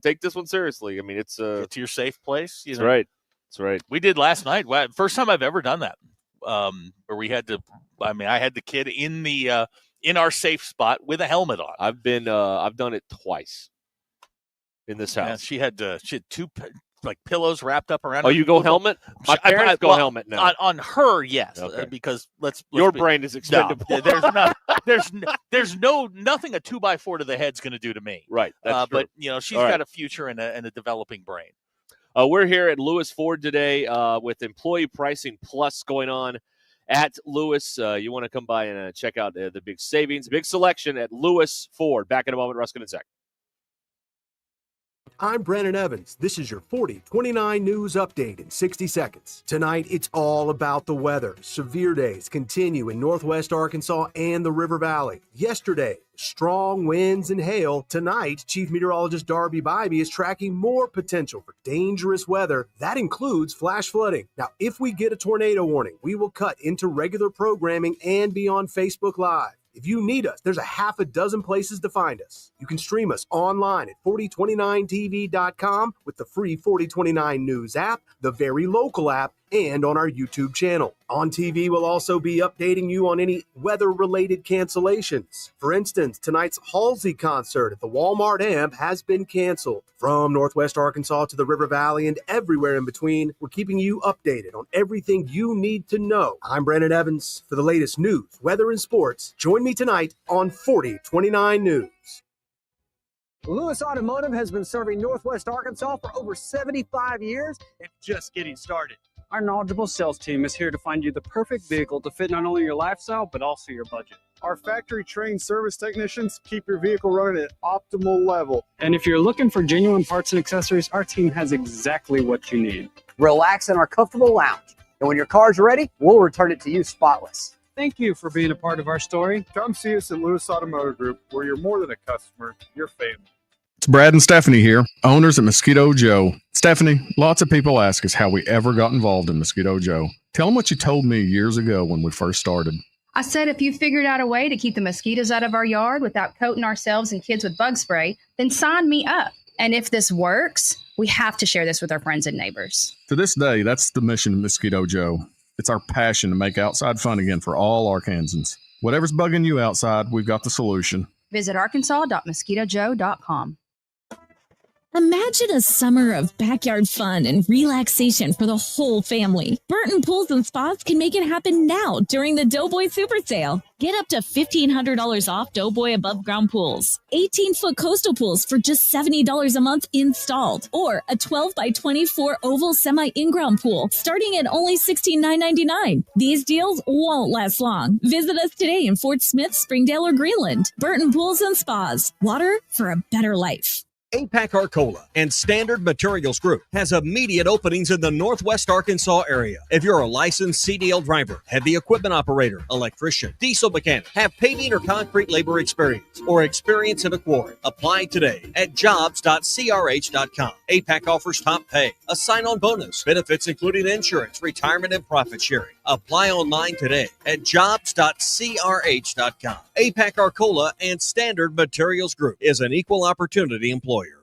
Take this one seriously. I mean, it's Get to your safe place. That's right. That's right. We did last night. First time I've ever done that. Where we had to. I mean, I had the kid in the in our safe spot with a helmet on. I've done it twice in this house. Yeah, she had two pillows wrapped up around. Oh, her. you go helmet? My parents go helmet now. On her, yes, Okay. because Your brain is expendable. No, there's nothing a 2x4 to the head's going to do to me. Right. That's true. But she's All right. got a future and a developing brain. We're here at Lewis Ford today with Employee Pricing Plus going on at Lewis. You want to come by and check out the big savings, big selection at Lewis Ford. Back in a moment, Ruscin and Zach. I'm Brandon Evans. This is your 40-29 news update in 60 seconds. Tonight, it's all about the weather. Severe days continue in northwest Arkansas and the River Valley. Yesterday, strong winds and hail. Tonight, Chief Meteorologist Darby Bybee is tracking more potential for dangerous weather. That includes flash flooding. Now, if we get a tornado warning, we will cut into regular programming and be on Facebook Live. If you need us, there's a half a dozen places to find us. You can stream us online at 4029tv.com with the free 4029 News app, the very local app, and on our YouTube channel. On TV, we'll also be updating you on any weather-related cancellations. For instance, tonight's Halsey concert at the Walmart Amp has been canceled. From Northwest Arkansas to the River Valley and everywhere in between, we're keeping you updated on everything you need to know. I'm Brandon Evans. For the latest news, weather, and sports, join me tonight on 4029 News. Lewis Automotive has been serving Northwest Arkansas for over 75 years and just getting started. Our knowledgeable sales team is here to find you the perfect vehicle to fit not only your lifestyle, but also your budget. Our factory-trained service technicians keep your vehicle running at optimal level. And if you're looking for genuine parts and accessories, our team has exactly what you need. Relax in our comfortable lounge. And when your car's ready, we'll return it to you spotless. Thank you for being a part of our story. Come see us at Lewis Automotive Group, where you're more than a customer, you're family. It's Brad and Stephanie here, owners at Mosquito Joe. Stephanie, lots of people ask us how we ever got involved in Mosquito Joe. Tell them what you told me years ago when we first started. I said if you figured out a way to keep the mosquitoes out of our yard without coating ourselves and kids with bug spray, then sign me up. And if this works, we have to share this with our friends and neighbors. To this day, that's the mission of Mosquito Joe. It's our passion to make outside fun again for all Arkansans. Whatever's bugging you outside, we've got the solution. Visit arkansas.mosquitojoe.com. Imagine a summer of backyard fun and relaxation for the whole family. Burton Pools and Spas can make it happen now during the Doughboy Super Sale. Get up to $1,500 off Doughboy above ground pools. 18-foot coastal pools for just $70 a month installed. Or a 12 by 24 oval semi-in-ground pool starting at only $16,999. These deals won't last long. Visit us today in Fort Smith, Springdale, or Greenland. Burton Pools and Spas. Water for a better life. APAC Arcola and Standard Materials Group has immediate openings in the Northwest Arkansas area. If you're a licensed CDL driver, heavy equipment operator, electrician, diesel mechanic, have paving or concrete labor experience, or experience in a quarry, apply today at jobs.crh.com. APAC offers top pay, a sign-on bonus, benefits including insurance, retirement, and profit sharing. Apply online today at jobs.crh.com. APAC Arcola and Standard Materials Group is an equal opportunity employer.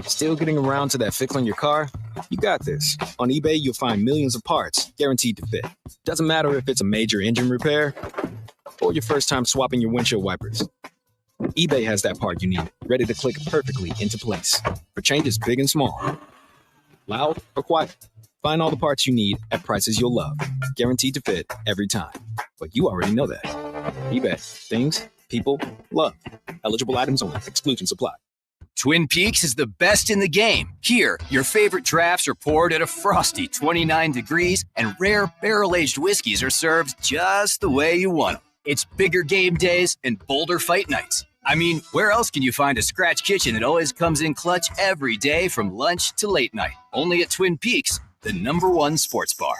Still getting around to that fix on your car? You got this. On eBay, you'll find millions of parts guaranteed to fit. Doesn't matter if it's a major engine repair or your first time swapping your windshield wipers. eBay has that part you need, ready to click perfectly into place for changes big and small. Loud or quiet, find all the parts you need at prices you'll love, guaranteed to fit every time. But you already know that. eBay. Things, people, love. Eligible items only. Exclusions apply. Twin Peaks is the best in the game. Here, your favorite drafts are poured at a frosty 29 degrees, and rare barrel-aged whiskeys are served just the way you want them. It's bigger game days and bolder fight nights. I mean, where else can you find a scratch kitchen that always comes in clutch every day from lunch to late night? Only at Twin Peaks, the #1 sports bar.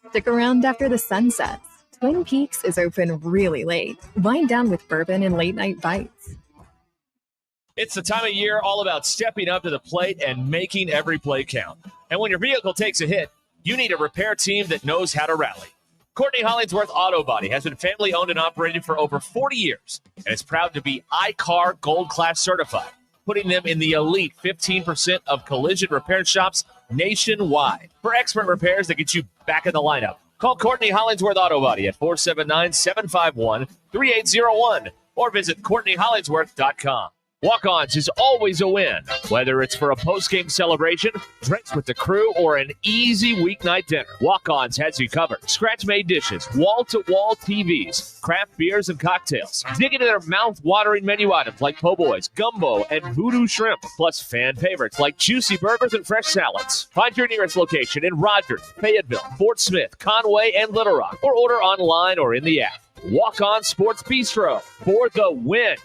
Stick around after the sun sets. Twin Peaks is open really late. Wind down with bourbon and late-night bites. It's the time of year all about stepping up to the plate and making every play count. And when your vehicle takes a hit, you need a repair team that knows how to rally. Courtney Hollingsworth Auto Body has been family-owned and operated for over 40 years and is proud to be iCar Gold Class certified, putting them in the elite 15% of collision repair shops nationwide. For expert repairs that get you back in the lineup, call Courtney Hollingsworth Auto Body at 479-751-3801 or visit CourtneyHollingsworth.com. Walk-Ons is always a win, whether it's for a post-game celebration, drinks with the crew, or an easy weeknight dinner. Walk-Ons has you covered. Scratch-made dishes, wall-to-wall TVs, craft beers and cocktails. Dig into their mouth-watering menu items like po' boys, gumbo, and voodoo shrimp, plus fan favorites like juicy burgers and fresh salads. Find your nearest location in Rogers, Fayetteville, Fort Smith, Conway, and Little Rock, or order online or in the app. Walk-On Sports Bistro for the win.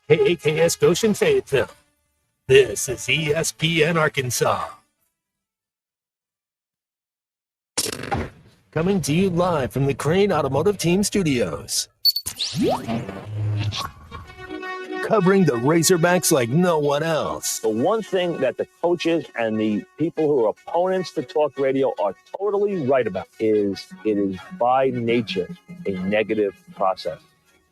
KAKS Goshen Fayetteville. This is ESPN Arkansas. Coming to you live from the Crane Automotive Team Studios. Covering the Razorbacks like no one else. The one thing that the coaches and the people who are opponents to talk radio are totally right about is it is by nature a negative process.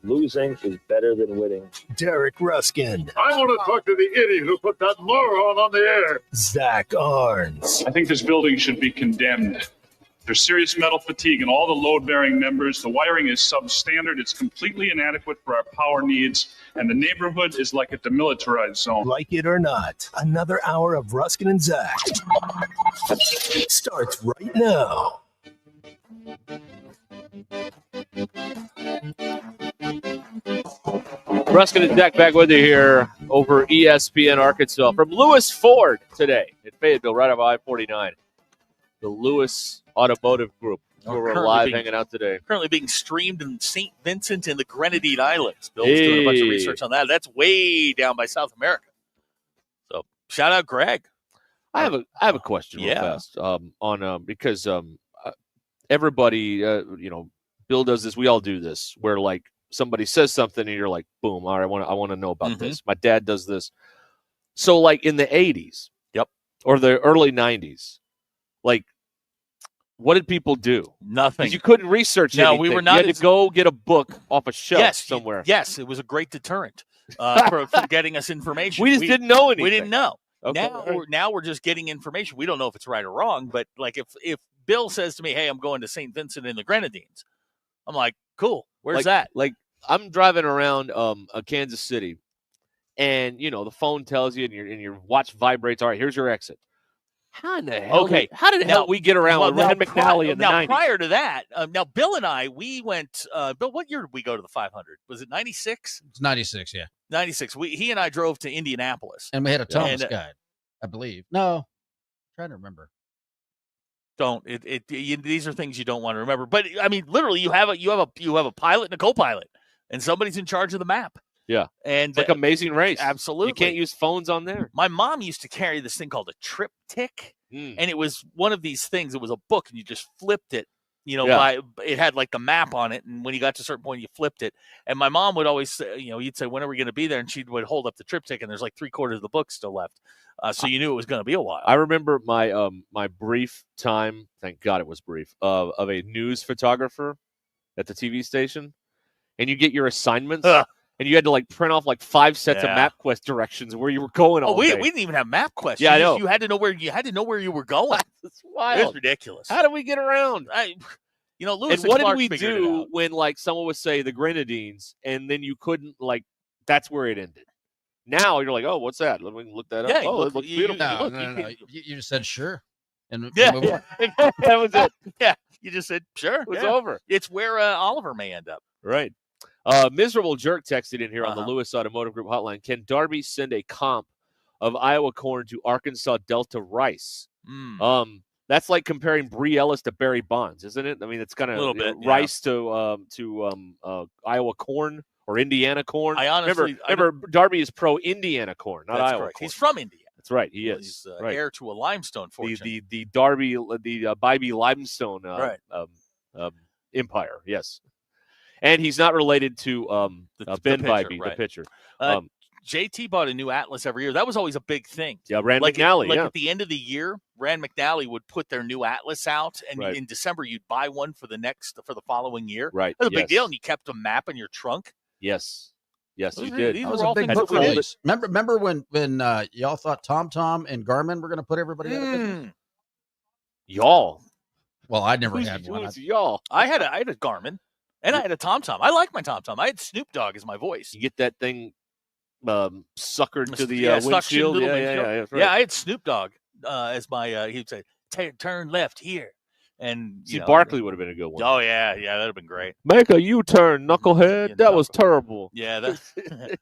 Losing is better than winning. Derek Ruskin. I want to talk to the idiot who put that moron on the air. Zach Arns. I think this building should be condemned. There's serious metal fatigue in all the load-bearing members. The wiring is substandard. It's completely inadequate for our power needs. And the neighborhood is like a demilitarized zone. Like it or not, another hour of Ruskin and Zach starts right now. Ruscin and Zach back with you here over ESPN Arkansas from Lewis Ford today in Fayetteville, right off I-49. The Lewis Automotive Group. We're live hanging out today. Currently being streamed in St. Vincent and the Grenadine Islands. Bill's doing a bunch of research on that. That's way down by South America. So shout out Greg. I have a question real fast because everybody Bill does this. We all do this, where like somebody says something and you're like, boom, all right, I want to know about this. My dad does this. So like in the 80s, or the early 90s, like what did people do? Nothing. 'Cause you couldn't research anything. We were not. You had to go get a book off a shelf somewhere. Yes, it was a great deterrent for getting us information. We just didn't know anything. We didn't know. Okay, Now we're just getting information. We don't know if it's right or wrong, but like if Bill says to me, "Hey, I'm going to St. Vincent and the Grenadines," I'm like, "Cool. Where's that?" Like I'm driving around Kansas City, and the phone tells you, and your watch vibrates. All right, here's your exit. How in the hell? Okay. How did we get around with Rand McNally in the 90s? Prior to that, now Bill and I, we went. Bill, what year did we go to the 500? Was it 96? It's 96, yeah. 96. He and I drove to Indianapolis, and we had a Thomas guide, I believe. No, I'm trying to remember. These are things you don't want to remember. But I mean, literally, you have a pilot and a co-pilot, and somebody's in charge of the map. Yeah, and it's like Amazing Race. Absolutely, you can't use phones on there. My mom used to carry this thing called a triptych, and it was one of these things. It was a book, and you just flipped it. It had like the map on it, and when you got to a certain point, you flipped it. And my mom would always say, you'd say, "When are we going to be there?" And she would hold up the triptych, and there's like 3/4 of the book still left. So you knew it was going to be a while. I remember my my brief time. Thank God it was brief. Of a news photographer at the TV station, and you get your assignments. And you had to like print off like 5 sets of MapQuest directions where you were going all day. We didn't even have MapQuest. Yeah, I know. You had to know where you were going. That's wild. It was ridiculous. How did we get around? Lewis and what Clark did we figured do it out. when like someone would say the Grenadines, and then you couldn't like that's where it ended. Now you're like, oh, what's that? Let me look that up. Oh, it looks beautiful. No. You just said sure. And yeah, that was it. Yeah, you just said sure. It was over. It's where Oliver may end up. Right. Miserable Jerk texted in here on the Lewis Automotive Group hotline. Can Darby send a comp of Iowa corn to Arkansas Delta rice? That's like comparing Bree Ellis to Barry Bonds, isn't it? I mean, it's kind of rice to Iowa corn or Indiana corn. I honestly remember Darby is pro Indiana corn, not Iowa corn. He's from Indiana. That's right. He is. He's heir to a limestone fortune. The Darby, the Bybee limestone empire. Yes. And he's not related to Ben Bybee, the pitcher. JT bought a new Atlas every year. That was always a big thing. Yeah, Rand McNally. At the end of the year, Rand McNally would put their new Atlas out, and in December you'd buy one for the following year. Right, that was a big deal, and you kept a map in your trunk. Yes, you did. That was a big book release. Remember when y'all thought TomTom and Garmin were going to put everybody out of business? Y'all. Well, I never had one. Y'all. I had a Garmin. And I had a TomTom. I like my TomTom. I had Snoop Dogg as my voice. You get that thing suckered to the windshield. Yeah, right. I had Snoop Dogg as my. He'd say, "Turn left here," and Barkley would have been a good one. Oh yeah, that'd have been great. Make a U-turn, knucklehead. That was terrible. Yeah, that.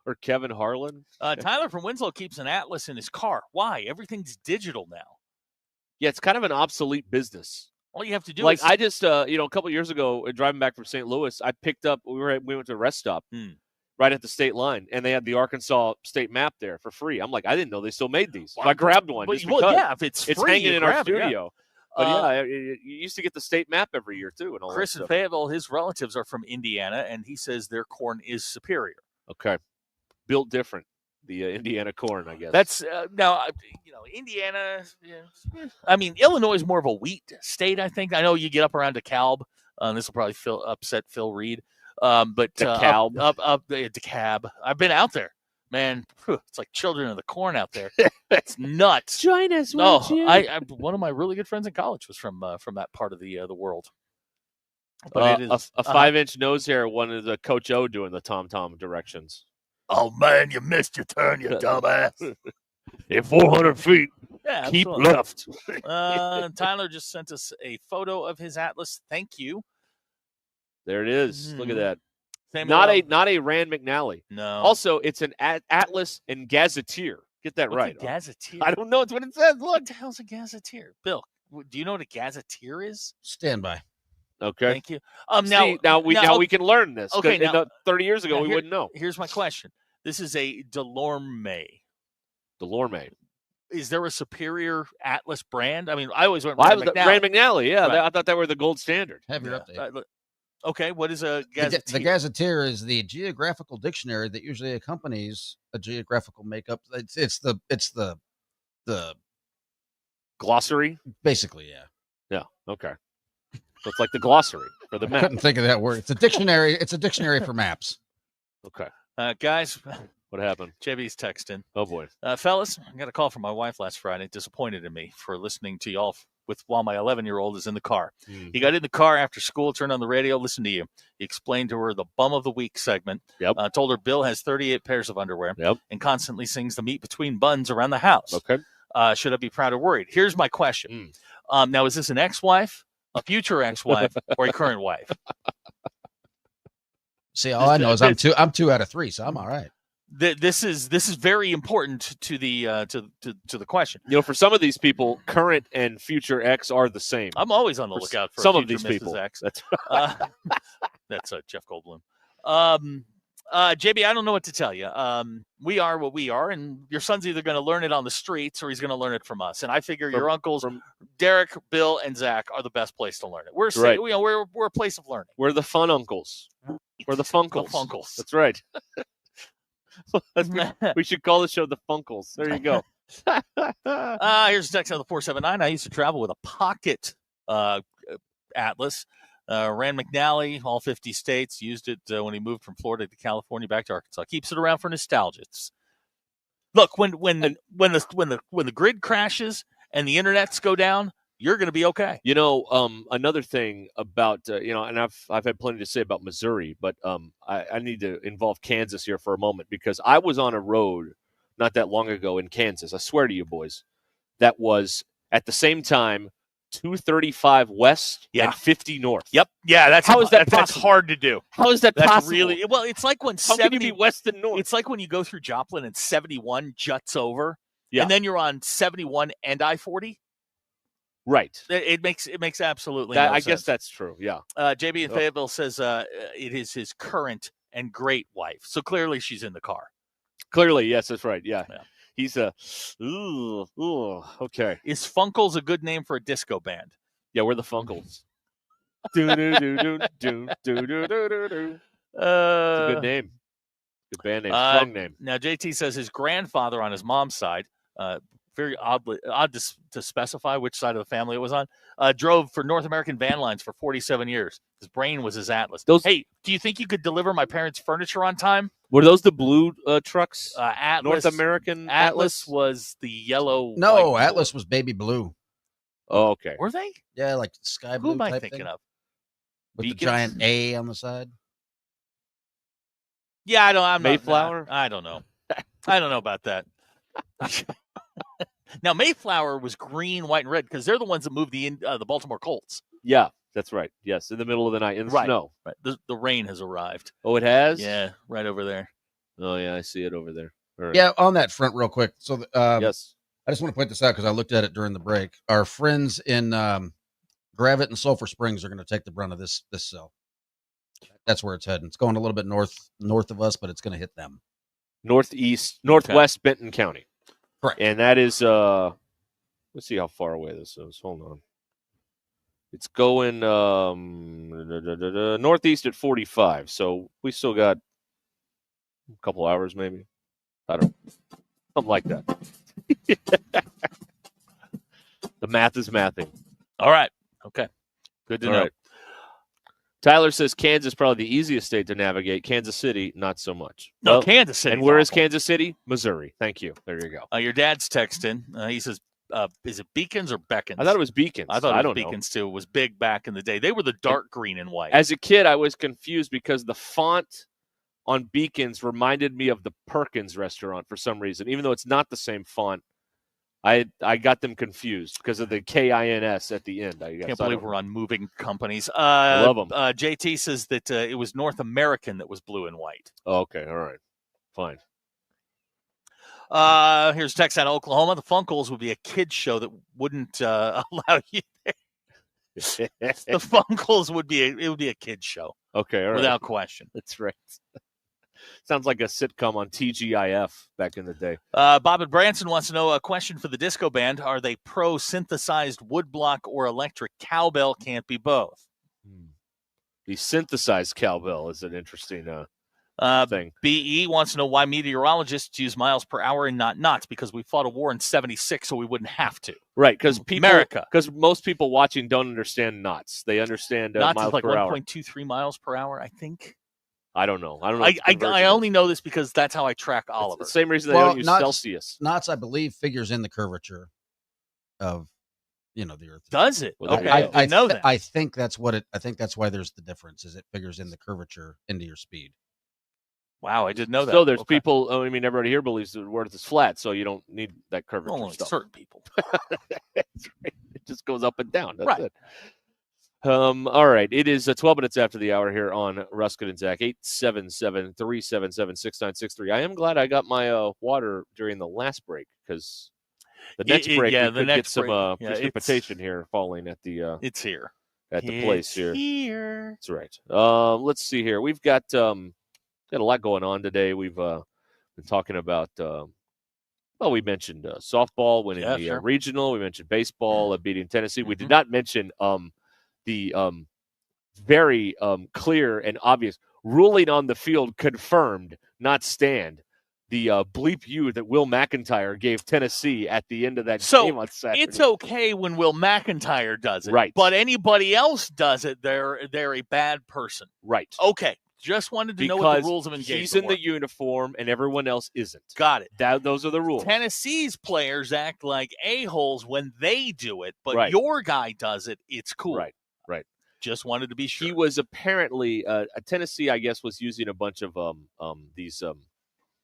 Or Kevin Harlan. Tyler from Winslow keeps an Atlas in his car. Why? Everything's digital now. Yeah, it's kind of an obsolete business. All you have to do is... Like, I just, a couple of years ago, driving back from St. Louis, I picked up, we went to a rest stop right at the state line, and they had the Arkansas state map there for free. I'm like, I didn't know they still made these. So I grabbed one. If it's free, hanging in our studio. But you used to get the state map every year, too. And all Chris in Fayetteville, his relatives are from Indiana, and he says their corn is superior. Okay. Built different. The Indiana corn, I guess. That's now, Indiana. Yeah. I mean, Illinois is more of a wheat state, I think. I know you get up around DeKalb. This will probably upset Phil Reed. But DeKalb. Up DeKalb. I've been out there, man. It's like children of the corn out there. It's nuts. Join us. I one of my really good friends in college was from that part of the world. But it is a 5-inch nose hair. One is Coach O doing the TomTom directions. Oh, man, you missed your turn, you dumbass. In 400 feet, keep left. Tyler just sent us a photo of his Atlas. Thank you. There it is. Look at that. Not a Rand McNally. No. Also, it's an Atlas and Gazetteer. Get that What's right. A Gazetteer? I don't know. It's what it says. Look. What the hell's a Gazetteer? Bill, do you know what a Gazetteer is? Stand by. Okay. Thank you. Now we can learn this. Okay. 30 years ago, we wouldn't know. Here's my question. This is a Delorme. Delorme. is there a superior Atlas brand? I mean, I always went Rand McNally. Rand McNally, yeah. Right. I thought they were the gold standard. Have your update. Okay, what is a gazetteer? The gazetteer is the geographical dictionary that usually accompanies a geographical makeup. It's the glossary, basically. Yeah. Yeah. Okay. So it's like the glossary for the map. I couldn't think of that word. It's a dictionary. It's a dictionary for maps. Okay. Guys, what happened? JB's texting. Oh boy, fellas, I got a call from my wife last Friday. Disappointed in me for listening to y'all while my 11-year-old is in the car. He got in the car after school, turned on the radio, listened to you. He explained to her the bum of the week segment. Yep. Told her Bill has 38 pairs of underwear. Yep. And constantly sings the meat between buns around the house. Okay. Should I be proud or worried? Here's my question. Now, is this an ex-wife, a future ex-wife, or a current wife? See, all I know is I'm 2 out of 3, so I'm all right. This is very important to the to the question. You know, for some of these people, current and future ex are the same. I'm always on the lookout for some a of these Mrs. people. X. That's that's Jeff Goldblum. JB, I don't know what to tell you. We are what we are, and your son's either going to learn it on the streets or he's going to learn it from us. And I figure your uncles, Derek, Bill, and Zach, are the best place to learn it. We're right. We're a place of learning. We're the fun uncles. We're the Funkles. The Funkles. That's right. We should call the show the Funkles. There you go. Here's a text on the 479. I used to travel with a pocket atlas. Rand McNally, all 50 states, used it when he moved from Florida to California back to Arkansas. Keeps it around for nostalgia. Look, when the grid crashes and the internets go down, you're going to be okay. You know, another thing about and I've had plenty to say about Missouri, but I need to involve Kansas here for a moment because I was on a road not that long ago in Kansas. I swear to you, boys, that was at the same time 235 west and 50 north. Yep. Yeah, that's that's hard to do. How is that possible? Really well. It's like when how 70 can you be west and north? It's like when you go through Joplin and 71 juts over, and then you're on 71 and I-40. Right. It makes absolutely no I sense. guess that's true. Yeah. JB in Fayetteville says it is his current and great wife. So clearly she's in the car. Clearly, yes, that's right. Yeah. He's okay. Is Funkles a good name for a disco band? Yeah, we're the Funkles. It's a good name. Good band name. Strong name. Now, JT says his grandfather on his mom's side, very odd to specify which side of the family it was on, drove for North American Van Lines for 47 years. His brain was his Atlas. Hey, do you think you could deliver my parents' furniture on time? Were those the blue trucks? Atlas, North American Atlas was the yellow. No, Atlas was baby blue. Oh, okay. Were they? Yeah, like sky blue. Who am I type thinking thing, of? with Beacons? the giant A on the side. Yeah, I'm Mayflower. I don't know. I don't know about that. Now Mayflower was green, white, and red because they're the ones that moved the Baltimore Colts. Yeah, that's right. Yes, in the middle of the night in the snow. Right. The rain has arrived. Oh, it has? Yeah, right over there. Oh, yeah, I see it over there. All right. Yeah, on that front, real quick. So, yes, I just want to point this out because I looked at it during the break. Our friends in Gravette and Sulphur Springs are going to take the brunt of this cell. That's where it's heading. It's going a little bit north of us, but it's going to hit them. Northwest Benton County. Correct. And that is, let's see how far away this is. Hold on. It's going northeast at 45. So we still got a couple hours, maybe. I don't know. Something like that. The math is mathing. All right. Okay. Good to know. Right. Tyler says Kansas probably the easiest state to navigate. Kansas City, not so much. No, well, Kansas City. And where is Kansas City? Missouri. Thank you. There you go. Your dad's texting. He says, is it Beacons or Beckons? I thought it was Beacons. I thought it was Beacons, too. It was big back in the day. They were the dark green and white. As a kid, I was confused because the font on Beacons reminded me of the Perkins restaurant for some reason, even though it's not the same font. I got them confused because of the KINS at the end. I guess. Can't believe we're on moving companies. I love them. JT says that it was North American that was blue and white. Oh, okay. All right. Fine. Here's a text out of Oklahoma. The Funkles would be a kid's show that wouldn't allow you there. The Funkles would be a kid's show. Okay. All right. Without question. That's right. Sounds like a sitcom on TGIF back in the day. Bob and Branson wants to know a question for the disco band. Are they pro-synthesized woodblock or electric? Cowbell can't be both. The synthesized cowbell is an interesting thing. BE wants to know why meteorologists use miles per hour and not knots, because we fought a war in 76, so we wouldn't have to. Right, because America. Because most people watching don't understand knots. They understand knots miles is like per hour. 1.23 miles per hour, I think. I don't know. I only know this because that's how I track Oliver. It's the same reason they don't use Celsius. Knots, I believe, figures in the curvature of the Earth. Does it? Well, okay, I know that. I think that's what it. I think that's why there's the difference. Is it figures in the curvature into your speed. Wow, I didn't know that. So there's people. I mean, everybody here believes the Earth is flat, so you don't need that curvature only stuff. certain people. That's right. It just goes up and down. That's right. it. All right. It is 12 minutes after the hour here on Ruscin and Zach. 877-377-6963. I am glad I got my water during the last break, because the next break we could get some precipitation here falling at the. It's here at the place here. Here. That's right. Let's see here. We've got a lot going on today. We've been talking about. We mentioned softball winning the regional. We mentioned baseball beating Tennessee. We did not mention the very clear and obvious ruling on the field confirmed, not stand, the bleep you that Will McIntyre gave Tennessee at the end of that game on Saturday. It's okay when Will McIntyre does it. Right. But anybody else does it, they're a bad person. Right. Okay. Just wanted to know what the rules of engagement he's in were. the uniform and everyone else isn't. Got it. Those are the rules. Tennessee's players act like a-holes when they do it, but your guy does it, it's cool. Right. Just wanted to be sure. He was apparently Tennessee, I guess, was using a bunch of these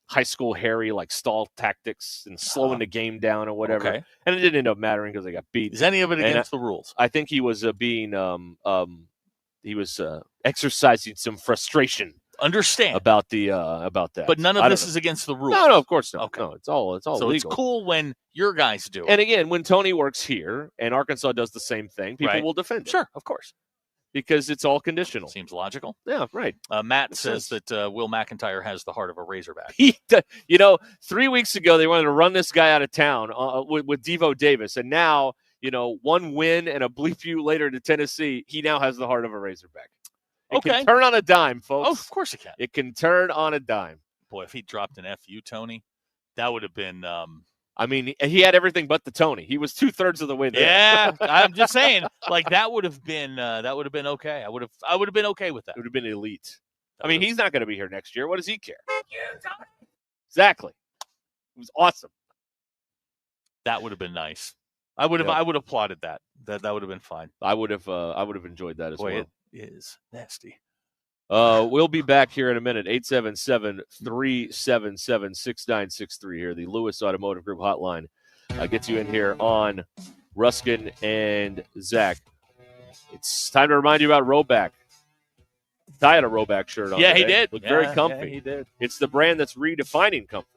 high school Harry like stall tactics and slowing the game down or whatever. Okay. And it didn't end up mattering because they got beat. Is any of it against the rules? I think he was exercising some frustration. Understand about that. But none of this is against the rules. No, of course not. Okay. No, it's all so legal. It's cool when your guys do it. And again, when Tony works here and Arkansas does the same thing, people will defend it. Sure, of course. Because it's all conditional. Seems logical. Yeah, right. Matt says that Will McIntyre has the heart of a Razorback. 3 weeks ago they wanted to run this guy out of town with Devo Davis, and now, one win and a bleep you later to Tennessee, he now has the heart of a Razorback. It can turn on a dime, folks. Oh, of course it can. It can turn on a dime. Boy, if he dropped an FU, Tony, that would have been. I mean, he had everything but the Tony. He was 2/3 of the way there. Yeah, I'm just saying, like that would have been okay. I would have been okay with that. It would have been elite. I mean, he's not going to be here next year. What does he care? Exactly. It was awesome. That would have been nice. I would have applauded that. That would have been fine. I would have enjoyed that as well. It is nasty. We'll be back here in a minute. 877-377-6963 here. The Lewis Automotive Group hotline gets you in here on Ruscin and Zach. It's time to remind you about Roback. Ty had a Roback shirt on. Yeah, today. he did. Looked very comfy. Yeah, he did. It's the brand that's redefining comfort.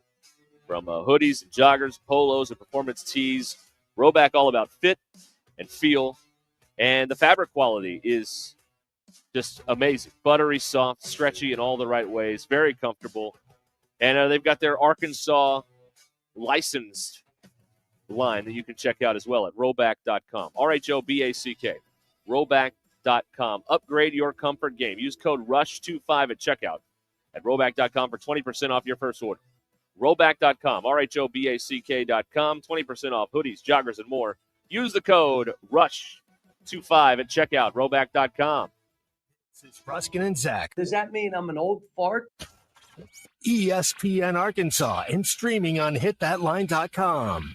From hoodies and joggers, polos, and performance tees. Roback all about fit and feel. And the fabric quality is just amazing. Buttery, soft, stretchy in all the right ways. Very comfortable. And they've got their Arkansas licensed line that you can check out as well at roback.com. RHOBACK. Roback.com. Upgrade your comfort game. Use code RUSH25 at checkout at roback.com for 20% off your first order. Roback.com. RHOBACK.com. 20% off hoodies, joggers, and more. Use the code RUSH25 at checkout. Roback.com. This is Ruscin and Zach. Does that mean I'm an old fart? ESPN Arkansas and streaming on hitthatline.com.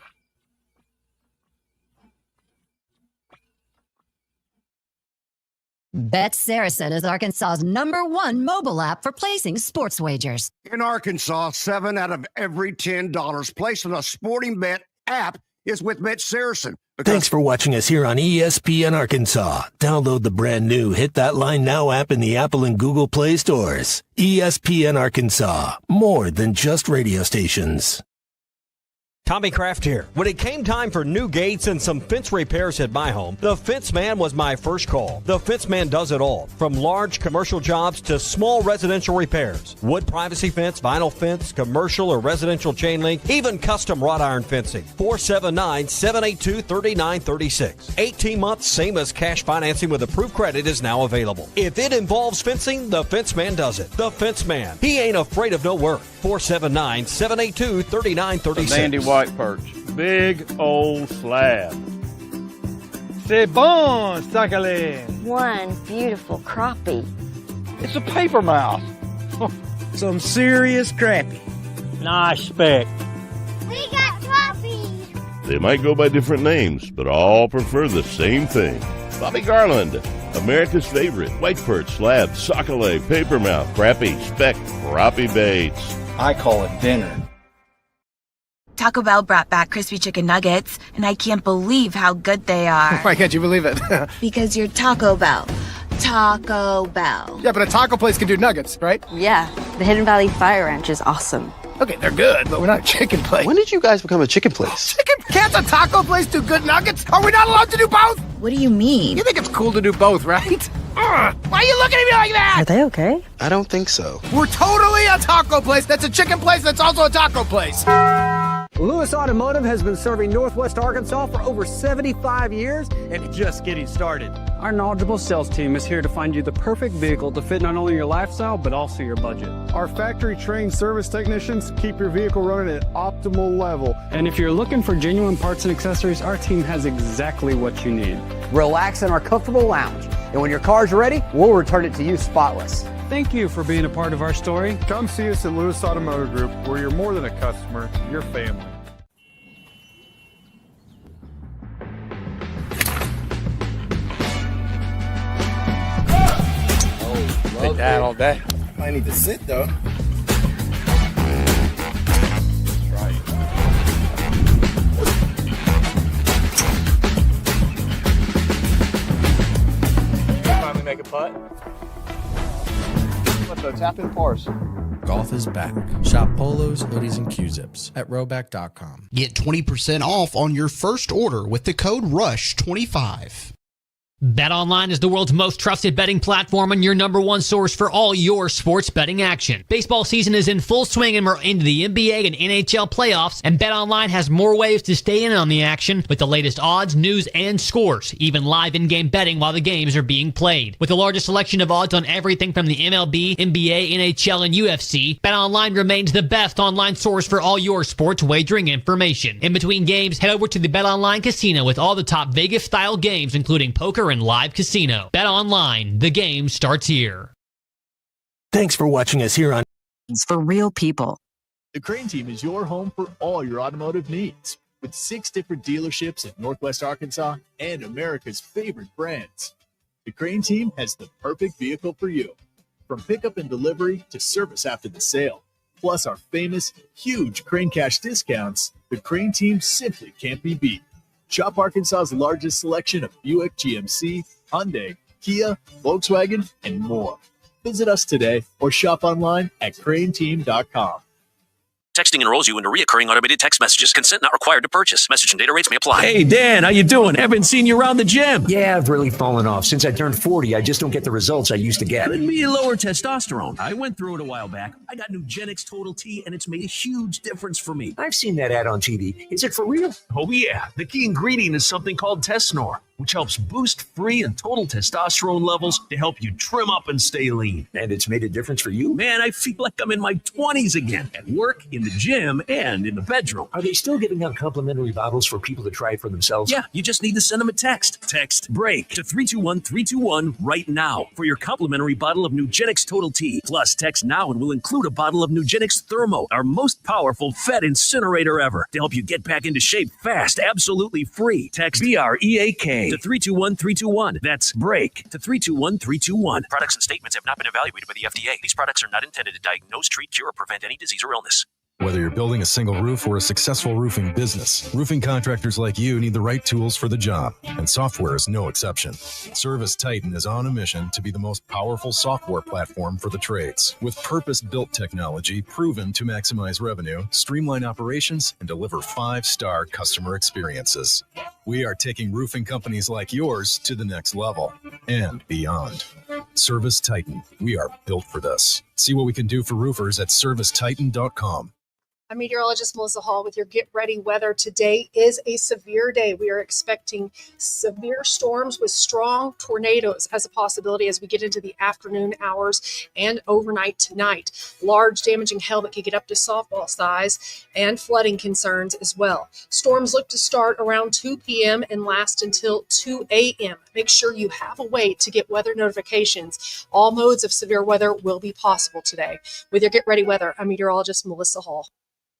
Bet Saracen is Arkansas's #1 mobile app for placing sports wagers. In Arkansas, 7 out of every $10 placed on a sporting bet app is with Bet Saracen. Thanks for watching us here on ESPN Arkansas. Download the brand new Hit That Line Now app in the Apple and Google Play stores. ESPN Arkansas, more than just radio stations. Tommy Kraft here. When it came time for new gates and some fence repairs at my home, the Fence Man was my first call. The Fence Man does it all, from large commercial jobs to small residential repairs. Wood privacy fence, vinyl fence, commercial or residential chain link, even custom wrought iron fencing. 479-782-3936. 18 months, same as cash financing with approved credit is now available. If it involves fencing, the Fence Man does it. The Fence Man. He ain't afraid of no work. 479-782-3936. Mandy White Perch. Big old slab. C'est bon, sacalé. One beautiful crappie. It's a paper mouth. Some serious crappie. Nice speck. We got crappie. They might go by different names, but all prefer the same thing. Bobby Garland, America's favorite. White perch, slab, sockeye, papermouth, crappie, speck, crappie baits. I call it dinner. Taco Bell brought back crispy chicken nuggets, and I can't believe how good they are. Why can't you believe it? Because you're Taco Bell. Taco Bell. Yeah, but a taco place can do nuggets, right? Yeah, the Hidden Valley Fire Ranch is awesome. Okay, they're good, but we're not a chicken place. When did you guys become a chicken place? Can't a taco place do good nuggets? Are we not allowed to do both? What do you mean? You think it's cool to do both, right? Why are you looking at me like that? Are they okay? I don't think so. We're totally a taco place that's a chicken place that's also a taco place. Lewis Automotive has been serving Northwest Arkansas for over 75 years and just getting started. Our knowledgeable sales team is here to find you the perfect vehicle to fit not only your lifestyle, but also your budget. Our factory-trained service technicians keep your vehicle running at optimal level. And if you're looking for genuine parts and accessories, our team has exactly what you need. Relax in our comfortable lounge. And when your car's ready, we'll return it to you spotless. Thank you for being a part of our story. Come see us at Lewis Automotive Group, where you're more than a customer, you're family. Take that all day. I need to sit though. Finally make a putt. What the tap in force? Golf is back. Shop polos, hoodies, and Q-zips at rowback.com. Get 20% off on your first order with the code RUSH25. BetOnline is the world's most trusted betting platform and your number one source for all your sports betting action. Baseball season is in full swing and we're into the NBA and NHL playoffs, and BetOnline has more ways to stay in on the action with the latest odds, news, and scores, even live in-game betting while the games are being played. With the largest selection of odds on everything from the MLB, NBA, NHL, and UFC, BetOnline remains the best online source for all your sports wagering information. In between games, head over to the BetOnline Casino with all the top Vegas-style games, including poker and live casino. Bet online. The game starts here. Thanks for watching us here on It's for real people. The Crane Team is your home for all your automotive needs. With 6 different dealerships in Northwest Arkansas and America's favorite brands, the Crane Team has the perfect vehicle for you. From pickup and delivery to service after the sale. Plus our famous, huge Crane Cash discounts, the Crane Team simply can't be beat. Shop Arkansas's largest selection of Buick, GMC, Hyundai, Kia, Volkswagen, and more. Visit us today or shop online at craneteam.com. Texting enrolls you into recurring automated text messages. Consent not required to purchase. Message and data rates may apply. Hey, Dan, how you doing? Haven't seen you around the gym. Yeah, I've really fallen off. Since I turned 40, I just don't get the results I used to get. Could be lower testosterone. I went through it a while back. I got Nugenix Total T, and it's made a huge difference for me. I've seen that ad on TV. Is it for real? Oh, yeah. The key ingredient is something called Tesnor, which helps boost free and total testosterone levels to help you trim up and stay lean. And it's made a difference for you? Man, I feel like I'm in my 20s again, at work, in the gym, and in the bedroom. Are they still giving out complimentary bottles for people to try it for themselves? Yeah, you just need to send them a text. Text BREAK to 321-321 right now for your complimentary bottle of Nugenix Total T. Plus, text now and we'll include a bottle of Nugenix Thermo, our most powerful fat incinerator ever, to help you get back into shape fast, absolutely free. Text BREAK to 321-321. That's BREAK to 321-321. Products and statements have not been evaluated by the FDA. These products are not intended to diagnose, treat, cure, or prevent any disease or illness. Whether you're building a single roof or a successful roofing business, roofing contractors like you need the right tools for the job, and software is no exception. Service Titan is on a mission to be the most powerful software platform for the trades, with purpose-built technology proven to maximize revenue, streamline operations, and deliver 5-star customer experiences. We are taking roofing companies like yours to the next level and beyond. Service Titan. We are built for this. See what we can do for roofers at servicetitan.com. I'm meteorologist Melissa Hall with your Get Ready weather. Today is a severe day. We are expecting severe storms with strong tornadoes as a possibility as we get into the afternoon hours and overnight tonight. Large damaging hail that could get up to softball size and flooding concerns as well. Storms look to start around 2 p.m. and last until 2 a.m. Make sure you have a way to get weather notifications. All modes of severe weather will be possible today. With your Get Ready weather, I'm meteorologist Melissa Hall.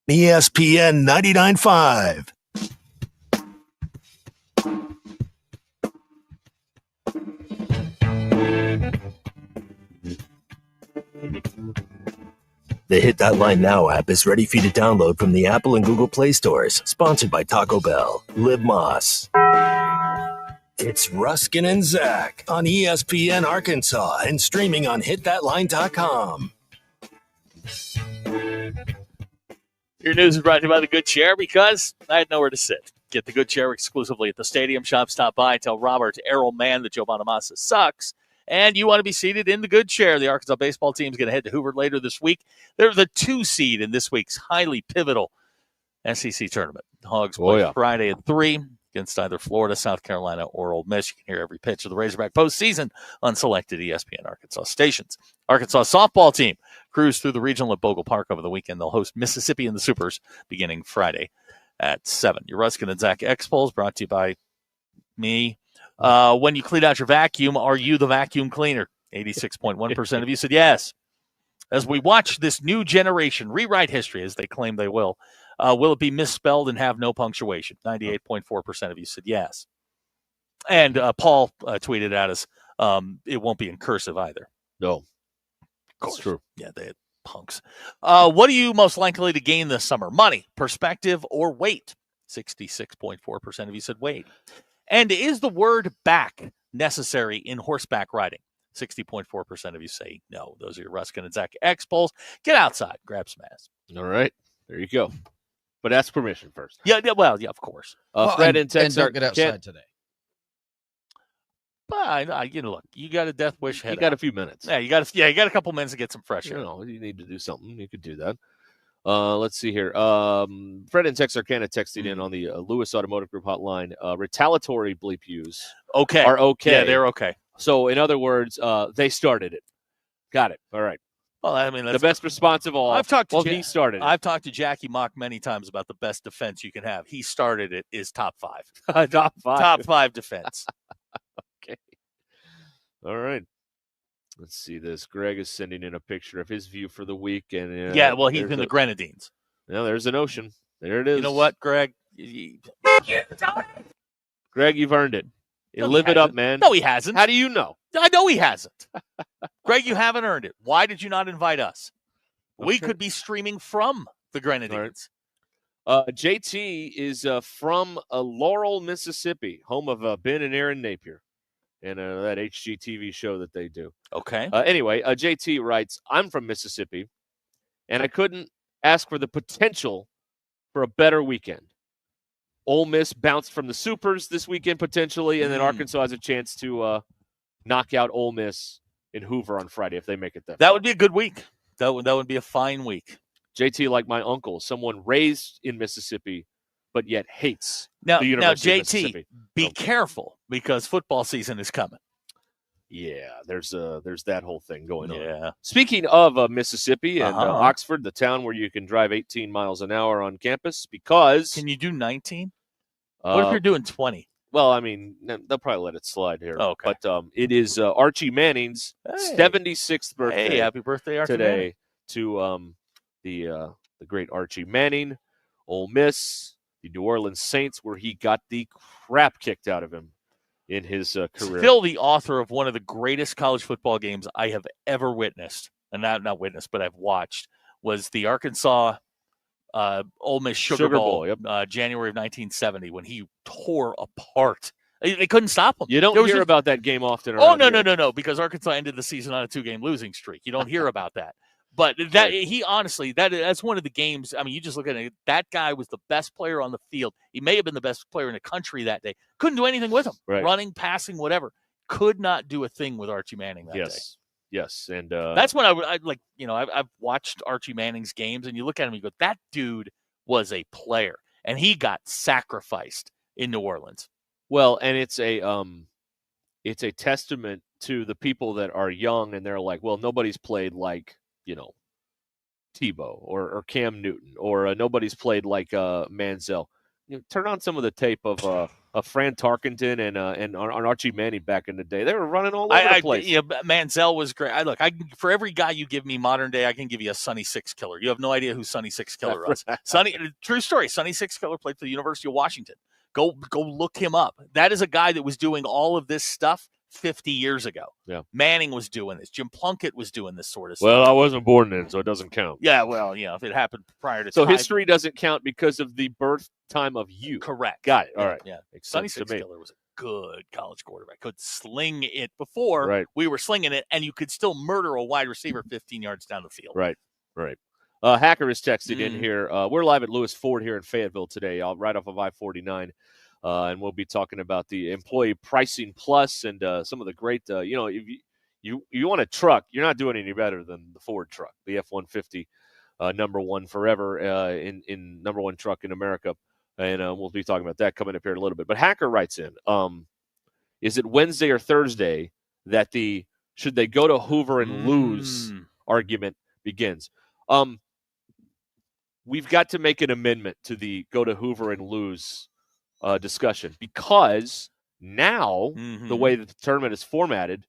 ESPN 99.5. The Hit That Line Now app is ready for you to download from the Apple and Google Play stores. Sponsored by Taco Bell. Live Moss. It's Ruscin and Zach on ESPN Arkansas and streaming on hitthatline.com. Your news is brought to you by The Good Chair because I had nowhere to sit. Get The Good Chair exclusively at the Stadium Shop. Stop by and tell Robert Errol Mann that Joe Bonamassa sucks. And you want to be seated in The Good Chair. The Arkansas baseball team is going to head to Hoover later this week. They're the 2 seed in this week's highly pivotal SEC tournament. The Hogs play Friday at 3 against either Florida, South Carolina, or Ole Miss. You can hear every pitch of the Razorback postseason on selected ESPN Arkansas stations. Arkansas softball team cruised through the regional at Bogle Park over the weekend. They'll host Mississippi in the Supers beginning Friday at 7. Your Ruscin and Zach X-Polls brought to you by me. When you clean out your vacuum, are you the vacuum cleaner? 86.1% of you said yes. As we watch this new generation rewrite history, as they claim they will it be misspelled and have no punctuation? 98.4% of you said yes. And Paul tweeted at us, it won't be in cursive either. No. Of course. That's true. Yeah, they had punks. What are you most likely to gain this summer? Money, perspective, or weight? 66.4% of you said weight. And is the word back necessary in horseback riding? 60.4% of you say no. Those are your Ruscin and Zach X-Polls. Get outside. Grab some ass. All right. There you go. But ask permission first. Yeah, well, yeah, of course. Fred and Texas don't get outside today. But look, you got a death wish head. You got a few minutes. Yeah, you got a couple minutes to get some fresh air. You need to do something. You could do that. Let's see here. Fred and Texarkana texted in on the Lewis Automotive Group hotline. Retaliatory bleep use are okay. Yeah, they're okay. So, in other words, they started it. Got it. All right. Well, I mean, the best response of all. He started it. I've talked to Jackie Mock many times about the best defense you can have. He started it is top 5. Top 5. Top 5 defense. Okay. All right. Let's see this. Greg is sending in a picture of his view for the week. And he's in the Grenadines. Yeah, there's an ocean. There it is. You know what, Greg? Greg, you've earned it. Live it up, man. No, he hasn't. How do you know? I know he hasn't. Greg, you haven't earned it. Why did you not invite us? Okay. We could be streaming from the Grenadines. Right. JT is from Laurel, Mississippi, home of Ben and Aaron Napier and that HGTV show that they do. Okay. Anyway, JT writes, I'm from Mississippi, and I couldn't ask for the potential for a better weekend. Ole Miss bounced from the Supers this weekend potentially, and then Arkansas has a chance to knock out Ole Miss in Hoover on Friday if they make it there. That would be a good week. That would be a fine week. JT, like my uncle, someone raised in Mississippi, but yet hates the University of Mississippi. Be careful because football season is coming. Yeah, there's that whole thing going on. Yeah. Speaking of Mississippi and Oxford, the town where you can drive 18 miles an hour on campus, because can you do 19? What if you're doing 20? Well, I mean, they'll probably let it slide here. Oh, okay. But it is Archie Manning's 76th birthday. Hey, happy birthday, Archie today Manning. To the great Archie Manning, Ole Miss, the New Orleans Saints, where he got the crap kicked out of him in his career. Still the author of one of the greatest college football games I have ever witnessed, and not witnessed, but I've watched, was the Arkansas Ole Miss Sugar Bowl, January of 1970, when he tore apart. They couldn't stop him. You don't hear about that game often. No, because Arkansas ended the season on a 2-game losing streak. You don't hear about that. But he honestly, that's one of the games. I mean, you just look at it. That guy was the best player on the field. He may have been the best player in the country that day. Couldn't do anything with him. Right. Running, passing, whatever. Could not do a thing with Archie Manning that day. Yes, and that's when I like. I've watched Archie Manning's games, and you look at him, and you go, that dude was a player, and he got sacrificed in New Orleans. Well, and it's a testament to the people that are young, and they're like, well, nobody's played like Tebow or Cam Newton, or nobody's played like Manziel. Turn on some of the tape of Fran Tarkenton and Archie Manning back in the day. They were running all over the place. Manziel was great. For every guy you give me modern day, I can give you a Sonny Six Killer. You have no idea who Sonny Six Killer was. True story. Sonny Six Killer played for the University of Washington. Go look him up. That is a guy that was doing all of this stuff 50 years ago. Yeah. Manning was doing this. Jim Plunkett was doing this sort of stuff. Well, I wasn't born then, so it doesn't count. Yeah, well, if it happened prior to so time. History doesn't count because of the birth time of you. Correct. Got it. All right. Yeah. Sonny Six Killer was a good college quarterback. Could sling it before we were slinging it, and you could still murder a wide receiver 15 yards down the field. Right. Hacker is texted in here. We're live at Lewis Ford here in Fayetteville today, right off of I-49. And we'll be talking about the employee pricing plus and some of the great, if you want a truck, you're not doing any better than the Ford truck, the F-150, number one forever in number one truck in America. And we'll be talking about that coming up here in a little bit. But Hacker writes in, is it Wednesday or Thursday that the should they go to Hoover and lose argument begins? We've got to make an amendment to the go to Hoover and lose discussion, because now the way that the tournament is formatted,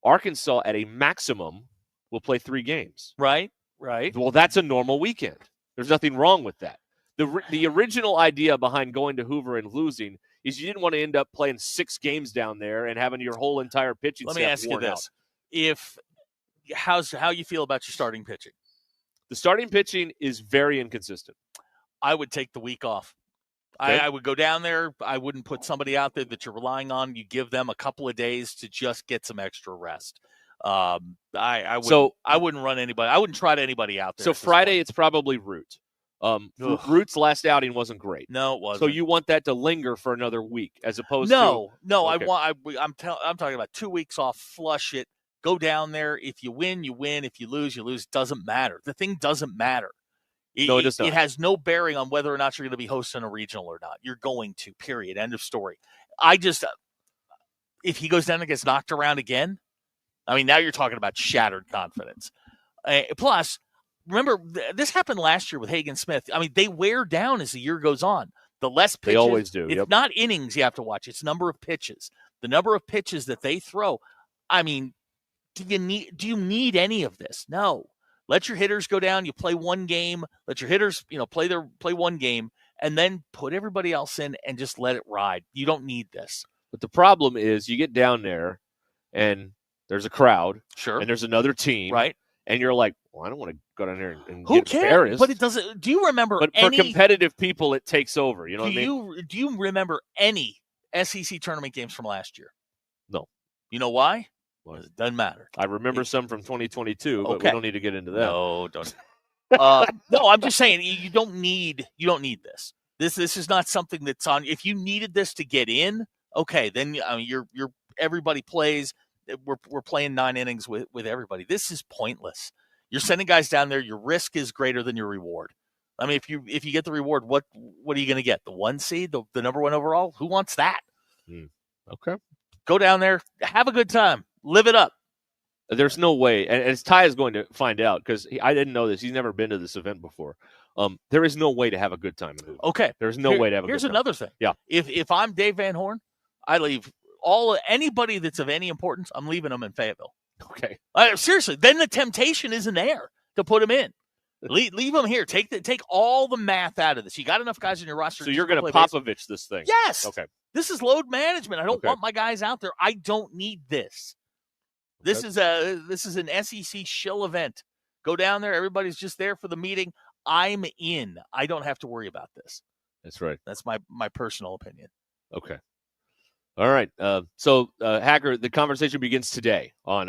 Arkansas at a maximum will play 3 games. Right. Well, that's a normal weekend. There's nothing wrong with that. The original idea behind going to Hoover and losing is you didn't want to end up playing 6 games down there and having your whole entire pitching staff. Let me ask you this: how you feel about your starting pitching? The starting pitching is very inconsistent. I would take the week off. Okay. I would go down there. I wouldn't put somebody out there that you're relying on. You give them a couple of days to just get some extra rest. I wouldn't run anybody. I wouldn't try to anybody out there. So Friday, it's probably Root. Root's last outing wasn't great. No, it wasn't. So you want that to linger for another week, as opposed to okay. I'm talking about 2 weeks off. Flush it. Go down there. If you win, you win. If you lose, you lose. Doesn't matter. The thing doesn't matter. No, it does not. It has no bearing on whether or not you're going to be hosting a regional or not. You're going to, period. End of story. If he goes down and gets knocked around again, I mean, now you're talking about shattered confidence. Plus, remember, this happened last year with Hagen Smith. I mean, they wear down as the year goes on. The less pitches. They always do. It's not innings you have to watch. It's number of pitches. The number of pitches that they throw. I mean, do you need any of this? No. Let your hitters go down. You play one game. Let your hitters, play one game, and then put everybody else in and just let it ride. You don't need this. But the problem is, you get down there, and there's a crowd, sure, and there's another team, right? And you're like, well, I don't want to go down there and who get cares? embarrassed. But it doesn't. Do you remember? But for competitive people, it takes over. You know what I mean? Do you remember any SEC tournament games from last year? No. You know why? It doesn't matter. I remember some from 2022, but we don't need to get into that. No, don't. No, I'm just saying you don't need this. This is not something that's on. If you needed this to get in, okay, then you're everybody plays. We're playing 9 innings with everybody. This is pointless. You're sending guys down there. Your risk is greater than your reward. I mean, if you get the reward, what are you going to get? The 1 seed, the number 1 overall? Who wants that? Okay, go down there, have a good time. Live it up. There's no way, and as Ty is going to find out, because I didn't know this. He's never been to this event before. There is no way to have a good time in Hoover. Okay. There's no way to have a good time. Here's another thing. Yeah. If I'm Dave Van Horn, I leave anybody that's of any importance, I'm leaving them in Fayetteville. Okay. Seriously, then the temptation isn't there to put them in. Leave them here. Take all the math out of this. You got enough guys in your roster. So you're going to Popovich this thing. Yes. Okay. This is load management. I don't want my guys out there. I don't need this. This is an SEC shill event. Go down there. Everybody's just there for the meeting. I'm in. I don't have to worry about this. That's right. That's my personal opinion. Okay. All right. So, Hacker, the conversation begins today on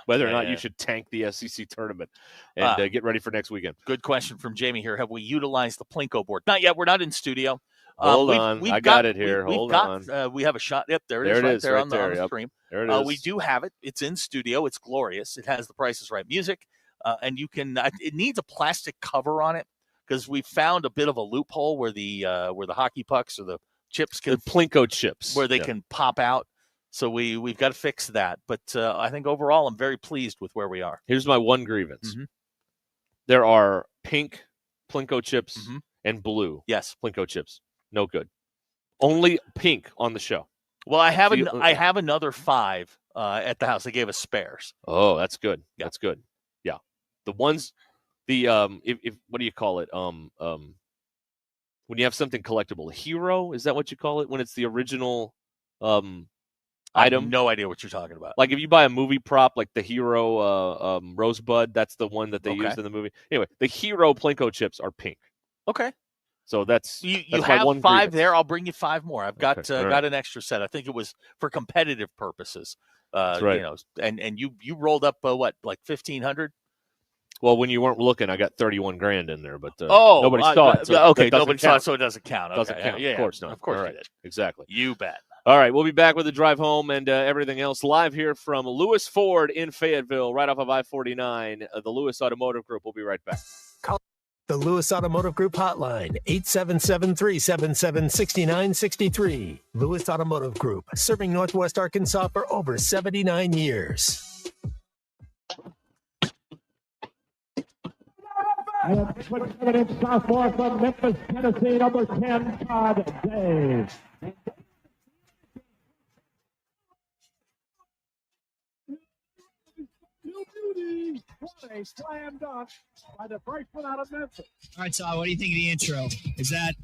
whether or not you should tank the SEC tournament and get ready for next weekend. Good question from Jamie here. Have we utilized the Plinko board? Not yet. We're not in studio. Hold on. I got it here. Hold on. We have a shot. Yep, there it is right there on the stream. There it is. We do have it. It's in studio. It's glorious. It has the Price is Right music. And you can it needs a plastic cover on it because we found a bit of a loophole where the hockey pucks or the chips can Plinko chips where they can pop out. So we've got to fix that. But I think overall I'm very pleased with where we are. Here's my one grievance. Mm-hmm. There are pink Plinko chips and blue Plinko chips. No good. Only pink on the show. Well, I have another 5 at the house. They gave us spares. Oh, that's good. Yeah. That's good. Yeah. The ones if what do you call it? When you have something collectible, hero, is that what you call it? When it's the original item? I have no idea what you're talking about. Like if you buy a movie prop, like the hero Rosebud, that's the one that they used in the movie. Anyway, the hero Plinko chips are pink. Okay. So that's you my have one 5 grievance. there. I'll bring you 5 more. I've got All right. got an extra set. I think it was for competitive purposes. That's right. And you rolled up what, like 1,500? Well, when you weren't looking, I got 31 grand in there, but nobody saw it. So okay, nobody saw it, so it doesn't count. Doesn't count. Yeah, of course not. Of course All you right. did. Exactly. You bet. All right, we'll be back with the drive home and everything else live here from Lewis Ford in Fayetteville, right off of I-49. The Lewis Automotive Group. We'll be right back. The Lewis Automotive Group hotline, 877-377-6963. Lewis Automotive Group, serving Northwest Arkansas for over 79 years. Sophomore from Memphis, Tennessee, number 10, Todd Dave. What a slam dunk by the freshman out of Memphis. All right, Todd, what do you think of the intro? Is that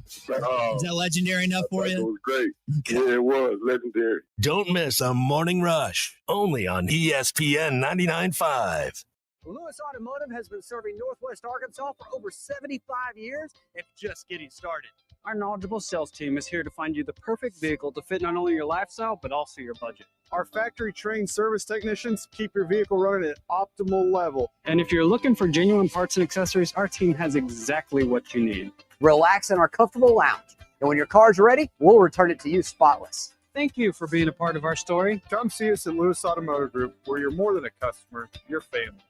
legendary enough for you? It was great. Okay. Yeah, it was legendary. Don't miss a morning rush, only on ESPN 99.5. Lewis Automotive has been serving Northwest Arkansas for over 75 years and just getting started. Our knowledgeable sales team is here to find you the perfect vehicle to fit not only your lifestyle, but also your budget. Our factory-trained service technicians keep your vehicle running at optimal level. And if you're looking for genuine parts and accessories, our team has exactly what you need. Relax in our comfortable lounge. And when your car's ready, we'll return it to you spotless. Thank you for being a part of our story. Come see us at Lewis Automotive Group, where you're more than a customer, you're family.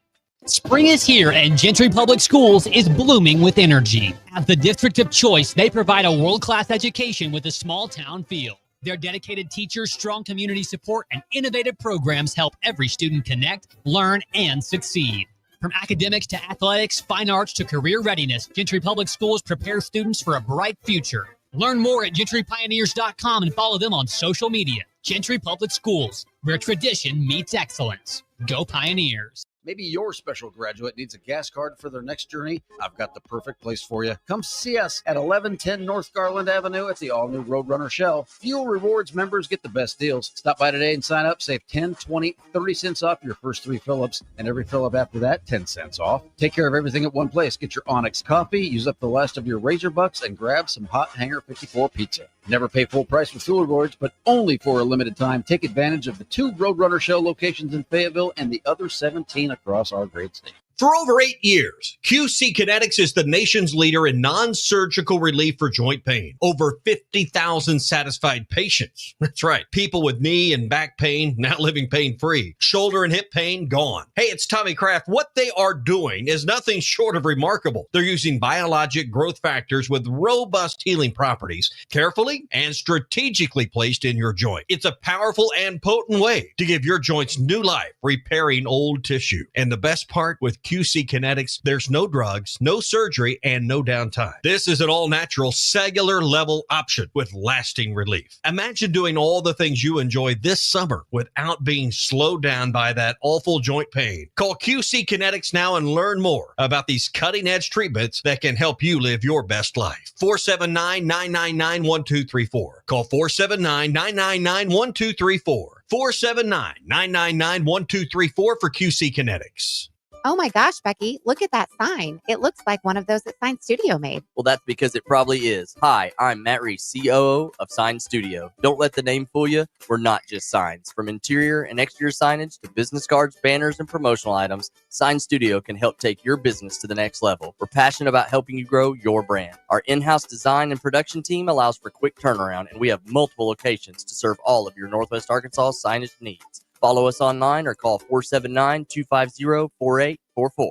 Spring is here and Gentry Public Schools is blooming with energy. As the district of choice, they provide a world-class education with a small-town feel. Their dedicated teachers, strong community support, and innovative programs help every student connect, learn, and succeed. From academics to athletics, fine arts to career readiness, Gentry Public Schools prepare students for a bright future. Learn more at gentrypioneers.com and follow them on social media. Gentry Public Schools, where tradition meets excellence. Go Pioneers. Maybe your special graduate needs a gas card for their next journey. I've got the perfect place for you. Come see us at 1110 North Garland Avenue at the all-new Roadrunner Shell. Fuel Rewards members get the best deals. Stop by today and sign up. Save 10, 20, 30 cents off your first 3 fill-ups, and every fill-up after that, 10 cents off. Take care of everything at one place. Get your Onyx coffee, use up the last of your Razor Bucks, and grab some Hot Hanger 54 pizza. Never pay full price for Fuel Rewards, but only for a limited time. Take advantage of the 2 Roadrunner Shell locations in Fayetteville and the other 17 across our great state. For over 8 years, QC Kinetics is the nation's leader in non-surgical relief for joint pain. Over 50,000 satisfied patients. That's right. People with knee and back pain now living pain-free. Shoulder and hip pain gone. Hey, it's Tommy Kraft. What they are doing is nothing short of remarkable. They're using biologic growth factors with robust healing properties, carefully and strategically placed in your joint. It's a powerful and potent way to give your joints new life, repairing old tissue. And the best part, with QC Kinetics, there's no drugs, no surgery, and no downtime. This is an all-natural cellular level option with lasting relief. Imagine doing all the things you enjoy this summer without being slowed down by that awful joint pain. Call QC Kinetics now and learn more about these cutting-edge treatments that can help you live your best life. 479-999-1234. Call 479-999-1234. 479-999-1234 for QC Kinetics. Oh my gosh, Becky, look at that sign. It looks like one of those that Sign Studio made. Well, that's because it probably is. Hi, I'm Matt Reese, COO of Sign Studio. Don't let the name fool you. We're not just signs. From interior and exterior signage to business cards, banners, and promotional items, Sign Studio can help take your business to the next level. We're passionate about helping you grow your brand. Our in-house design and production team allows for quick turnaround, and we have multiple locations to serve all of your Northwest Arkansas signage needs. Follow us online or call 479-250-4844.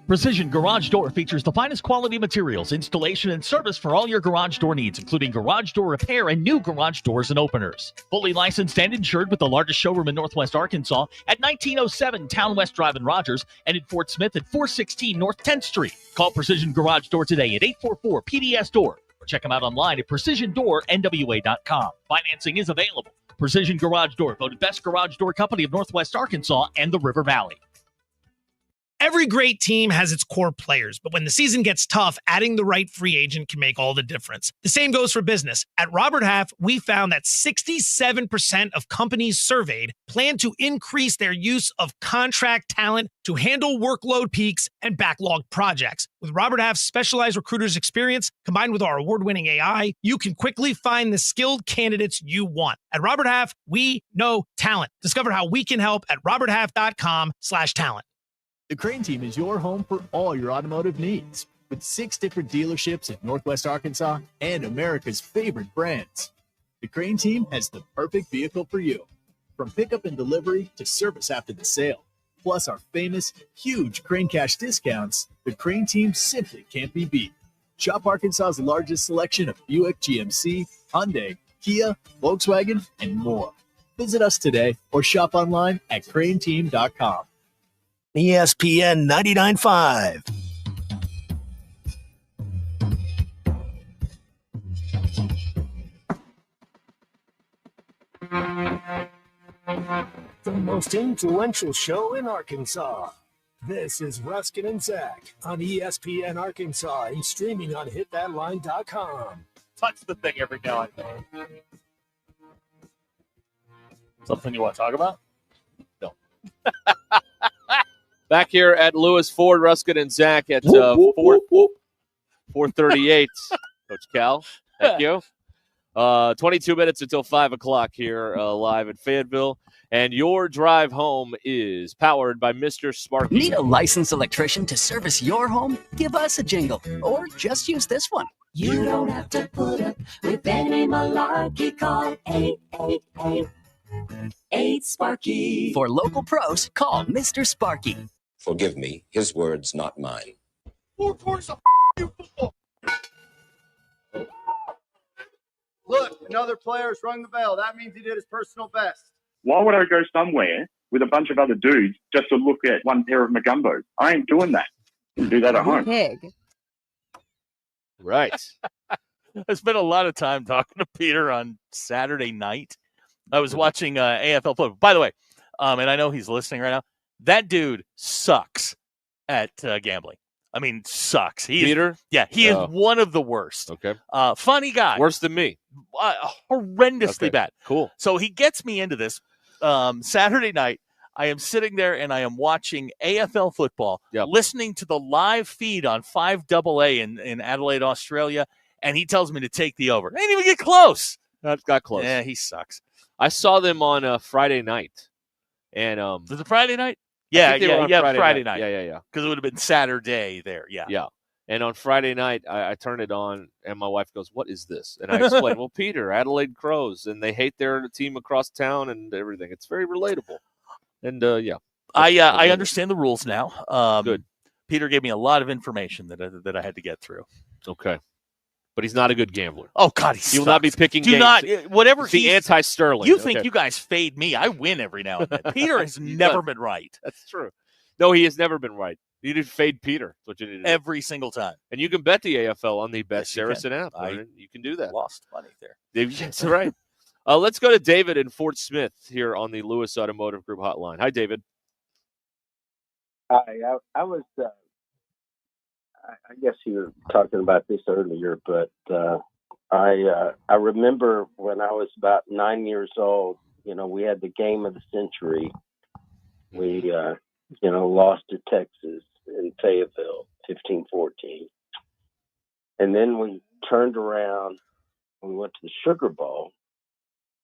Precision Garage Door features the finest quality materials, installation, and service for all your garage door needs, including garage door repair and new garage doors and openers. Fully licensed and insured with the largest showroom in Northwest Arkansas at 1907 Town West Drive in Rogers and in Fort Smith at 416 North 10th Street. Call Precision Garage Door today at 844-PDS-DOOR or check them out online at precisiondoornwa.com. Financing is available. Precision Garage Door, voted best garage door company of Northwest Arkansas and the River Valley. Every great team has its core players, but when the season gets tough, adding the right free agent can make all the difference. The same goes for business. At Robert Half, we found that 67% of companies surveyed plan to increase their use of contract talent to handle workload peaks and backlogged projects. With Robert Half's specialized recruiters experience, combined with our award-winning AI, you can quickly find the skilled candidates you want. At Robert Half, we know talent. Discover how we can help at roberthalf.com/talent. The Crane Team is your home for all your automotive needs. With 6 different dealerships in Northwest Arkansas and America's favorite brands, the Crane Team has the perfect vehicle for you. From pickup and delivery to service after the sale. Plus our famous, huge Crane Cash discounts, the Crane Team simply can't be beat. Shop Arkansas's largest selection of Buick, GMC, Hyundai, Kia, Volkswagen, and more. Visit us today or shop online at craneteam.com. ESPN 99.5. The most influential show in Arkansas. This is Ruscin and Zach on ESPN Arkansas and streaming on hitthatline.com. Touch the thing every now and then. Something you want to talk about? No. Back here at Lewis Ford, Ruscin and Zach at 4:38. Coach Cal, thank you. 22 minutes until 5 o'clock here live in Fayetteville. And your drive home is powered by Mr. Sparky. Need a licensed electrician to service your home? Give us a jingle or just use this one. You don't have to put up with any malarkey. Call 888-8 For local pros, call Mr. Sparky. Forgive me, his words, not mine. Look, another player's rung the bell. That means he did his personal best. Why would I go somewhere with a bunch of other dudes just to look at one pair of Magumbos? I ain't doing that. You can do that at home. Pig. Right. I spent a lot of time talking to Peter on Saturday night. I was watching AFL football. By the way, and I know he's listening right now, that dude sucks at gambling. I mean, sucks. Peter? He is one of the worst. Okay. Funny guy. Worse than me. Horrendously bad. Cool. So he gets me into this. Saturday night, I am sitting there and I am watching AFL football, listening to the live feed on 5AA in Adelaide, Australia, and he tells me to take the over. I didn't even get close. That got close. Yeah, he sucks. I saw them on Friday night. And was it Friday night? Yeah, Friday night. Yeah. Because it would have been Saturday there. Yeah. And on Friday night, I turned it on, and my wife goes, "What is this?" And I explained, "Well, Peter, Adelaide Crows, and they hate their team across town and everything. It's very relatable." And I understand the rules now. Good. Peter gave me a lot of information that I had to get through. Okay. But he's not a good gambler. Oh, God, he will not be picking games. Whatever the anti-Sterling. You think you guys fade me. I win every now and then. Peter has never been right. That's true. No, he has never been right. You need to fade Peter. That's what you need to do. Every single time. And you can bet the AFL on the Bet Saracen app. You can do that. Lost money there. That's right. Let's go to David in Fort Smith here on the Lewis Automotive Group hotline. Hi, David. Hi. I was... I guess you were talking about this earlier, but I remember when I was about 9 years old, we had the game of the century. We lost to Texas in Fayetteville, 15-14. And then we turned around, we went to the Sugar Bowl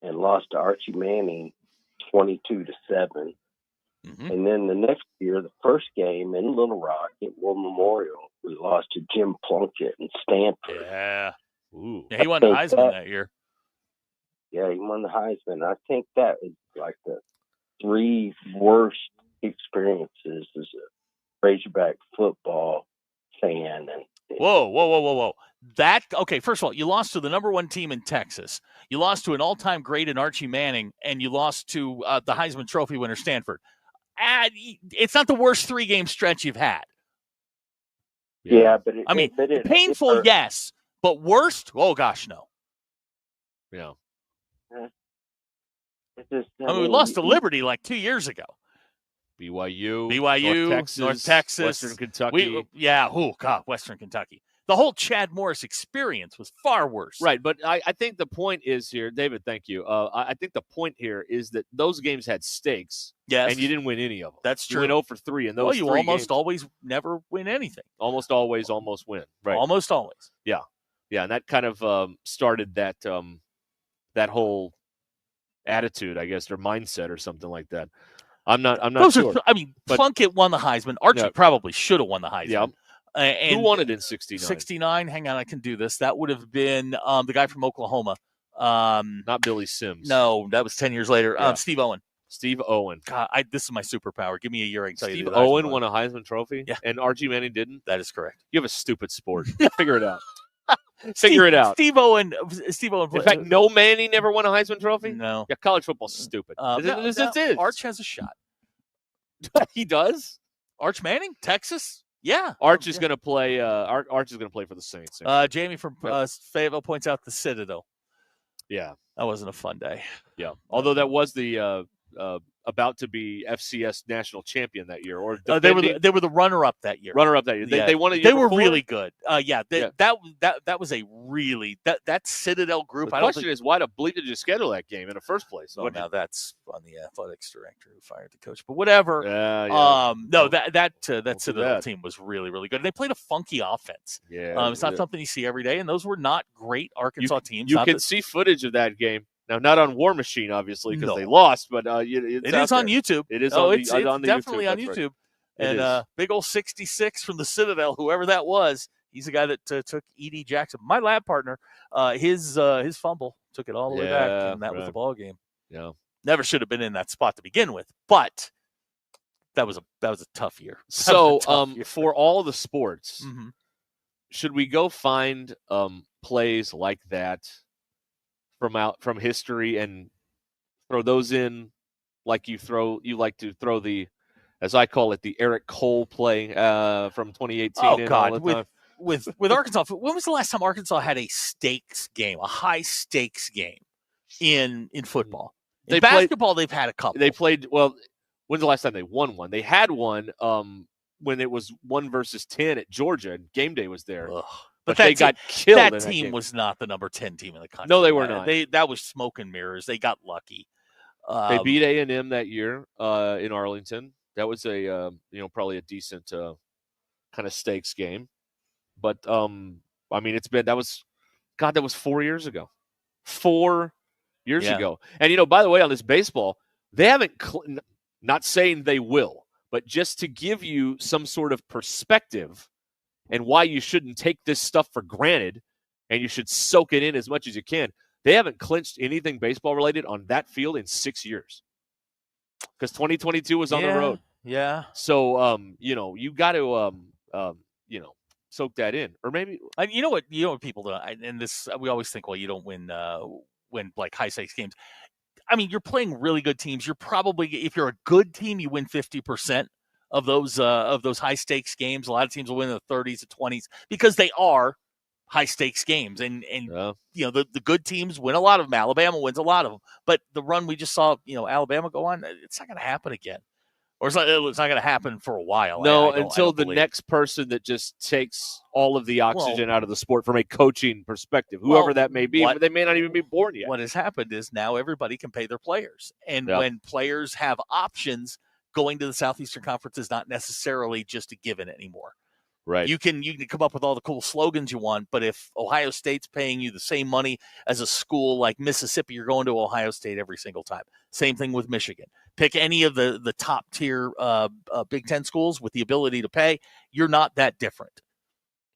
and lost to Archie Manning 22-7. Mm-hmm. And then the next year, the first game in Little Rock at War Memorial, we lost to Jim Plunkett in Stanford. Yeah. Ooh. Yeah, he won the Heisman that year. Yeah, he won the Heisman. I think that was like the 3 worst experiences as a Razorback football fan. And Whoa. Okay, first of all, you lost to the number 1 team in Texas. You lost to an all-time great in Archie Manning, and you lost to the Heisman Trophy winner, Stanford. It's not the worst 3-game stretch you've had. Yeah, but painful, yes, but worst? Oh, gosh, no. Yeah. We lost to Liberty like 2 years ago. BYU, North Texas, Western Kentucky. Western Kentucky. The whole Chad Morris experience was far worse. Right, but I think the point is here, David, thank you. I think the point here is that those games had stakes, yes, and you didn't win any of them. That's true. You went 0-3 in those. Well, you 3 almost games. always never win anything. Almost always win. Right. Almost always. Yeah, and that kind of started that that whole attitude, I guess, or mindset, or something like that. I'm not sure. Plunkett won the Heisman. Archie probably should have won the Heisman. Yeah. And who won it in 69? 69. Hang on, I can do this. That would have been the guy from Oklahoma. Not Billy Sims. No, that was 10 years later. Yeah. Steve Owen. Steve Owen. God, this is my superpower. Give me a year, I can tell you. Steve Owen won a Heisman Trophy? Yeah. And Archie Manning didn't? That is correct. You have a stupid sport. Figure it out. Figure it out. Steve Owen. In fact, no Manning never won a Heisman Trophy? No. Yeah, college football's stupid. This is. Arch has a shot. He does? Arch Manning? Texas? Yeah. Arch is going to play. Arch is going to play for the Saints. Jamie from Fayetteville points out the Citadel. Yeah. That wasn't a fun day. Yeah. Although that was the about to be FCS national champion that year, or they were the runner-up that year. They won it. They were really good. That was a really that Citadel group. The question is, why the bleep did you schedule that game in the first place? Well, now that's on the athletics director who fired the coach. But whatever. No, that Citadel team was really, really good. And they played a funky offense. Yeah. It's not something you see every day, and those were not great Arkansas teams. You can see footage of that game. Now, not on War Machine, obviously, because they lost, but it is on YouTube. It is it's YouTube. definitely on YouTube. Right. And big old 66 from the Citadel, whoever that was, he's the guy that took E.D. Jackson. My lab partner, his fumble took it all the way back, and that was the ball game. Yeah, never should have been in that spot to begin with, but that was a tough year. So, for all of the sports, mm-hmm. should we go find plays like that from history and throw those in, like you like to throw the, as I call it, the Eric Cole play from 2018? Oh God, with Arkansas, when was the last time Arkansas had a stakes game, a high stakes game in football? In basketball, they've had a couple. They played well. When's the last time they won one? They had one when it was 1 versus 10 at Georgia, and game day was there. Ugh. But they got killed. That team was not the number 10 team in the country. No, they were not. That was smoke and mirrors. They got lucky. They beat A&M that year in Arlington. That was a probably a decent kind of stakes game. But that was 4 years ago. 4 years ago. And by the way, on this baseball, they haven't. Not saying they will, but just to give you some sort of perspective. And why you shouldn't take this stuff for granted, and you should soak it in as much as you can. They haven't clinched anything baseball related on that field in 6 years, because 2022 was on the road. Yeah. So you got to soak that in, or maybe you know what people do, and this we always think, well, you don't win like high stakes games. I mean, you're playing really good teams. You're probably, if you're a good team, you win 50%. Of those high stakes games. A lot of teams will win in the 30s to 20s because they are high stakes games, and the good teams win a lot of them. Alabama wins a lot of them, but the run we just saw, Alabama go on, it's not going to happen again, or it's not going to happen for a while. No, until the next person that just takes all of the oxygen out of the sport from a coaching perspective, whoever that may be. They may not even be born yet. What has happened is now everybody can pay their players, and when players have options. going to the Southeastern Conference is not necessarily just a given anymore. Right. You can come up with all the cool slogans you want, but if Ohio State's paying you the same money as a school like Mississippi, you're going to Ohio State every single time. Same thing with Michigan. Pick any of the top tier Big Ten schools with the ability to pay. You're not that different,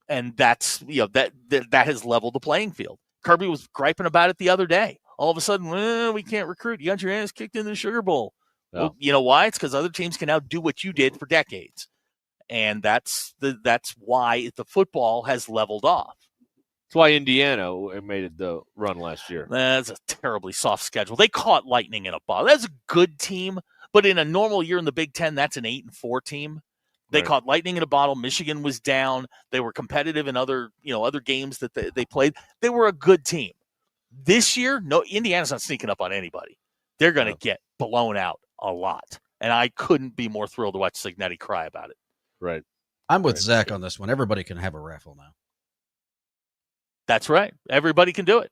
and that's that has leveled the playing field. Kirby was griping about it the other day. All of a sudden, we can't recruit. You got your ass kicked in the Sugar Bowl. No. Well, you know why? It's because other teams can now do what you did for decades. And that's why the football has leveled off. That's why Indiana made the run last year. That's a terribly soft schedule. They caught lightning in a bottle. That's a good team, but in a normal year in the Big Ten, that's an 8-4 team. They caught lightning in a bottle. Michigan was down. They were competitive in other games that they played. They were a good team. This year, no, Indiana's not sneaking up on anybody. They're going to get blown out a lot. And I couldn't be more thrilled to watch Cignetti cry about it. Right. I'm with Zach on this one. Everybody can have a raffle now. That's right. Everybody can do it.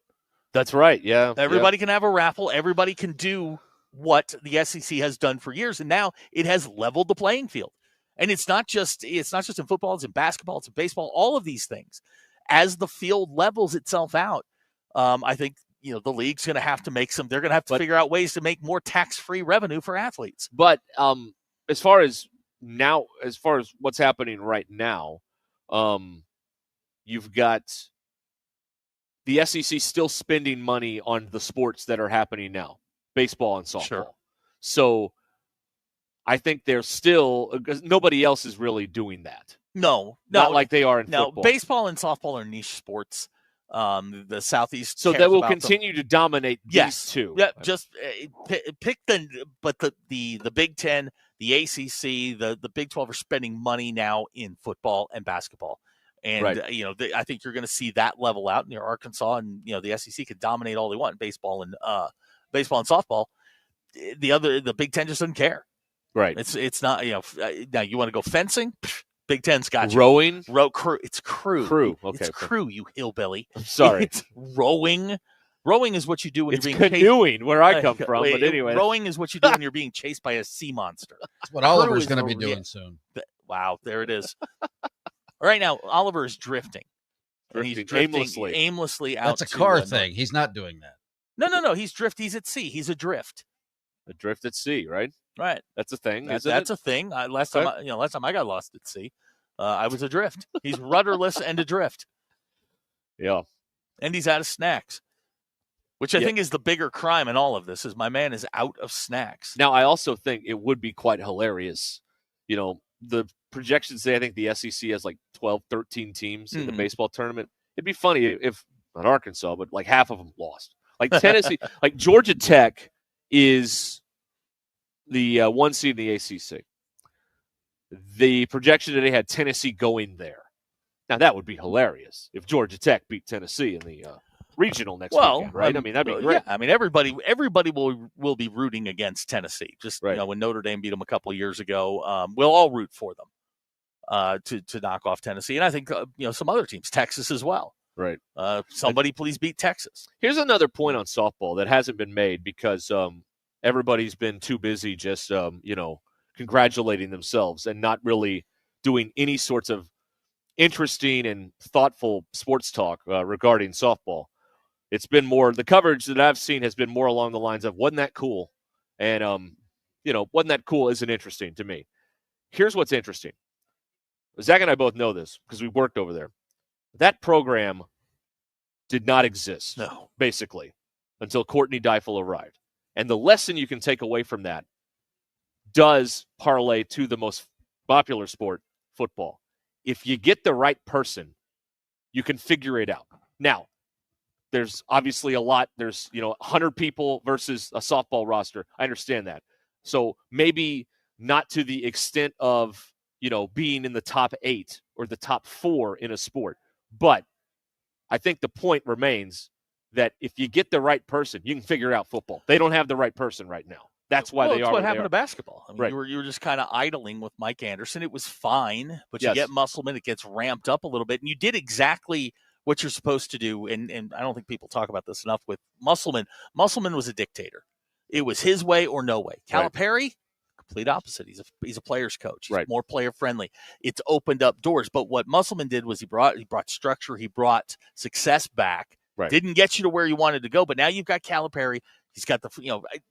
That's right. Yeah. Everybody can have a raffle. Everybody can do what the SEC has done for years, and now it has leveled the playing field. And it's not just in football, it's in basketball, it's in baseball, all of these things. As the field levels itself out, I think the league's going to have to make they're going to have to figure out ways to make more tax-free revenue for athletes. But as far as what's happening right now, you've got the SEC still spending money on the sports that are happening now, baseball and softball. Sure. So I think they're still, because nobody else is really doing that. No, not like they are in football. Baseball and softball are niche sports. The Southeast, so they will continue to dominate these two. Yeah, just pick the Big Ten, the ACC, the Big 12 are spending money now in football and basketball, and I think you're going to see that level out. Arkansas and the SEC could dominate all they want in baseball and softball. The Big Ten just doesn't care. Right. It's not now you want to go fencing. Big Ten's got you. Rowing? Crew. It's crew. Crew. Okay. It's crew, you hillbilly. I'm sorry. It's rowing. Rowing is what you do when it's you're being canoeing, where I come from. But anyway. Rowing is what you do when you're being chased by a sea monster. That's what Oliver's going to be doing soon. Wow, there it is. Right now, Oliver is drifting. And he's drifting aimlessly out. That's a car thing. He's not doing that. No. He's at sea. He's adrift. Adrift at sea, right? Right. That's a thing. That's a thing. Last time I got lost at sea, I was adrift. He's rudderless and adrift. Yeah. And he's out of snacks, which I think is the bigger crime in all of this, is my man is out of snacks. Now, I also think it would be quite hilarious. The projections say I think the SEC has like 12, 13 teams in the baseball tournament. It'd be funny if not Arkansas, but like half of them lost. Like Tennessee, like Georgia Tech is the one seed in the ACC. The projection today had Tennessee going there. Now, that would be hilarious if Georgia Tech beat Tennessee in the regional next weekend, right? I mean, that'd be great. Yeah, I mean, everybody will be rooting against Tennessee. Just when Notre Dame beat them a couple of years ago, we'll all root for them to knock off Tennessee, and I think some other teams, Texas as well. Right. Somebody please beat Texas. Here's another point on softball that hasn't been made because everybody's been too busy just congratulating themselves and not really doing any sorts of interesting and thoughtful sports talk regarding softball. It's been more, the coverage that I've seen has been more along the lines of, wasn't that cool? And, wasn't that cool isn't interesting to me. Here's what's interesting. Zach and I both know this because we worked over there. That program did not exist, basically, until Courtney Deifel arrived. And the lesson you can take away from that does parlay to the most popular sport, football. If you get the right person, you can figure it out. Now, there's obviously a lot. There's, 100 people versus a softball roster. I understand that. So maybe not to the extent of, being in the top 8 or the top 4 in a sport. But I think the point remains that if you get the right person, you can figure out football. They don't have the right person right now. That's why they are. That's what happened to basketball. I mean, you were just kind of idling with Mike Anderson. It was fine, but you get Musselman, it gets ramped up a little bit, and you did exactly what you're supposed to do. And I don't think people talk about this enough with Musselman. Musselman was a dictator. It was his way or no way. Calipari, complete opposite. He's a player's coach. He's Right. more player friendly. It's opened up doors. But what Musselman did was he brought structure. He brought success back. Right. Didn't get you to where you wanted to go. But now you've got Calipari. He's got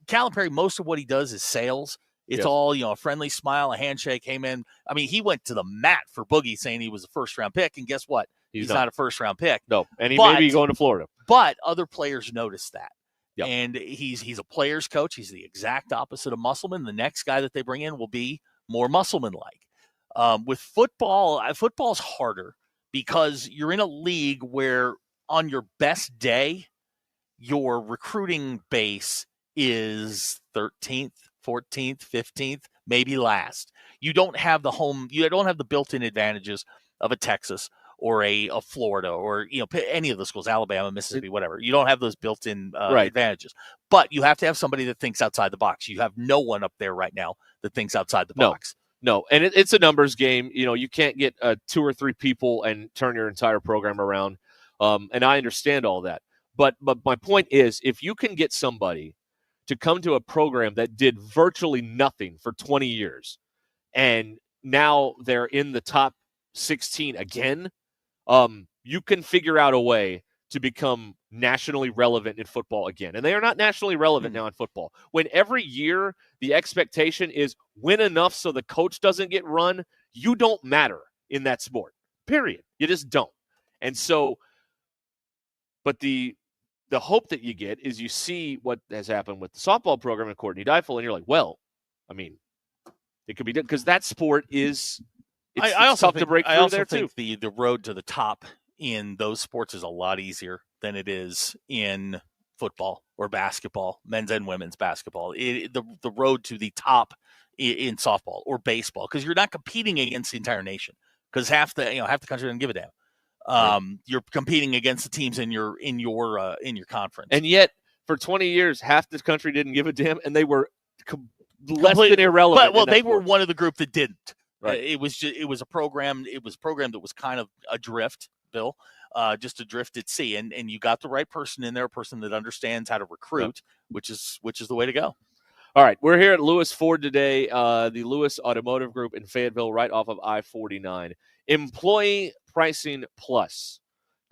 Calipari. Most of what he does is sales. It's all, a friendly smile, a handshake. Hey, man. I mean, he went to the mat for Boogie saying he was a first-round pick. And guess what? He's not a first-round pick. No, and he may be going to Florida. But other players notice that. Yep. And he's a player's coach. He's the exact opposite of Musselman. The next guy that they bring in will be more Musselman-like. With football, football's harder because you're in a league where on your best day, your recruiting base is 13th, 14th, 15th, maybe last. You don't have the built-in advantages of a Texas or a Florida or any of the schools, Alabama, Mississippi, whatever. You don't have those built-in advantages. But you have to have somebody that thinks outside the box. You have no one up there right now that thinks outside the box. No, and it's a numbers game. You can't get 2 or 3 people and turn your entire program around. And I understand all that. But my point is, if you can get somebody to come to a program that did virtually nothing for 20 years, and now they're in the top 16 again, you can figure out a way to become nationally relevant in football again. And they are not nationally relevant now in football. When every year the expectation is win enough so the coach doesn't get run, you don't matter in that sport, period. You just don't. And so, but the hope that you get is you see what has happened with the softball program and Courtney Deifel, and you're like, well, I mean, it could be done because that sport is it's tough to break through there too. I also think the road to the top in those sports is a lot easier than it is in football or basketball, men's and women's basketball. The road to the top in softball or baseball, because you're not competing against the entire nation, because half the country doesn't give a damn. You're competing against the teams in your conference, and yet for 20 years, half the country didn't give a damn, and they were less than irrelevant. But they were one of the group that didn't. Right. It was a program that was kind of adrift, Bill, just adrift at sea, and you got the right person in there, a person that understands how to recruit, which is the way to go. All right, we're here at Lewis Ford today, the Lewis Automotive Group in Fayetteville, right off of I-49. Employee Pricing Plus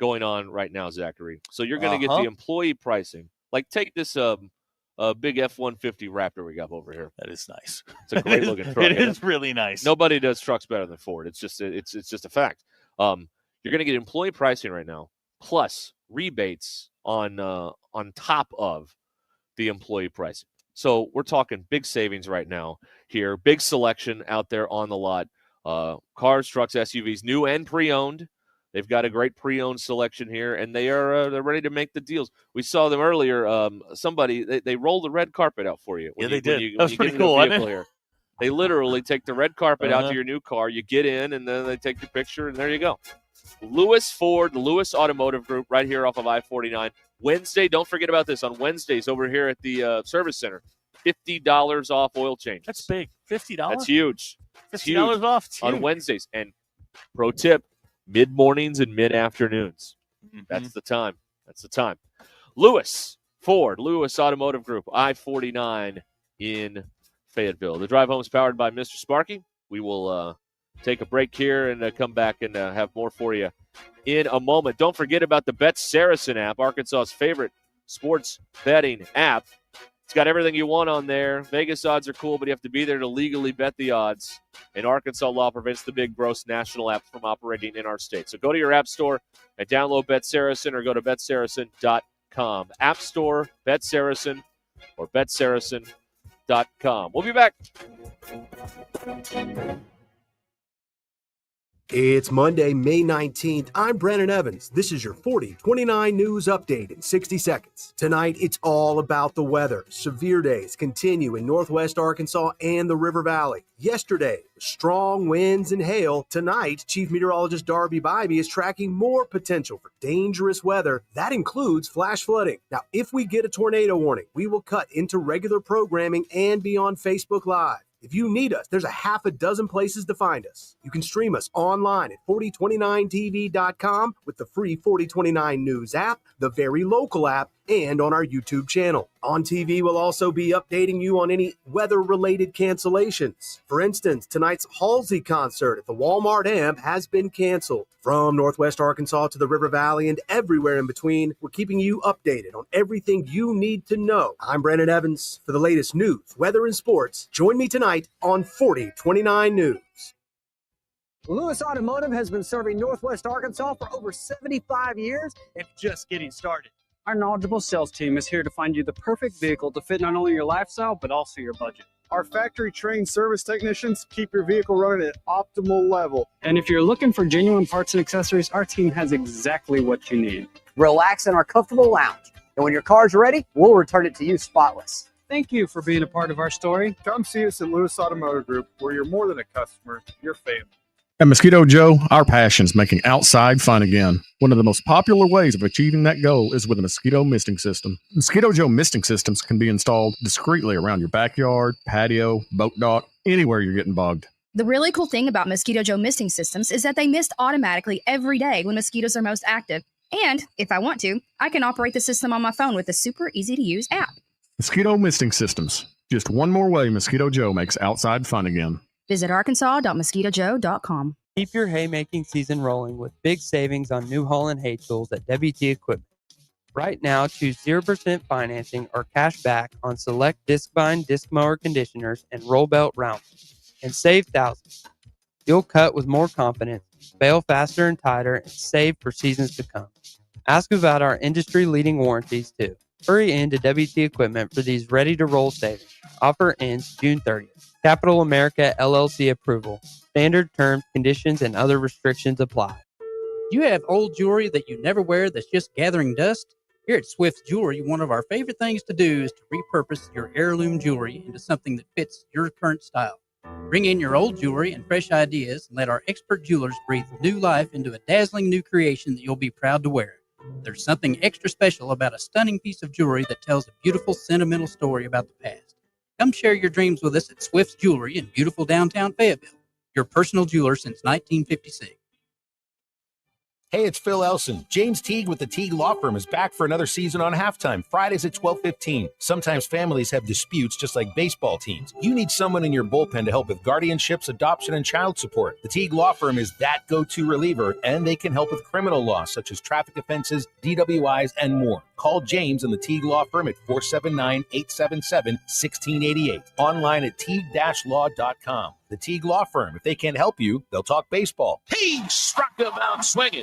going on right now, Zachary. So you're going to get the employee pricing. Like, take this big F-150 Raptor we got over here. That is nice. It's a great looking truck. It is really nice. Nobody does trucks better than Ford. It's just a fact. You're going to get employee pricing right now, plus rebates on top of the employee pricing. So we're talking big savings right now here. Big selection out there on the lot. Cars, trucks, SUVs, new and pre-owned. They've got a great pre-owned selection here, and they're ready to make the deals. We saw them earlier. They rolled the red carpet out for you. They did. That was pretty cool, wasn't it? Here. They literally take the red carpet out to your new car. You get in, and then they take the picture, and there you go. Lewis Ford, the Lewis Automotive Group, right here off of I-49. Wednesday, don't forget about this. On Wednesdays over here at the Service Center, $50 off oil changes. That's big. $50? That's huge. $50 off. It's on huge. Wednesdays. And pro tip, mid-mornings and mid-afternoons. Mm-hmm. That's the time. Lewis Ford, Lewis Automotive Group, I-49 in Fayetteville. The drive home is powered by Mr. Sparky. We will take a break here and come back and have more for you in a moment. Don't forget about the Bet Saracen app, Arkansas's favorite sports betting app. It's got everything you want on there. Vegas odds are cool, but you have to be there to legally bet the odds. And Arkansas law prevents the big, gross national app from operating in our state. So go to your app store and download Bet Saracen or go to betsaracen.com. App Store, Bet Saracen, or betsaracen.com. We'll be back. It's Monday, May 19th. I'm Brandon Evans. This is your 40-29 news update in 60 seconds. Tonight, it's all about the weather. Severe days continue in northwest Arkansas and the River Valley. Yesterday, strong winds and hail. Tonight, Chief Meteorologist Darby Bybee is tracking more potential for dangerous weather. That includes flash flooding. Now, if we get a tornado warning, we will cut into regular programming and be on Facebook Live. If you need us, there's a half a dozen places to find us. You can stream us online at 4029tv.com with the free 4029 News app, the very local app, and on our YouTube channel. On TV, we'll also be updating you on any weather-related cancellations. For instance, tonight's Halsey concert at the Walmart Amp has been canceled. From Northwest Arkansas to the River Valley and everywhere in between, we're keeping you updated on everything you need to know. I'm Brandon Evans for the latest news, weather, and sports. Join me tonight on 4029 News. Lewis Automotive has been serving Northwest Arkansas for over 75 years and just getting started. Our knowledgeable sales team is here to find you the perfect vehicle to fit not only your lifestyle, but also your budget. Our factory-trained service technicians keep your vehicle running at optimal level. And if you're looking for genuine parts and accessories, our team has exactly what you need. Relax in our comfortable lounge. And when your car's ready, we'll return it to you spotless. Thank you for being a part of our story. Come see us at Lewis Automotive Group, where you're more than a customer, you're family. At Mosquito Joe, our passion is making outside fun again. One of the most popular ways of achieving that goal is with a mosquito misting system. Mosquito Joe misting systems can be installed discreetly around your backyard, patio, boat dock, anywhere you're getting bugged. The really cool thing about Mosquito Joe misting systems is that they mist automatically every day when mosquitoes are most active. And, if I want to, I can operate the system on my phone with a super easy-to-use app. Mosquito misting systems. Just one more way Mosquito Joe makes outside fun again. Visit arkansas.mosquitojoe.com. Keep your haymaking season rolling with big savings on New Holland hay tools at WT Equipment. Right now, choose 0% financing or cash back on select disc bind, disc mower conditioners, and roll belt rounders, and save thousands. You'll cut with more confidence, bale faster and tighter, and save for seasons to come. Ask about our industry-leading warranties, too. Hurry into WT Equipment for these ready-to-roll savings. Offer ends June 30th. Capital America LLC approval. Standard terms, conditions, and other restrictions apply. You have old jewelry that you never wear that's just gathering dust? Here at Swift's Jewelry, one of our favorite things to do is to repurpose your heirloom jewelry into something that fits your current style. Bring in your old jewelry and fresh ideas and let our expert jewelers breathe new life into a dazzling new creation that you'll be proud to wear. There's something extra special about a stunning piece of jewelry that tells a beautiful, sentimental story about the past. Come share your dreams with us at Swift's Jewelry in beautiful downtown Fayetteville, your personal jeweler since 1956. Hey, it's Phil Elson. James Teague with the Teague Law Firm is back for another season on Halftime, Fridays at 12:15. Sometimes families have disputes just like baseball teams. You need someone in your bullpen to help with guardianships, adoption, and child support. The Teague Law Firm is that go-to reliever, and they can help with criminal law such as traffic offenses, DWIs, and more. Call James and the Teague Law Firm at 479-877-1688. Online at teague-law.com. The Teague Law Firm. If they can't help you, they'll talk baseball. He struck him out swinging.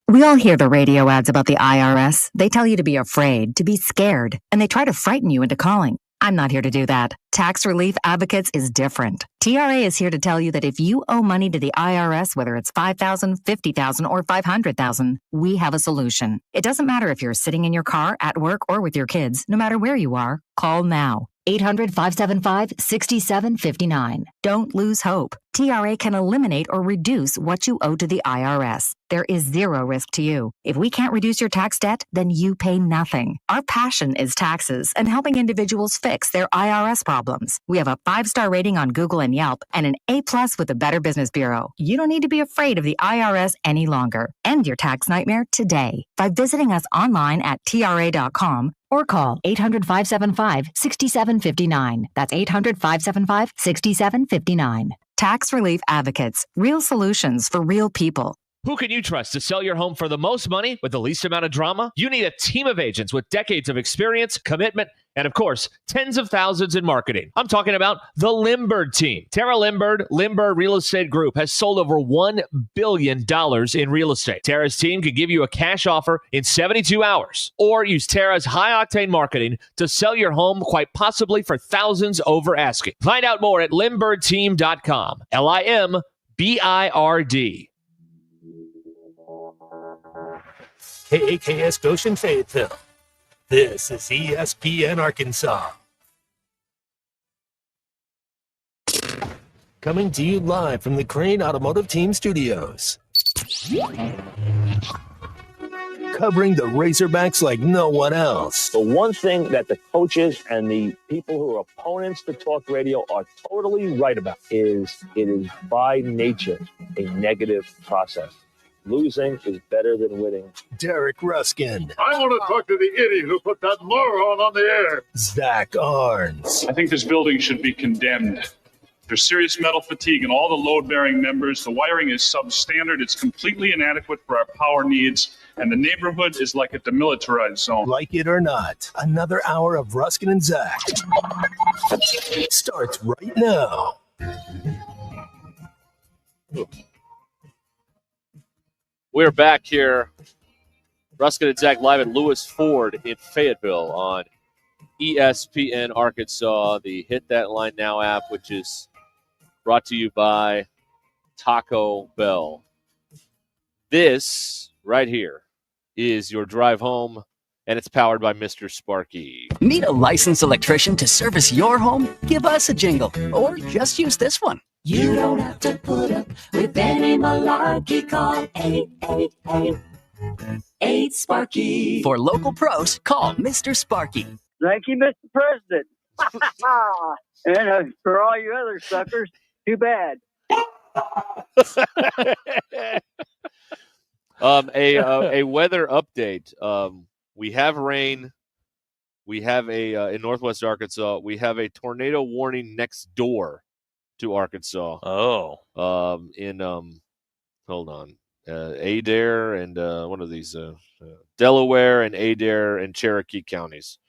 We all hear the radio ads about the IRS. They tell you to be afraid, to be scared, and they try to frighten you into calling. I'm not here to do that. Tax Relief Advocates is different. TRA is here to tell you that if you owe money to the IRS, whether it's $5,000, $50,000, or $500,000, we have a solution. It doesn't matter if you're sitting in your car, at work, or with your kids. No matter where you are, call now. 800-575-6759. Don't lose hope. TRA can eliminate or reduce what you owe to the IRS. There is zero risk to you. If we can't reduce your tax debt, then you pay nothing. Our passion is taxes and helping individuals fix their IRS problems. We have a 5-star rating on Google and Yelp and an A+ with the Better Business Bureau. You don't need to be afraid of the IRS any longer. End your tax nightmare today by visiting us online at TRA.com or call 800-575-6759. That's 800-575-6759. Tax Relief Advocates. Real solutions for real people. Who can you trust to sell your home for the most money with the least amount of drama? You need a team of agents with decades of experience, commitment, and of course, tens of thousands in marketing. I'm talking about the Limbird team. Tara Limbird, Limbird Real Estate Group, has sold over $1 billion in real estate. Tara's team could give you a cash offer in 72 hours, or use Tara's high-octane marketing to sell your home quite possibly for thousands over asking. Find out more at LimbirdTeam.com. LIMBIRD. KAKS Goshen Fayetteville. This is ESPN Arkansas. Coming to you live from the Crane Automotive Team Studios. Covering the Razorbacks like no one else. The one thing that the coaches and the people who are opponents to talk radio are totally right about is it is by nature a negative process. Losing is better than winning. Derek Ruskin, I want to talk to the idiot who put that moron on the air. Zach Arns, I think this building should be condemned. There's serious metal fatigue in all the load-bearing members. The wiring is substandard. It's completely inadequate for our power needs. And the neighborhood is like a demilitarized zone. Like it or not, another hour of Ruskin and Zach starts right now. We're back here. Ruskin and Zach live at Lewis Ford in Fayetteville on ESPN Arkansas, the Hit That Line Now app, which is brought to you by Taco Bell. This right here is your drive home, and it's powered by Mr. Sparky. Need a licensed electrician to service your home? Give us a jingle, or just use this one. You don't have to put up with any malarkey. Call 888-8-SPARKY. For local pros, call Mr. Sparky. Thank you, Mr. President. And for all you other suckers, too bad. A weather update. We have rain. We have in northwest Arkansas. We have a tornado warning next door to Arkansas. Oh. Hold on. Adair and one of these Delaware and Adair and Cherokee counties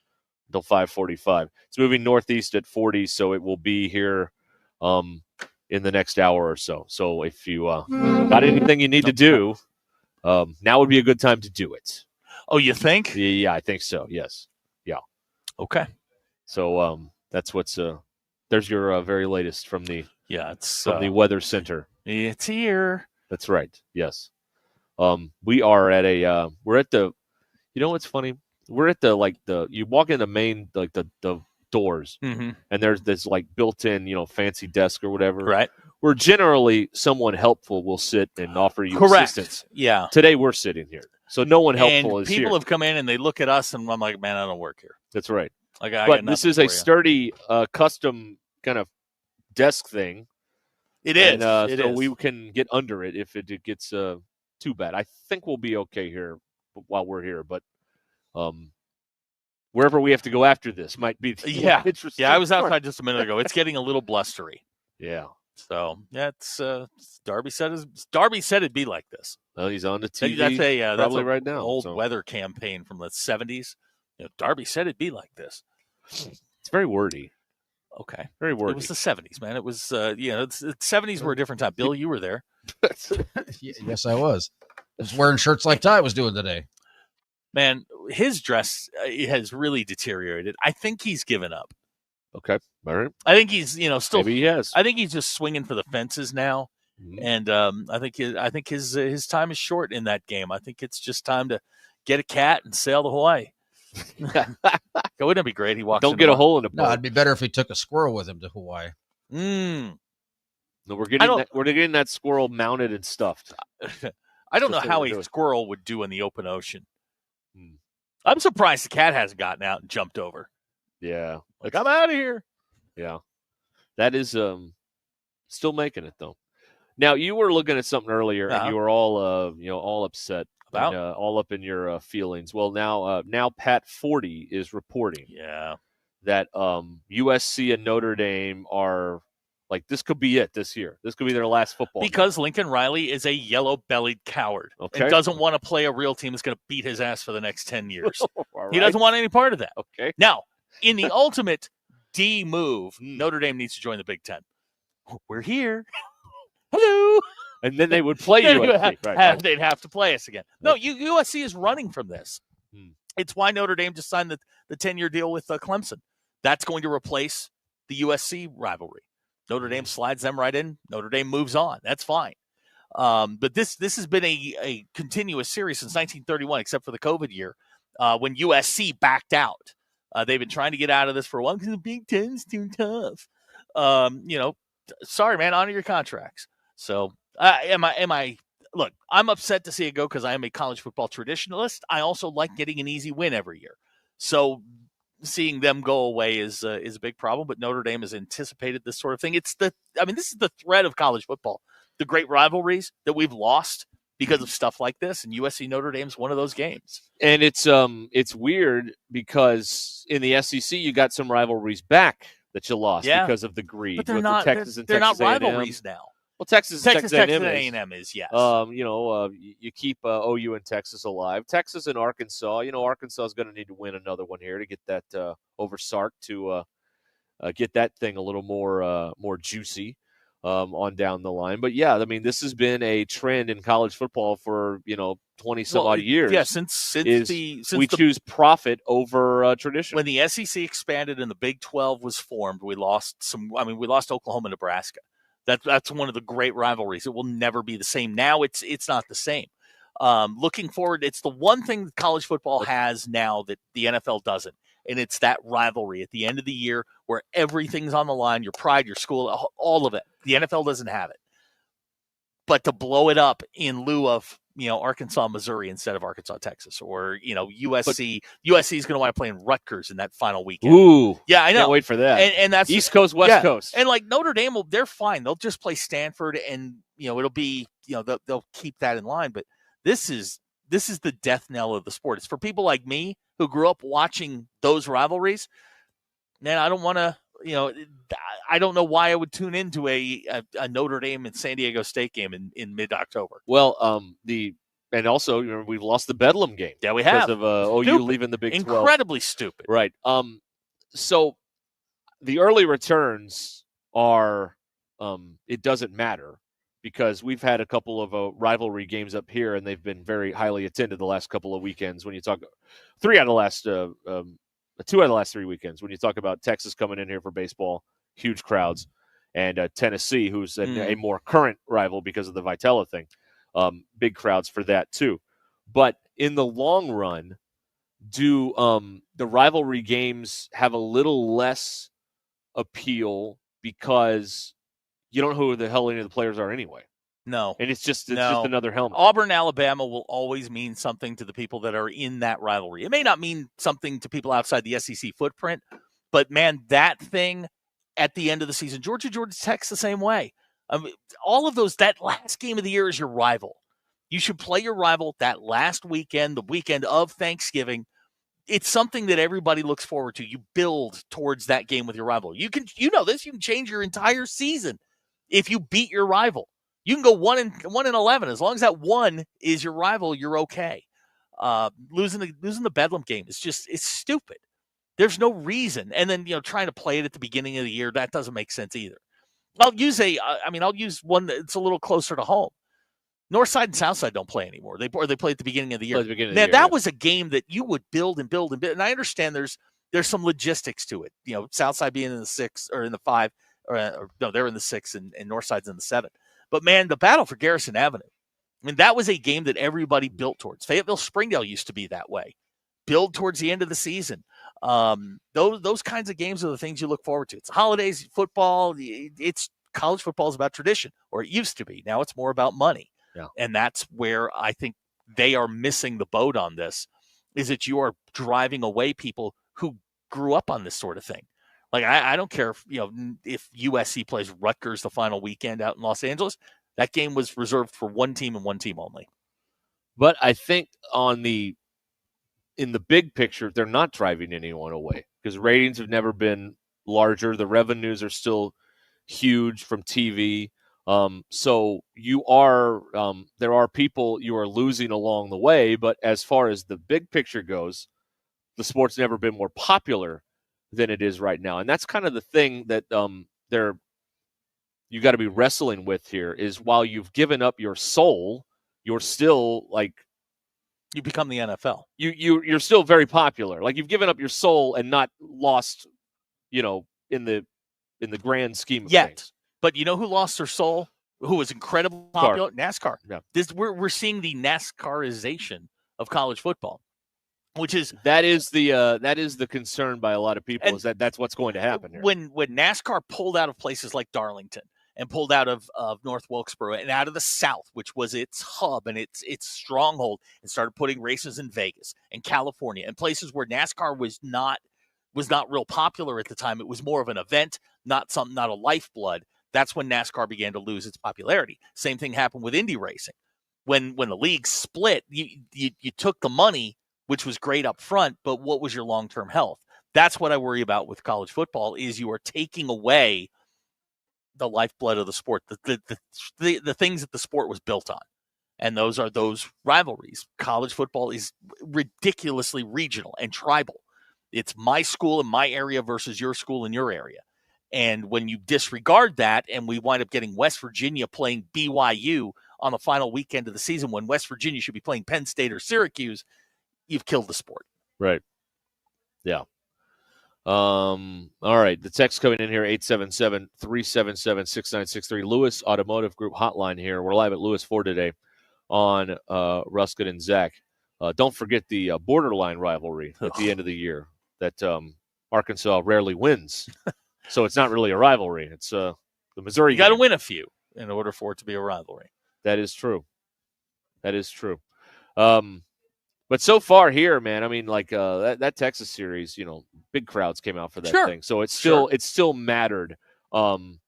until 5:45. It's moving northeast at 40, so it will be here in the next hour or so. So if you got anything you need to do, now would be a good time to do it. Oh, you think? Yeah, I think so. Yes. Yeah. Okay. So that's what's there's your very latest from the the Weather Center. It's here. That's right. Yes. We are at we're at the, you know what's funny? We're at you walk in the main, the doors, Mhm. and there's this built-in, fancy desk or whatever. Right. Where generally someone helpful will sit and offer you Correct. assistance. Yeah. Today we're sitting here. So no one helpful And is people here. have come in and they look at us and I'm like, man, I don't work here. That's right. Like, I But got this nothing is a for you. sturdy, custom kind of desk thing. It is. And, It so is. we can get under it if it gets too bad. I think we'll be okay here while we're here. But wherever we have to go after this might be Yeah. interesting. Yeah, I was outside just a minute ago. It's getting a little blustery. Yeah. So that's Darby said it'd be like this. Well, he's on the TV That's probably a right now. Old so. weather campaign from the 70s. Darby said it'd be like this. It's very wordy. Okay, very wordy. It was the 70s, man. It was the 70s were a different time. Bill, you were there. Yes, I was. I was wearing shirts like Ty was doing today. Man, his dress has really deteriorated. I think he's given up. Okay, all right. I think he's still. Maybe he has. I think he's just swinging for the fences now, and I think his time is short in that game. I think it's just time to get a cat and sail to Hawaii. Wouldn't it be great? He walks. Don't get a hole in the boat. No, it'd be better if he took a squirrel with him to Hawaii. No, we're getting that squirrel mounted and stuffed. I don't know That's what how we're a doing. squirrel would do in the open ocean. I'm surprised the cat hasn't gotten out and jumped over. Yeah, Like, I'm out of here. Yeah, that is still making it though. Now you were looking at something earlier, and you were all upset About? and, all up in your feelings. Well, now Pat 40 is reporting, that USC and Notre Dame are like, this could be it this year. This could be their last football game. Because Lincoln Riley is a yellow-bellied coward Okay. and doesn't want to play a real team that's going to beat his ass for the next 10 years. All He right. doesn't want any part of that. Okay. Now, in the ultimate D move, Notre Dame needs to join the Big Ten. We're here. Hello. And then they would play Then USC. Right. They'd have to play us again. No, USC is running from this. It's why Notre Dame just signed the 10-year deal with Clemson. That's going to replace the USC rivalry. Notre Dame slides them right in. Notre Dame moves on. That's fine. But this has been a continuous series since 1931, except for the COVID year when USC backed out. They've been trying to get out of this for a while because the Big Ten's too tough. Sorry, man, honor your contracts. So look, I'm upset to see it go because I am a college football traditionalist. I also like getting an easy win every year. So seeing them go away is a big problem, but Notre Dame has anticipated this sort of thing. This is the thread of college football. The great rivalries that we've lost because of stuff like this, and USC Notre Dame's one of those games. And it's weird because in the SEC you got some rivalries back that you lost because of the greed. But they're with not. The Texas They're Texas not rivalries A&M. now. Well, Texas A&M is, yes. You keep OU and Texas alive. Texas and Arkansas. Arkansas is going to need to win another one here to get that over Sark to get that thing a little more juicy on down the line. But yeah, I mean, this has been a trend in college football for 20 some odd years. Yeah, since we choose profit over tradition. When the SEC expanded and the Big 12 was formed, we lost Oklahoma and Nebraska. That's one of the great rivalries. It will never be the same. Now it's not the same. Looking forward, it's the one thing that college football has now that the NFL doesn't, and it's that rivalry at the end of the year where everything's on the line, your pride, your school, all of it. The NFL doesn't have it. But to blow it up in lieu of Arkansas, Missouri instead of Arkansas, Texas, or USC. USC is going to want to play in Rutgers in that final weekend. Ooh, yeah, I know. Can't wait for that. And that's East Coast, West Coast, and like Notre Dame, they're fine. They'll just play Stanford, and it'll be they'll keep that in line. But this is the death knell of the sport. It's for people like me who grew up watching those rivalries. Man, I don't want to. I don't know why I would tune into a Notre Dame and San Diego State game in mid-October. Well, and also we've lost the Bedlam game. Yeah, we have because of OU leaving the Big 12. Incredibly stupid. Right. So the early returns are it doesn't matter because we've had a couple of rivalry games up here and they've been very highly attended the last couple of weekends. When you talk 2 out of the last 3 weekends, when you talk about Texas coming in here for baseball, huge crowds, and Tennessee, who's a more current rival because of the Vitella thing, big crowds for that too. But in the long run, do the rivalry games have a little less appeal because you don't know who the hell any of the players are anyway? No. And it's just another helmet. Auburn, Alabama will always mean something to the people that are in that rivalry. It may not mean something to people outside the SEC footprint, but man, that thing at the end of the season, Georgia Tech's the same way. I mean, all of those, that last game of the year is your rival. You should play your rival that last weekend, the weekend of Thanksgiving. It's something that everybody looks forward to. You build towards that game with your rival. You can change your entire season if you beat your rival. You can go 1-11 as long as that one is your rival. You're okay. Losing the Bedlam game is it's stupid. There's no reason. And then trying to play it at the beginning of the year, that doesn't make sense either. I'll use one that's a little closer to home. Northside and Southside don't play anymore. They play at the beginning of the year. That was a game that you would build and build and build. And I understand there's some logistics to it. Southside being in the 6 or in the 5, or no, they're in the 6 and Northside's in the 7. But man, the battle for Garrison Avenue. I mean, that was a game that everybody built towards. Fayetteville Springdale used to be that way. Build towards the end of the season. Those kinds of games are the things you look forward to. It's holidays, football. It's college football is about tradition, or it used to be. Now it's more about money. Yeah. And that's where I think they are missing the boat on this, is that you are driving away people who grew up on this sort of thing. Like, I don't care if USC plays Rutgers the final weekend out in Los Angeles. That game was reserved for one team and one team only. But I think in the big picture, they're not driving anyone away because ratings have never been larger. The revenues are still huge from TV. So there are people you are losing along the way. But as far as the big picture goes, the sport's never been more popular than it is right now. And that's kind of the thing that you got to be wrestling with here is while you've given up your soul, you're still like you become the NFL. You're still very popular. Like you've given up your soul and not lost, in the grand scheme of things. But you know who lost their soul? Who was incredibly popular? NASCAR. Yeah. We're seeing the NASCArization of college football. That is the concern by a lot of people, is that's what's going to happen here. When NASCAR pulled out of places like Darlington and pulled out of North Wilkesboro and out of the South, which was its hub and its stronghold, and started putting races in Vegas and California and places where NASCAR was not real popular at the time. It was more of an event, not a lifeblood. That's when NASCAR began to lose its popularity. Same thing happened with Indy racing. when the league split, you took the money, which was great up front, but what was your long-term health? That's what I worry about with college football is you are taking away the lifeblood of the sport, the things that the sport was built on. And those are those rivalries. College football is ridiculously regional and tribal. It's my school in my area versus your school in your area. And when you disregard that and we wind up getting West Virginia playing BYU on the final weekend of the season when West Virginia should be playing Penn State or Syracuse, you've killed the sport. Right. Yeah. All right. The text coming in here, 877-377-6963. Lewis Automotive Group hotline here. We're live at Lewis Ford today on Ruscin and Zach. Don't forget the borderline rivalry at the end of the year that Arkansas rarely wins. So it's not really a rivalry. It's the Missouri You got to game. win a few in order for it to be a rivalry. That is true. That is true. But so far here, man, I mean, like that Texas series, big crowds came out for that thing. So it still mattered. It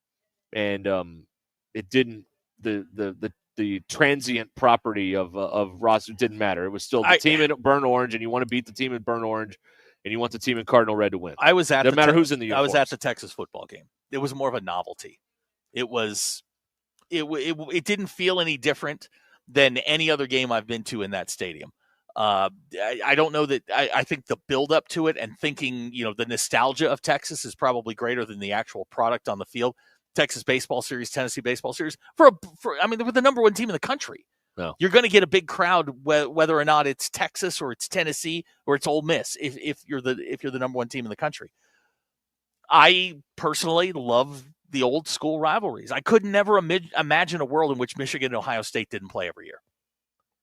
didn't the transient property of Ross didn't matter. It was still the team in burnt orange, and you want to beat the team in burnt orange, and you want the team in cardinal red to win. I was at doesn't matter who's in the uniforms. I was at the Texas football game. It was more of a novelty. It didn't feel any different than any other game I've been to in that stadium. I don't know that I think the build up to it and thinking, the nostalgia of Texas is probably greater than the actual product on the field. Texas baseball series, Tennessee baseball series they're the number one team in the country. No. You're going to get a big crowd whether or not it's Texas or it's Tennessee or it's Ole Miss. If you're the number one team in the country, I personally love the old school rivalries. I could never imagine a world in which Michigan and Ohio State didn't play every year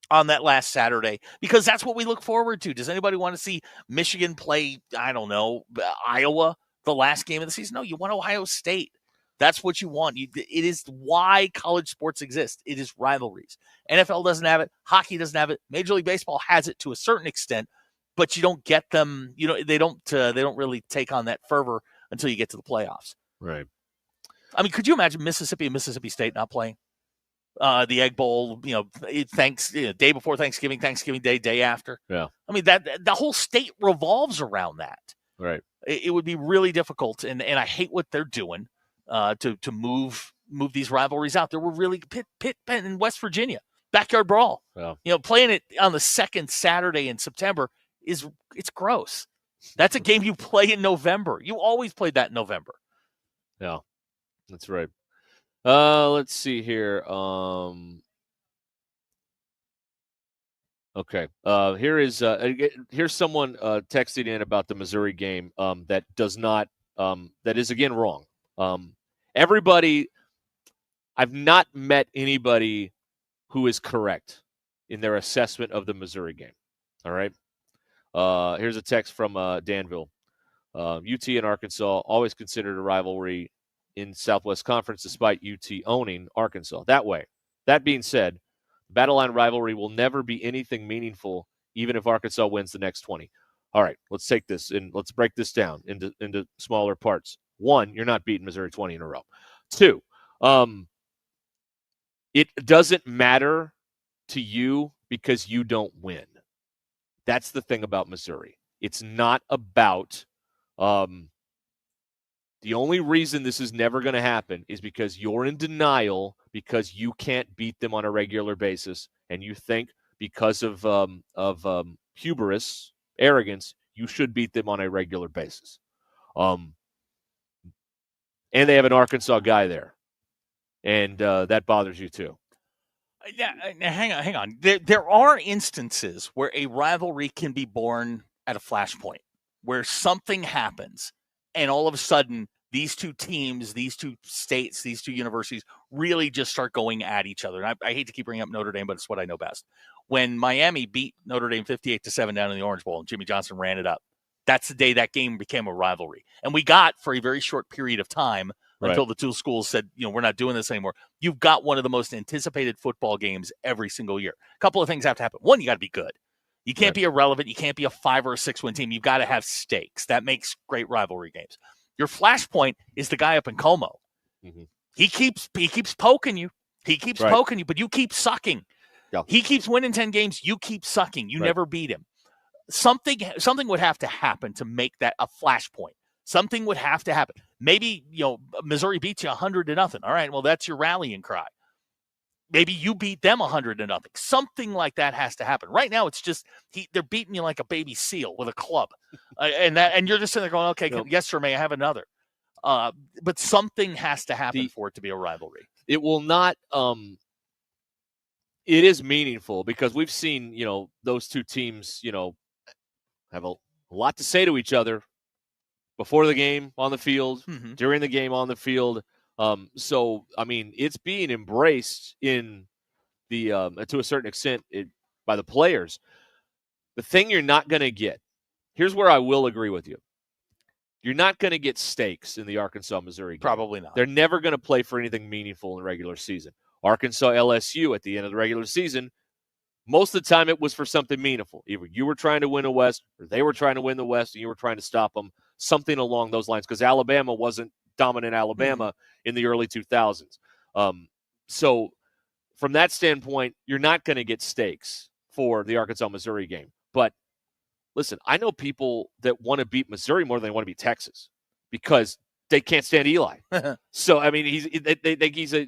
on that last Saturday, because that's what we look forward to. Does anybody want to see Michigan play, I don't know, Iowa the last game of the season? No, you want Ohio State. That's what you want. It is why college sports exist. It is rivalries. NFL doesn't have it. Hockey doesn't have it. Major League Baseball has it to a certain extent, but you don't get them. They don't really take on that fervor until you get to the playoffs. Right. I mean, could you imagine Mississippi and Mississippi State not playing? The Egg Bowl, day before Thanksgiving, Thanksgiving day after. Yeah. I mean, that the whole state revolves around that. Right. It would be really difficult, and I hate what they're doing to move these rivalries out. There were really Pitt and West Virginia backyard brawl. Yeah. Playing it on the second Saturday in September it's gross. That's a game you play in November. You always played that in November. Yeah, that's right. Let's see here. Okay. Here's someone texting in about the Missouri game that does not that is again wrong. Everybody, I've not met anybody who is correct in their assessment of the Missouri game. All right. Here's a text from Danville. UT and Arkansas always considered a rivalry in Southwest Conference, despite UT owning Arkansas. That being said, the Battle Line rivalry will never be anything meaningful, even if Arkansas wins the next 20. All right, let's take this and let's break this down into smaller parts. 1, you're not beating Missouri 20 in a row. 2, it doesn't matter to you because you don't win. That's the thing about Missouri. It's not about the only reason this is never going to happen is because you're in denial because you can't beat them on a regular basis, and you think because of hubris, arrogance, you should beat them on a regular basis. And they have an Arkansas guy there, and that bothers you too. Yeah, hang on. There are instances where a rivalry can be born at a flashpoint, where something happens, and all of a sudden, these two teams, these two states, these two universities really just start going at each other. And I hate to keep bringing up Notre Dame, but it's what I know best. When Miami beat Notre Dame 58-7 down in the Orange Bowl and Jimmy Johnson ran it up, that's the day that game became a rivalry. And we got, for a very short period of time, until the two schools said, we're not doing this anymore, you've got one of the most anticipated football games every single year. A couple of things have to happen. One, you got to be good. You can't be irrelevant. You can't be a 5 or a 6 win team. You've got to have stakes. That makes great rivalry games. Your flashpoint is the guy up in Como. Mm-hmm. He keeps poking you. He keeps poking you, but you keep sucking. Yeah. He keeps winning 10 games. You keep sucking. You never beat him. Something would have to happen to make that a flashpoint. Something would have to happen. Maybe, Missouri beats you 100-0. All right, well, that's your rallying cry. Maybe you beat them 100-0. Something like that has to happen. Right now, it's just they're beating you like a baby seal with a club, and you're just sitting there going, "Okay, yes, sir, may I have another?" But something has to happen for it to be a rivalry. It will not. It is meaningful because we've seen those two teams have a lot to say to each other before the game on the field, during the game on the field. So, I mean, it's being embraced in the to a certain extent by the players. The thing you're not going to get, here's where I will agree with you. You're not going to get stakes in the Arkansas-Missouri game. Probably not. They're never going to play for anything meaningful in the regular season. Arkansas-LSU at the end of the regular season, most of the time it was for something meaningful. Either you were trying to win a West or they were trying to win the West and you were trying to stop them, something along those lines, because Alabama wasn't dominant Alabama in the early 2000s. So from that standpoint, you're not going to get stakes for the Arkansas-Missouri game. But listen, I know people that want to beat Missouri more than they want to beat Texas because they can't stand Eli. So I mean, they think he's they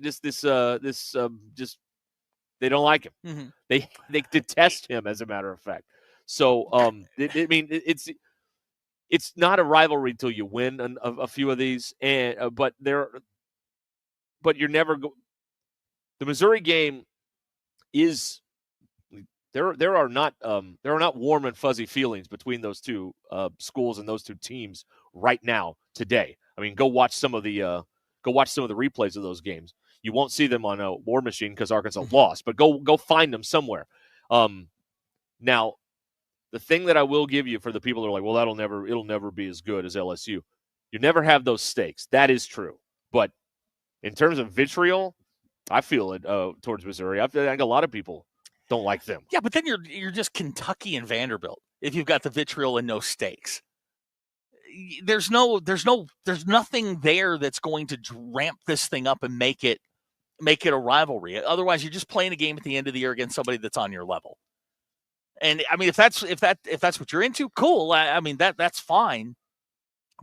don't like him. They detest him, as a matter of fact. So it's not a rivalry until you win a few of these, but you're never the Missouri game is. There are not warm and fuzzy feelings between those two schools and those two teams right now today. I mean, go watch some of the replays of those games. You won't see them on a War Machine because Arkansas lost, but go find them somewhere. Now, the thing that I will give you for the people that are like, well, it'll never be as good as LSU. You never have those stakes. That is true. But in terms of vitriol, I feel it towards Missouri. I think a lot of people don't like them. Yeah, but then you're just Kentucky and Vanderbilt if you've got the vitriol and no stakes. There's nothing there that's going to ramp this thing up and make it a rivalry. Otherwise, you're just playing a game at the end of the year against somebody that's on your level. And I mean, if that's what you're into, cool. I mean, that's fine.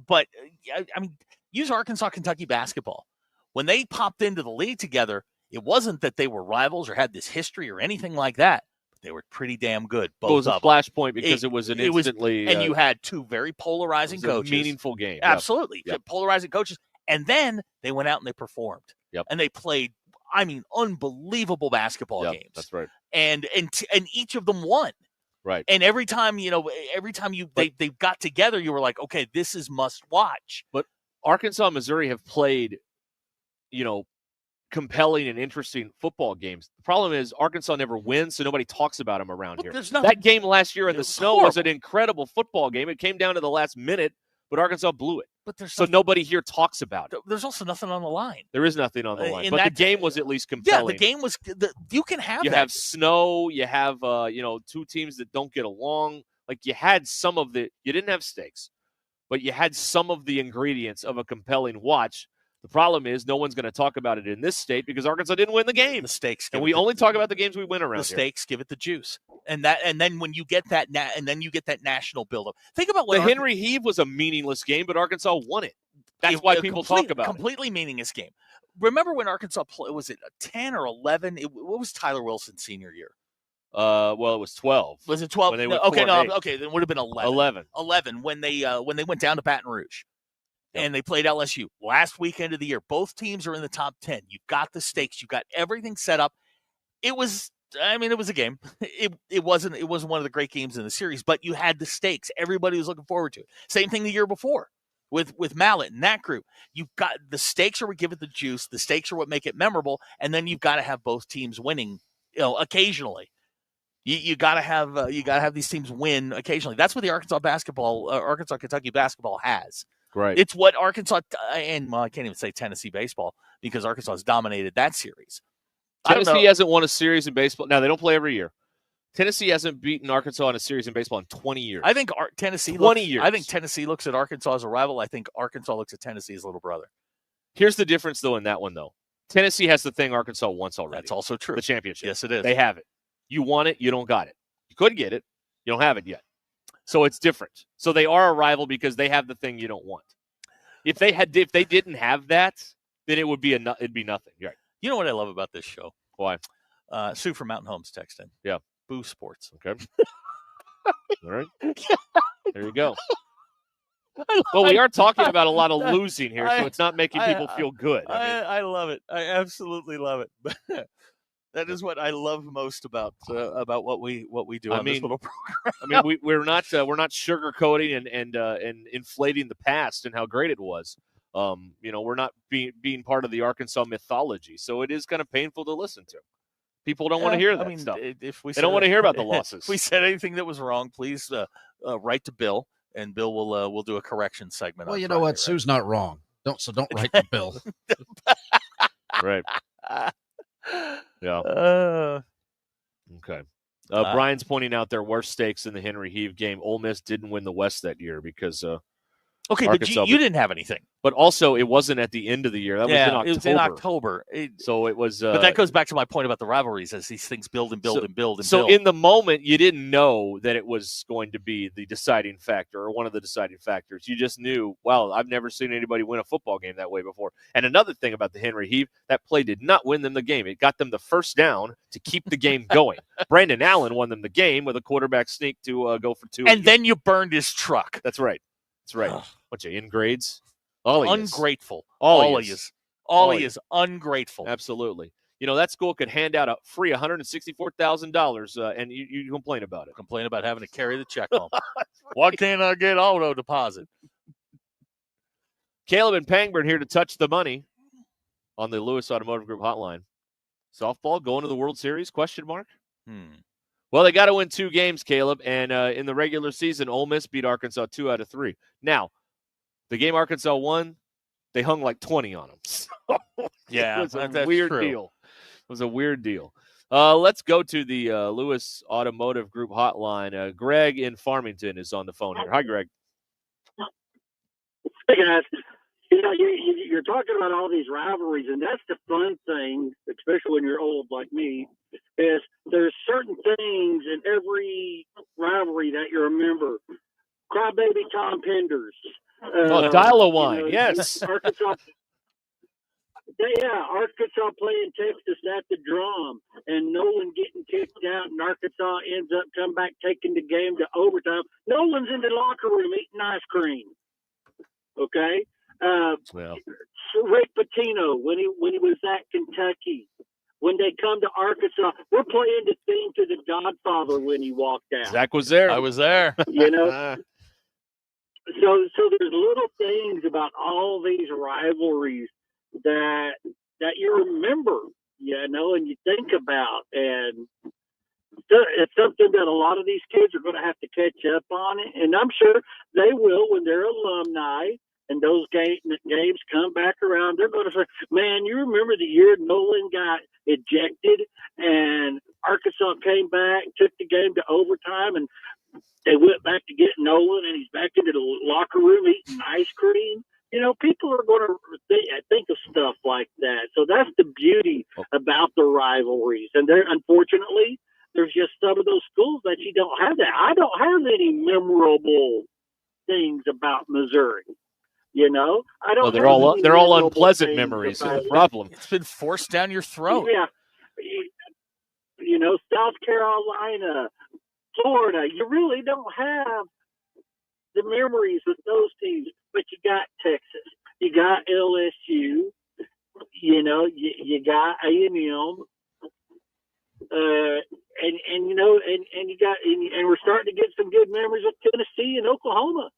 But I mean, use Arkansas Kentucky basketball. When they popped into the league together, it wasn't that they were rivals or had this history or anything like that. But they were pretty damn good. Both it was a of them. flashpoint because it was instantly. And you had two very polarizing coaches. A meaningful game. Absolutely. Yep. Polarizing coaches. And then they went out and they performed. Yep. And they played, I mean, unbelievable basketball games. That's right. And each of them won. Right. And every time they got together, you were like, okay, this is must watch. But Arkansas and Missouri have played, compelling and interesting football games. The problem is Arkansas never wins, so nobody talks about them around here. That game last year in the snow was an incredible football game. It came down to the last minute, but Arkansas blew it. But nobody here talks about it. There's also nothing on the line. There is nothing on the line. But the game was at least compelling. Yeah, the game was. You can have. You have snow. You have two teams that don't get along. Like you had some of the. You didn't have stakes, but you had some of the ingredients of a compelling watch. The problem is no one's going to talk about it in this state because Arkansas didn't win the game. The stakes, and we only talk about the games we win around. The stakes give it the juice, and then when you get that, and then you get that national buildup. Think about what the Henry Heave was a meaningless game, but Arkansas won it. That's why people talk about completely meaningless game. Remember when Arkansas played? Was it a 10 or 11? What was Tyler Wilson's senior year? Well, it was 12. Was it 12? Then it would have been 11. 11 when they went down to Baton Rouge. And they played LSU last weekend of the year. Both teams are in the top 10. You've got the stakes. You've got everything set up. It was a game. It wasn't one of the great games in the series, but you had the stakes. Everybody was looking forward to it. Same thing the year before with Mallet and that group. You've got the stakes are what give it the juice. The stakes are what make it memorable. And then you've got to have both teams winning, occasionally. You got to have these teams win occasionally. That's what the Arkansas Kentucky basketball has. Right. It's what Arkansas and I can't even say Tennessee baseball because Arkansas has dominated that series. Tennessee hasn't won a series in baseball. Now, they don't play every year. Tennessee hasn't beaten Arkansas in a series in baseball in 20 years. I think Tennessee 20 years. I think Tennessee looks at Arkansas as a rival. I think Arkansas looks at Tennessee as little brother. Here's the difference, though, in that one, though. Tennessee has the thing Arkansas wants already. That's also true. The championship. Yes, it is. They have it. You want it, you don't got it. You could get it, you don't have it yet. So it's different. So they are a rival because they have the thing you don't want. If they didn't have that, then it'd be nothing. Right. You know what I love about this show? Why? Sue from Mountain Homes texted in. Yeah. Boo Sports. Okay. All right. There you go. Well, we are talking about a lot of losing here, so it's not making people feel good. I love it. I absolutely love it. That is what I love most about what we do on this little program. We're not sugarcoating and inflating the past and how great it was. We're not being part of the Arkansas mythology, so it is kind of painful to listen to. People don't want to hear that stuff. They don't want to hear about the losses. If we said anything that was wrong, please write to Bill, and Bill will do a correction segment. Well, you know what? Right? Sue's not wrong. Don't write to Bill. Right. Yeah. Okay. Brian's pointing out there were stakes in the Henry Heave game. Ole Miss didn't win the West that year because okay, Arkansas, but you didn't have anything. But also, it wasn't at the end of the year. That was in October. It was in October. So it was. But that goes back to my point about the rivalries as these things build and build and build and so build. In the moment, you didn't know that it was going to be the deciding factor or one of the deciding factors. You just knew, wow, I've never seen anybody win a football game that way before. And another thing about the Henry Heave, that play did not win them the game. It got them the first down to keep the game going. Brandon Allen won them the game with a quarterback sneak to go for 2. And then you burned his truck. That's right. That's right. Bunch of ingrades. Ungrateful. All he is ungrateful. Absolutely. That school could hand out a free $164,000, and you complain about it. Complain about having to carry the check home. Why can't I get auto deposit? Caleb and Pangburn here to touch the money on the Lewis Automotive Group hotline. Softball going to the World Series? Question mark. Well, they got to win 2 games, Caleb, and in the regular season, Ole Miss beat Arkansas 2 out of 3. Now, the game Arkansas won, they hung like 20 on them. So yeah, it was a that's weird true. deal. It was a weird deal. Let's go to the Lewis Automotive Group hotline. Greg in Farmington is on the phone here. Hi, Greg. Hey, guys. You're talking about all these rivalries, and that's the fun thing, especially when you're old like me, is there's certain things in every rivalry that you remember. Crybaby Tom Penders. Dial-A-Wine, yes. Arkansas playing Texas at the Drum, and Nolan getting kicked out, and Arkansas ends up coming back, taking the game to overtime. Nolan's in the locker room eating ice cream. Okay? Rick Pitino, when he was at Kentucky, when they come to Arkansas, we're playing the theme to The Godfather when he walked out. Zach was there. I was there. So there's little things about all these rivalries that you remember, and you think about, and it's something that a lot of these kids are going to have to catch up on, and I'm sure they will when they're alumni. And those games come back around, they're going to say, man, you remember the year Nolan got ejected and Arkansas came back, took the game to overtime, and they went back to get Nolan, and he's back into the locker room eating ice cream. People are going to think of stuff like that. So that's the beauty about the rivalries. And unfortunately, there's just some of those schools that you don't have that. I don't have any memorable things about Missouri. I don't. Well, they're all unpleasant memories. Is the problem? It's been forced down your throat. Yeah, South Carolina, Florida. You really don't have the memories with those teams, but you got Texas, you got LSU, you got A&M, and we're starting to get some good memories with Tennessee and Oklahoma.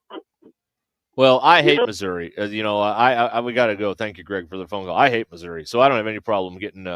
Well, I hate Missouri. We got to go. Thank you, Greg, for the phone call. I hate Missouri, so I don't have any problem getting,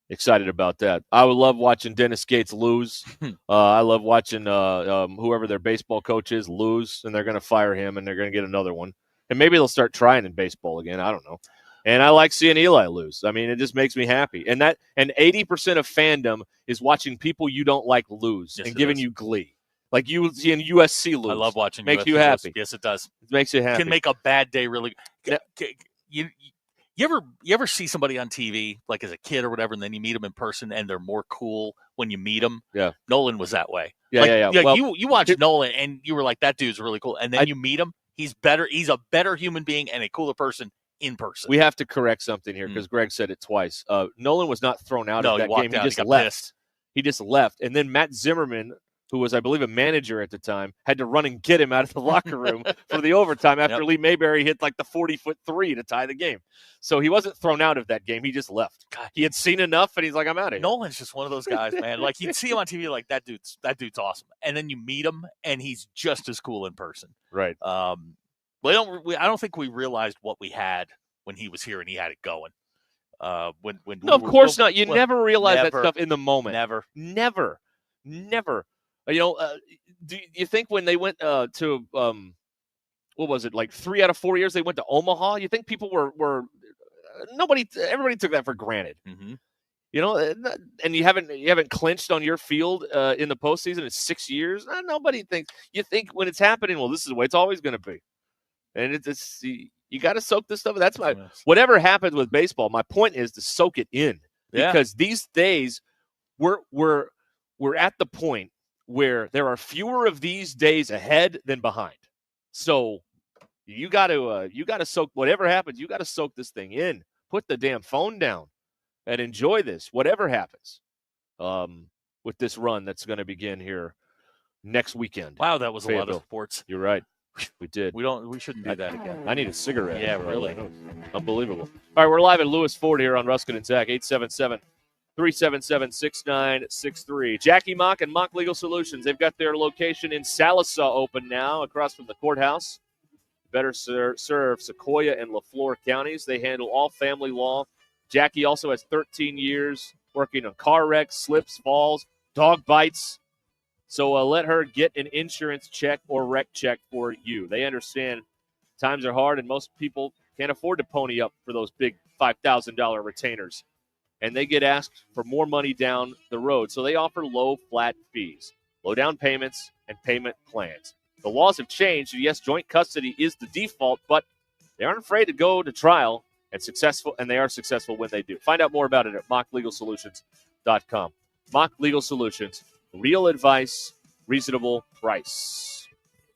excited about that. I would love watching Dennis Gates lose. I love watching whoever their baseball coach is lose, and they're going to fire him, and they're going to get another one. And maybe they'll start trying in baseball again. I don't know. And I like seeing Eli lose. I mean, it just makes me happy. And 80% of fandom is watching people you don't like lose and giving you glee. Like you seeing USC lose. I love watching Makes USC you happy. Lose. Yes, it does. It makes you happy. Can make a bad day really. You ever see somebody on TV, like as a kid or whatever, and then you meet them in person and they're more cool when you meet them? Yeah. Nolan was that way. Yeah. Well, you watched Nolan and you were like, that dude's really cool. And then you meet him. He's better. He's a better human being and a cooler person in person. We have to correct something here because Greg said it twice. Nolan was not thrown out of that game. He just left. Pissed. He just left. And then Matt Zimmerman, who was, I believe, a manager at the time, had to run and get him out of the locker room for the overtime after Lee Mayberry hit like the 40-foot three to tie the game. So he wasn't thrown out of that game. He just left. God, he had seen enough, and he's like, I'm out of here. Nolan's just one of those guys, man. Like, you'd see him on TV, like, that dude's awesome. And then you meet him, and he's just as cool in person. Right. I don't think we realized what we had when he was here and he had it going. Of course not. You never realize that stuff in the moment. Never. Do you think when they went to what was it, like 3 out of 4 years they went to Omaha? You think people were everybody took that for granted. Mm-hmm. And you haven't clinched on your field in the postseason in 6 years. Nobody thinks. You think when it's happening, well, this is the way it's always going to be, and it's you got to soak this stuff. That's whatever happens with baseball. My point is to soak it in because these days we're at the point where there are fewer of these days ahead than behind. So you got to soak whatever happens. You got to soak this thing in. Put the damn phone down and enjoy this, whatever happens, with this run that's going to begin here next weekend. Wow, that was a lot of sports. You're right. We did. We shouldn't do that again. I need a cigarette. Yeah, really. Unbelievable. All right, we're live at Lewis Ford here on Ruscin and Zach, 877-377-6963. Jackie Mock and Mock Legal Solutions. They've got their location in Sallisaw open now, across from the courthouse. Better serve Sequoia and LaFleur counties. They handle all family law. Jackie also has 13 years working on car wrecks, slips, falls, dog bites. So let her get an insurance check or wreck check for you. They understand times are hard and most people can't afford to pony up for those big $5,000 retainers. And they get asked for more money down the road. So they offer low, flat fees, low down payments, and payment plans. The laws have changed. Yes, joint custody is the default, but they aren't afraid to go to trial and they are successful when they do. Find out more about it at mocklegalsolutions.com. Mock Legal Solutions. Real advice, reasonable price.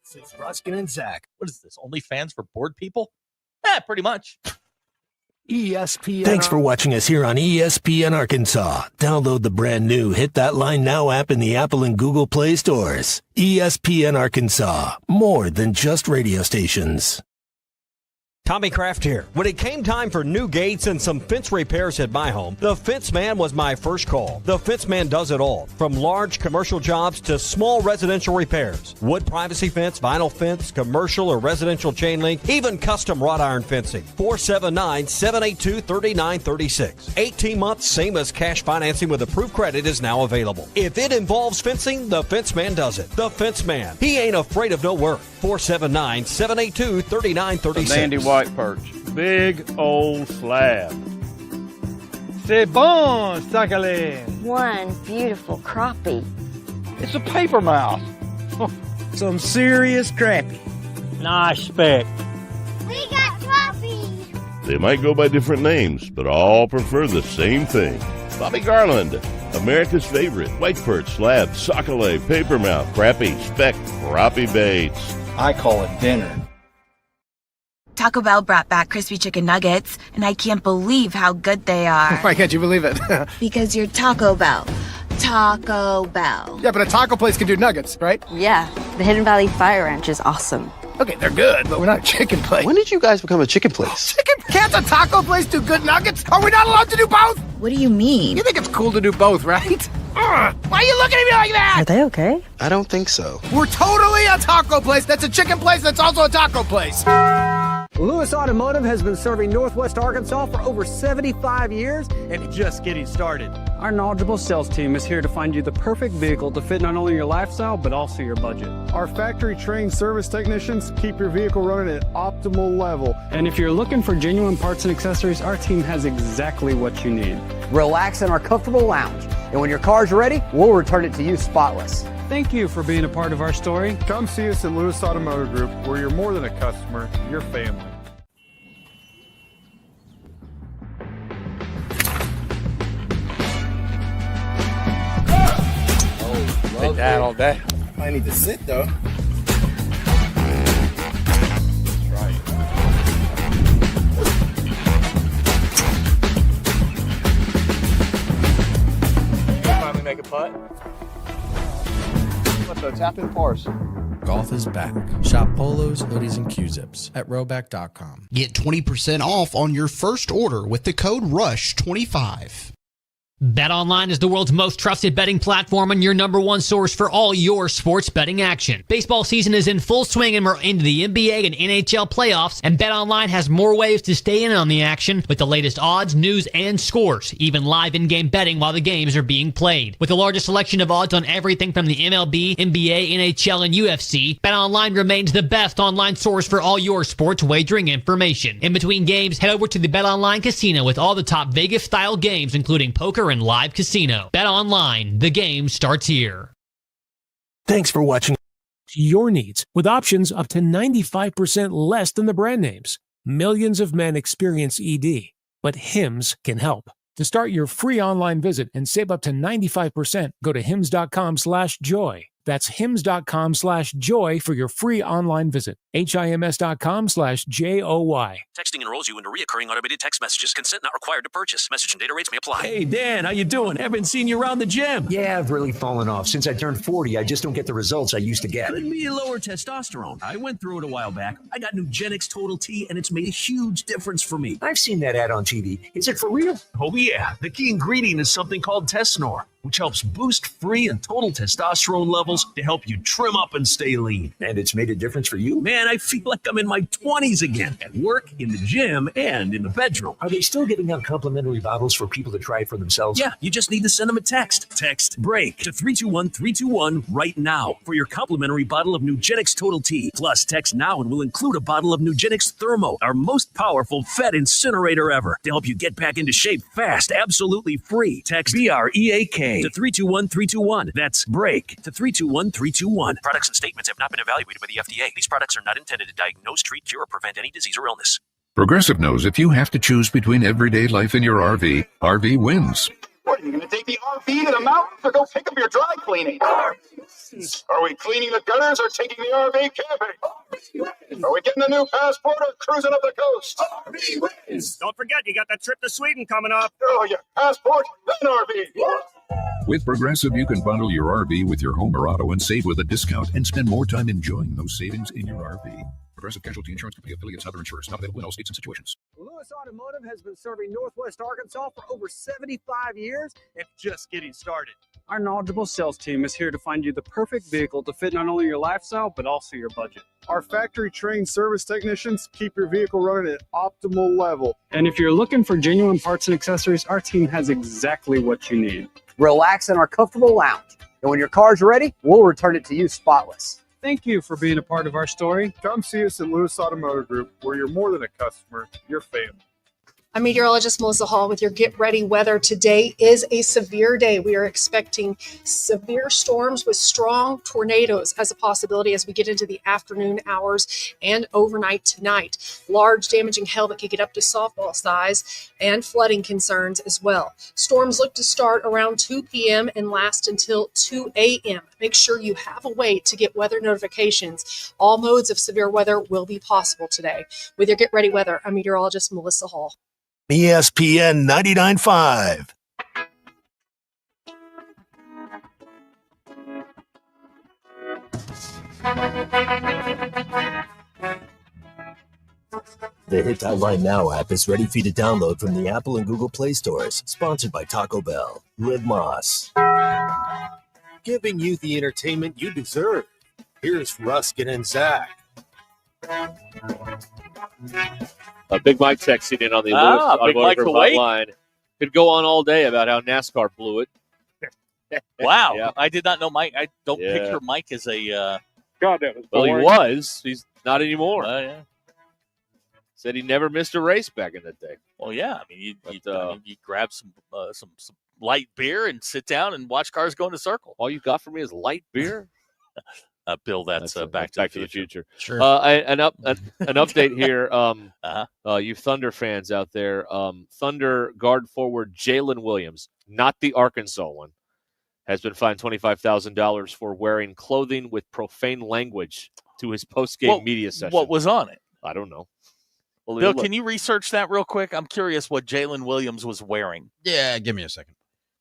This is Ruscin and Zach. What is this, OnlyFans for bored people? Pretty much. ESPN. Thanks for watching us here on ESPN Arkansas. Download the brand new Hit That Line Now app in the Apple and Google Play stores. ESPN Arkansas. More than just radio stations. Tommy Kraft here. When it came time for new gates and some fence repairs at my home, the Fence Man was my first call. The Fence Man does it all, from large commercial jobs to small residential repairs. Wood privacy fence, vinyl fence, commercial or residential chain link, even custom wrought iron fencing. 479-782-3936. 18 months, same as cash financing with approved credit is now available. If it involves fencing, the Fence Man does it. The Fence Man. He ain't afraid of no work. 479-782-3936. Mandy White perch. Big old slab. C'est bon, sacalé. One beautiful crappie. It's a paper mouse. Some serious crappie. Nice speck. We got crappie. They might go by different names, but all prefer the same thing. Bobby Garland, America's favorite. White perch, slab, sockeye, papermouth, crappie, speck, crappie baits. I call it dinner. Taco Bell brought back crispy chicken nuggets, and I can't believe how good they are. Why can't you believe it? Because you're Taco Bell. Taco Bell. Yeah, but a taco place can do nuggets, right? Yeah, the Hidden Valley Fire Ranch is awesome. Okay, they're good, but we're not a chicken place. When did you guys become a chicken place? Can't a taco place do good nuggets? Are we not allowed to do both? What do you mean? You think it's cool to do both, right? Why are you looking at me like that? Are they okay? I don't think so. We're totally a taco place that's a chicken place that's also a taco place. Lewis Automotive has been serving Northwest Arkansas for over 75 years and just getting started. Our knowledgeable sales team is here to find you the perfect vehicle to fit not only your lifestyle, but also your budget. Our factory-trained service technicians keep your vehicle running at optimal level. And if you're looking for genuine parts and accessories, our team has exactly what you need. Relax in our comfortable lounge. And when your car's ready, we'll return it to you spotless. Thank you for being a part of our story. Come see us at Lewis Automotive Group, where you're more than a customer, you're family. Take that all day. I need to sit, though. Finally make a putt. What though? Tap in pars. Golf is back. Shop polos, hoodies, and Q-zips at rowback.com. Get 20% off on your first order with the code RUSH25. BetOnline is the world's most trusted betting platform and your number one source for all your sports betting action. Baseball season is in full swing and we're into the NBA and NHL playoffs, and BetOnline has more ways to stay in on the action with the latest odds, news, and scores, even live in-game betting while the games are being played. With the largest selection of odds on everything from the MLB, NBA, NHL, and UFC, BetOnline remains the best online source for all your sports wagering information. In between games, head over to the BetOnline casino with all the top Vegas-style games, including poker and live casino. Bet online. The game starts here. Thanks for watching. Your needs with options up to 95% less than the brand names. Millions of men experience ED, but Hims can help. To start your free online visit and save up to 95%, go to hims.com/joy. That's hims.com/joy for your free online visit. HIMS.com/JOY. Texting enrolls you into recurring automated text messages. Consent not required to purchase. Message and data rates may apply. Hey, Dan, how you doing? Haven't seen you around the gym. Yeah, I've really fallen off. Since I turned 40, I just don't get the results I used to get. Could be lower testosterone. I went through it a while back. I got Nugenix Total T, and it's made a huge difference for me. I've seen that ad on TV. Is it for real? Oh, yeah. The key ingredient is something called Tesnor, which helps boost free and total testosterone levels to help you trim up and stay lean. And it's made a difference for you? Man, I feel like I'm in my 20s again, at work, in the gym, and in the bedroom. Are they still giving out complimentary bottles for people to try it for themselves? Yeah, you just need to send them a text. Text BREAK to 321-321 right now for your complimentary bottle of Nugenix Total T. Plus, text now and we'll include a bottle of Nugenix Thermo, our most powerful fat incinerator ever, to help you get back into shape fast, absolutely free. Text BREAK to 321-321. That's BREAK to 321-321. Products and statements have not been evaluated by the FDA. These products are not intended to diagnose, treat, cure, or prevent any disease or illness. Progressive knows if you have to choose between everyday life and your RV, RV wins. What, are you going to take the RV to the mountains or go pick up your dry cleaning? Are we cleaning the gutters or taking the RV camping? Are we getting a new passport or cruising up the coast? Don't forget, you got that trip to Sweden coming up. Oh, yeah, passport, then RV. With Progressive, you can bundle your RV with your home or auto and save with a discount and spend more time enjoying those savings in your RV. Progressive Casualty Insurance Company affiliates, other insurers, not available in all states and situations. Lewis Automotive has been serving Northwest Arkansas for over 75 years and just getting started. Our knowledgeable sales team is here to find you the perfect vehicle to fit not only your lifestyle, but also your budget. Our factory-trained service technicians keep your vehicle running at optimal level. And if you're looking for genuine parts and accessories, our team has exactly what you need. Relax in our comfortable lounge. And when your car's ready, we'll return it to you spotless. Thank you for being a part of our story. Come see us at Lewis Automotive Group, where you're more than a customer, you're family. I'm meteorologist Melissa Hall with your Get Ready weather. Today is a severe day. We are expecting severe storms with strong tornadoes as a possibility as we get into the afternoon hours and overnight tonight. Large damaging hail that could get up to softball size and flooding concerns as well. Storms look to start around 2 p.m. and last until 2 a.m. Make sure you have a way to get weather notifications. All modes of severe weather will be possible today. With your Get Ready weather, I'm meteorologist Melissa Hall. ESPN 99.5. The Hit That Line Now app is ready for you to download from the Apple and Google Play stores. Sponsored by Taco Bell. Live Moss. Giving you the entertainment you deserve. Here's Ruscin Zach. Big Mike texting in on the Big Mike line. Could go on all day about how NASCAR blew it. Wow. Yeah. I did not know Mike. I don't picture Mike as a... God, that was boring. boring. Well, he was. He's not anymore. Yeah. Said he never missed a race back in the day. Well, yeah. I mean, you grab some light beer and sit down and watch cars go in a circle. All you got for me is light beer? Bill, that's Back to the Future. Sure. An update here. You Thunder fans out there, Thunder guard forward Jalen Williams, not the Arkansas one, has been fined $25,000 for wearing clothing with profane language to his post-game media session. What was on it? I don't know. Well, Bill, can you research that real quick? I'm curious what Jalen Williams was wearing. Yeah, give me a second.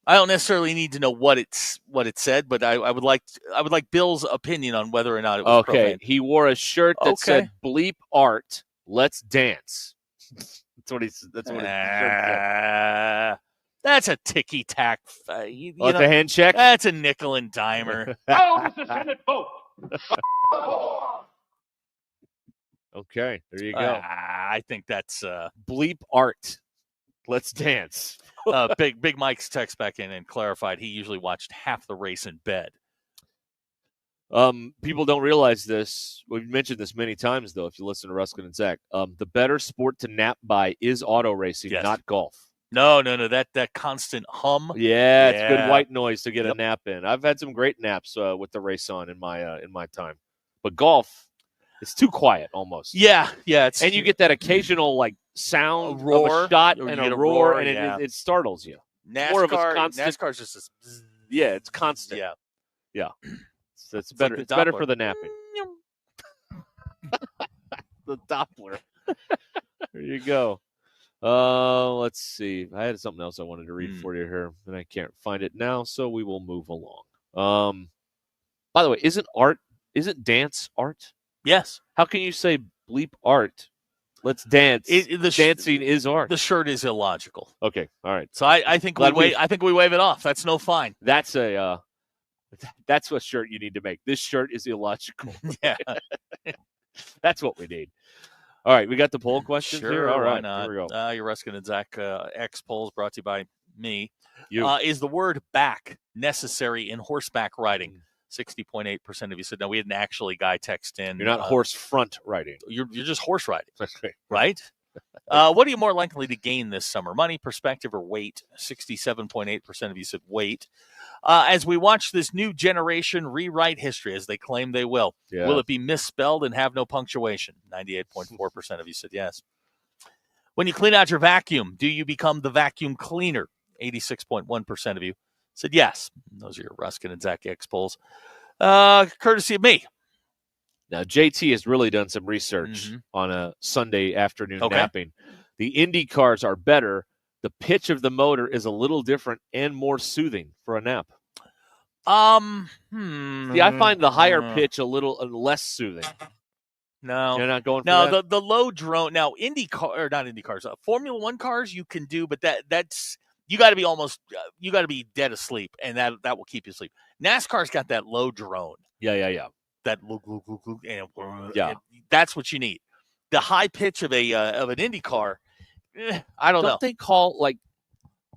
I don't necessarily need to know what it said, but I would like Bill's opinion on whether or not it was profane. He wore a shirt that said "Bleep Art, Let's Dance." That's what his shirt said. That's a ticky tack. It's a hand check. That's a nickel and dimer. Okay, there you go. I think that's Bleep Art, Let's Dance. Big Mike's text back in and clarified he usually watched half the race in bed. People don't realize this. We've mentioned this many times, though, if you listen to Ruscin and Zach. The better sport to nap by is auto racing, not golf. No. That constant hum. Yeah, it's good white noise to get a nap in. I've had some great naps with the race on in my time. But golf, it's too quiet almost. Yeah. And you get that occasional sound of a shot and a roar, and it startles you. NASCAR's just this. Yeah, it's constant. Yeah. So it's better. It's better for the napping. The Doppler. There you go. Let's see. I had something else I wanted to read for you here, and I can't find it now, so we will move along. By the way, isn't dance art? Yes. How can you say bleep art? Let's dance. Dancing is art. The shirt is illogical. Okay, all right. So I think we wave it off. That's no fine. That's a shirt you need to make. This shirt is illogical. Yeah. That's what we need. All right, we got the poll questions Sure, here. All right, why not? here we go. Your Ruscin and Zach X polls brought to you by me. Is the word back necessary in horseback riding? 60.8% of you said no. We had an actually guy text in. You're not horse front riding. You're just horse riding. Okay. Right? What are you more likely to gain this summer? Money, perspective, or weight? 67.8% of you said weight. As we watch this new generation rewrite history, as they claim they will, will it be misspelled and have no punctuation? 98.4% of you said yes. When you clean out your vacuum, do you become the vacuum cleaner? 86.1% of you said yes. Those are your Ruscin and Zach X polls. Courtesy of me. Now, JT has really done some research on a Sunday afternoon napping. The Indy cars are better. The pitch of the motor is a little different and more soothing for a nap. See, I find the higher pitch a little less soothing. No, you're not going for that? the low drone. Now, not Indy cars, Formula One cars you can do, but that's you got to be dead asleep, and that will keep you asleep. NASCAR's got that low drone. Yeah. That and that's what you need. The high pitch of an Indy car, I don't know. Don't they call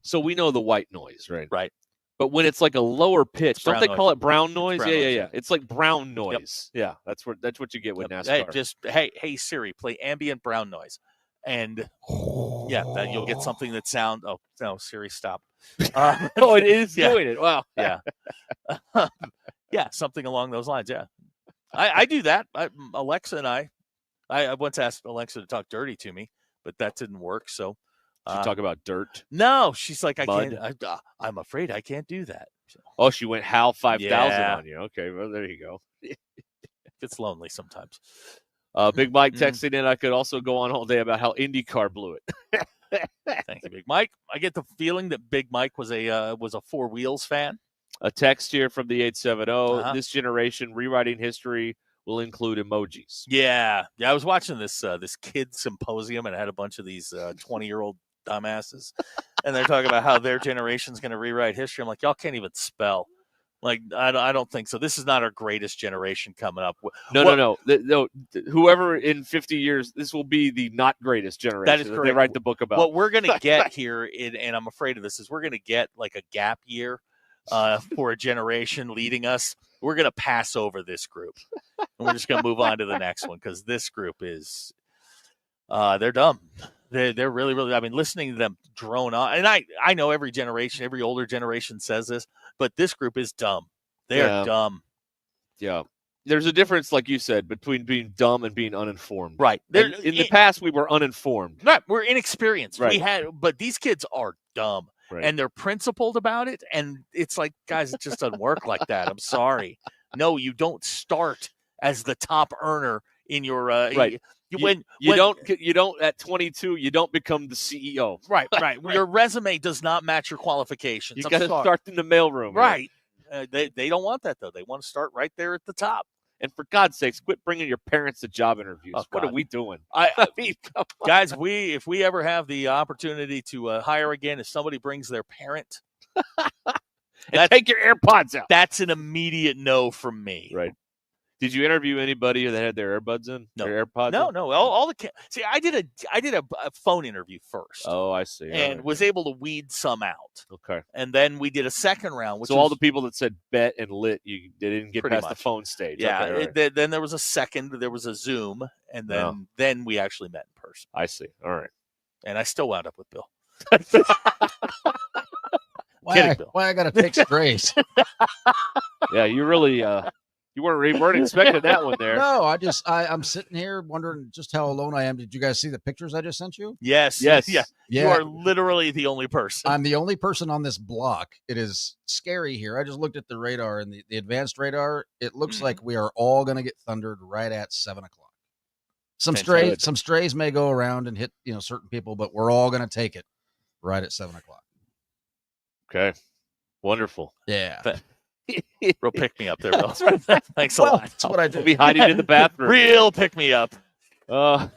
so we know the white noise, right? Right. But when it's like a lower pitch, don't they call it brown noise? Yeah. It's like brown noise. Yep. Yeah, that's what you get with NASCAR. Hey Siri, play ambient brown noise, and then you'll get something that sound. Oh no, Siri, stop. Oh, it is doing it. Wow. Yeah. Something along those lines. Yeah, I do that. Alexa and I once asked Alexa to talk dirty to me, but that didn't work. So. She talk about dirt? No, she's like, Mud. I'm afraid I can't do that. Oh, she went HAL 5000 on you. Okay, well, there you go. It's lonely sometimes. Big Mike texting in, I could also go on all day about how IndyCar blew it. Thank you, Big Mike. I get the feeling that Big Mike was a Four Wheels fan. A text here from the 870. This generation rewriting history will include emojis. Yeah. I was watching this kid symposium, and I had a bunch of these 20-year-old dumbasses, and they're talking about how their generation's going to rewrite history. I'm like, y'all can't even spell. Like, I don't think so. This is not our greatest generation coming up. No. Whoever in 50 years, this will be the not greatest generation. That is correct. They write the book about. What we're going to get here, and I'm afraid of this, is we're going to get like a gap year for a generation leading us. We're going to pass over this group, and we're just going to move on to the next one, because this group is they're dumb. They're really, really. I mean, listening to them drone on, and I know every older generation says this, but this group is dumb. They are dumb. Yeah, there's a difference, like you said, between being dumb and being uninformed. Right. In the past, we were uninformed. Right. We're inexperienced. Right. But these kids are dumb. and they're principled about it. And it's like, guys, it just doesn't work like that. I'm sorry. No, you don't start as the top earner in your right. You don't at 22, you don't become the CEO. Right. Your resume does not match your qualifications. You got to start in the mailroom. Right. They don't want that, though. They want to start right there at the top. And for God's sakes, quit bringing your parents to job interviews. What are we doing? I mean, guys, if we ever have the opportunity to hire again, if somebody brings their parent, and take your AirPods out. That's an immediate no from me. Right. Did you interview anybody that had their earbuds in? No. Their AirPods? No. All the see, I did a phone interview first. Oh, I see. And was able to weed some out. Okay. And then we did a second round. So all the people that said bet and lit, they didn't get past the phone stage. Yeah. Okay, then there was a second. There was a Zoom, and then we actually met in person. I see. All right. And I still wound up with Bill. Why I got to take strays? Yeah, you really. You weren't expecting that one there. No, I'm sitting here wondering just how alone I am. Did you guys see the pictures I just sent you? Yes. Yeah. You are literally the only person. I'm the only person on this block. It is scary here. I just looked at the radar and the advanced radar. It looks like we are all going to get thundered right at 7:00. Some strays may go around and hit certain people, but we're all going to take it right at 7:00. Okay, wonderful. Yeah. Real pick me up there, Bill. Thanks a Well, lot. that's what I do. Be hiding in the bathroom. Real pick me up. Yeah,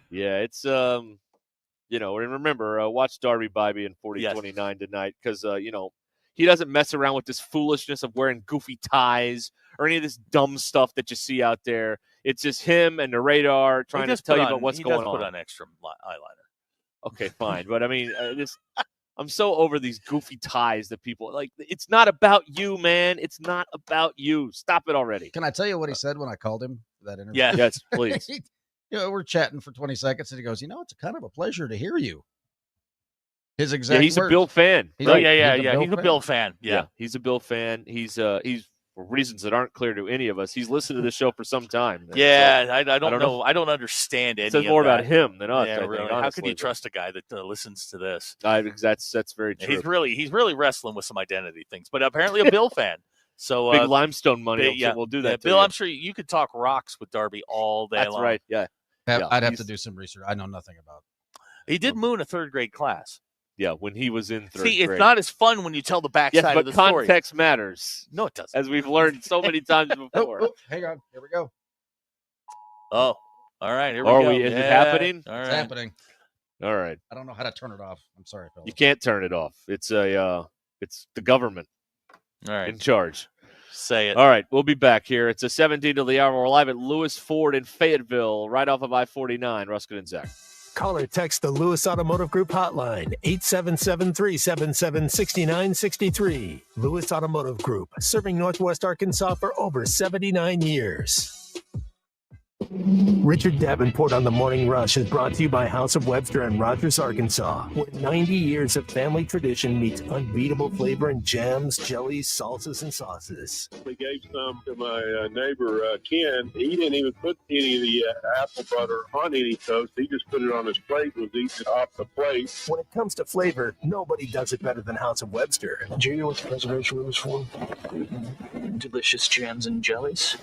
it's remember, watch Darby Bybee in 40-29 tonight because he doesn't mess around with this foolishness of wearing goofy ties or any of this dumb stuff that you see out there. It's just him and the radar trying to tell you about what's going on. He does put on extra eyeliner. Okay, fine, but I mean, I'm so over these goofy ties that people like. It's not about you, man. It's not about you. Stop it already. Can I tell you what he said when I called him for that interview? Yes, please. We're chatting for 20 seconds, and he goes, it's kind of a pleasure to hear you. His exact he's words. A Bill fan. He's a Bill fan. Yeah, he's a Bill fan. He's for reasons that aren't clear to any of us. He's listened to this show for some time. Yeah, I don't know. I don't understand any. It says more about him than us. Yeah, I really. think, How can you trust a guy that listens to this? That's very true. He's really wrestling with some identity things, but apparently a Bill fan. So big limestone money. We'll do that. Yeah, Bill, I'm sure you could talk rocks with Darby all day long. That's right. Yeah. I'd have to do some research. I know nothing about it. He did moon a third grade class. Yeah, when he was in third grade. See, it's not as fun when you tell the backside of the story. But context matters. No, it doesn't. As we've learned so many times before. Hang on. Here we go. Oh, all right. Here we go. Is it happening? All right. It's happening. All right. I don't know how to turn it off. I'm sorry, fellas. You can't turn it off. It's it's the government in charge. Say it. All right, we'll be back here. It's a 17 to the hour. We're live at Lewis Ford in Fayetteville, right off of I-49. Ruscin and Zach. Call or text the Lewis Automotive Group hotline, 877-377-6963. Lewis Automotive Group, serving Northwest Arkansas for over 79 years. Richard Davenport on the Morning Rush is brought to you by House of Webster and Rogers, Arkansas, where 90 years of family tradition meets unbeatable flavor in jams, jellies, salsas, and sauces. We gave some to my neighbor, Ken. He didn't even put any of the apple butter on any toast. He just put it on his plate and was eating it off the plate. When it comes to flavor, nobody does it better than House of Webster. Do you know what the preservation room is for? Delicious jams and jellies.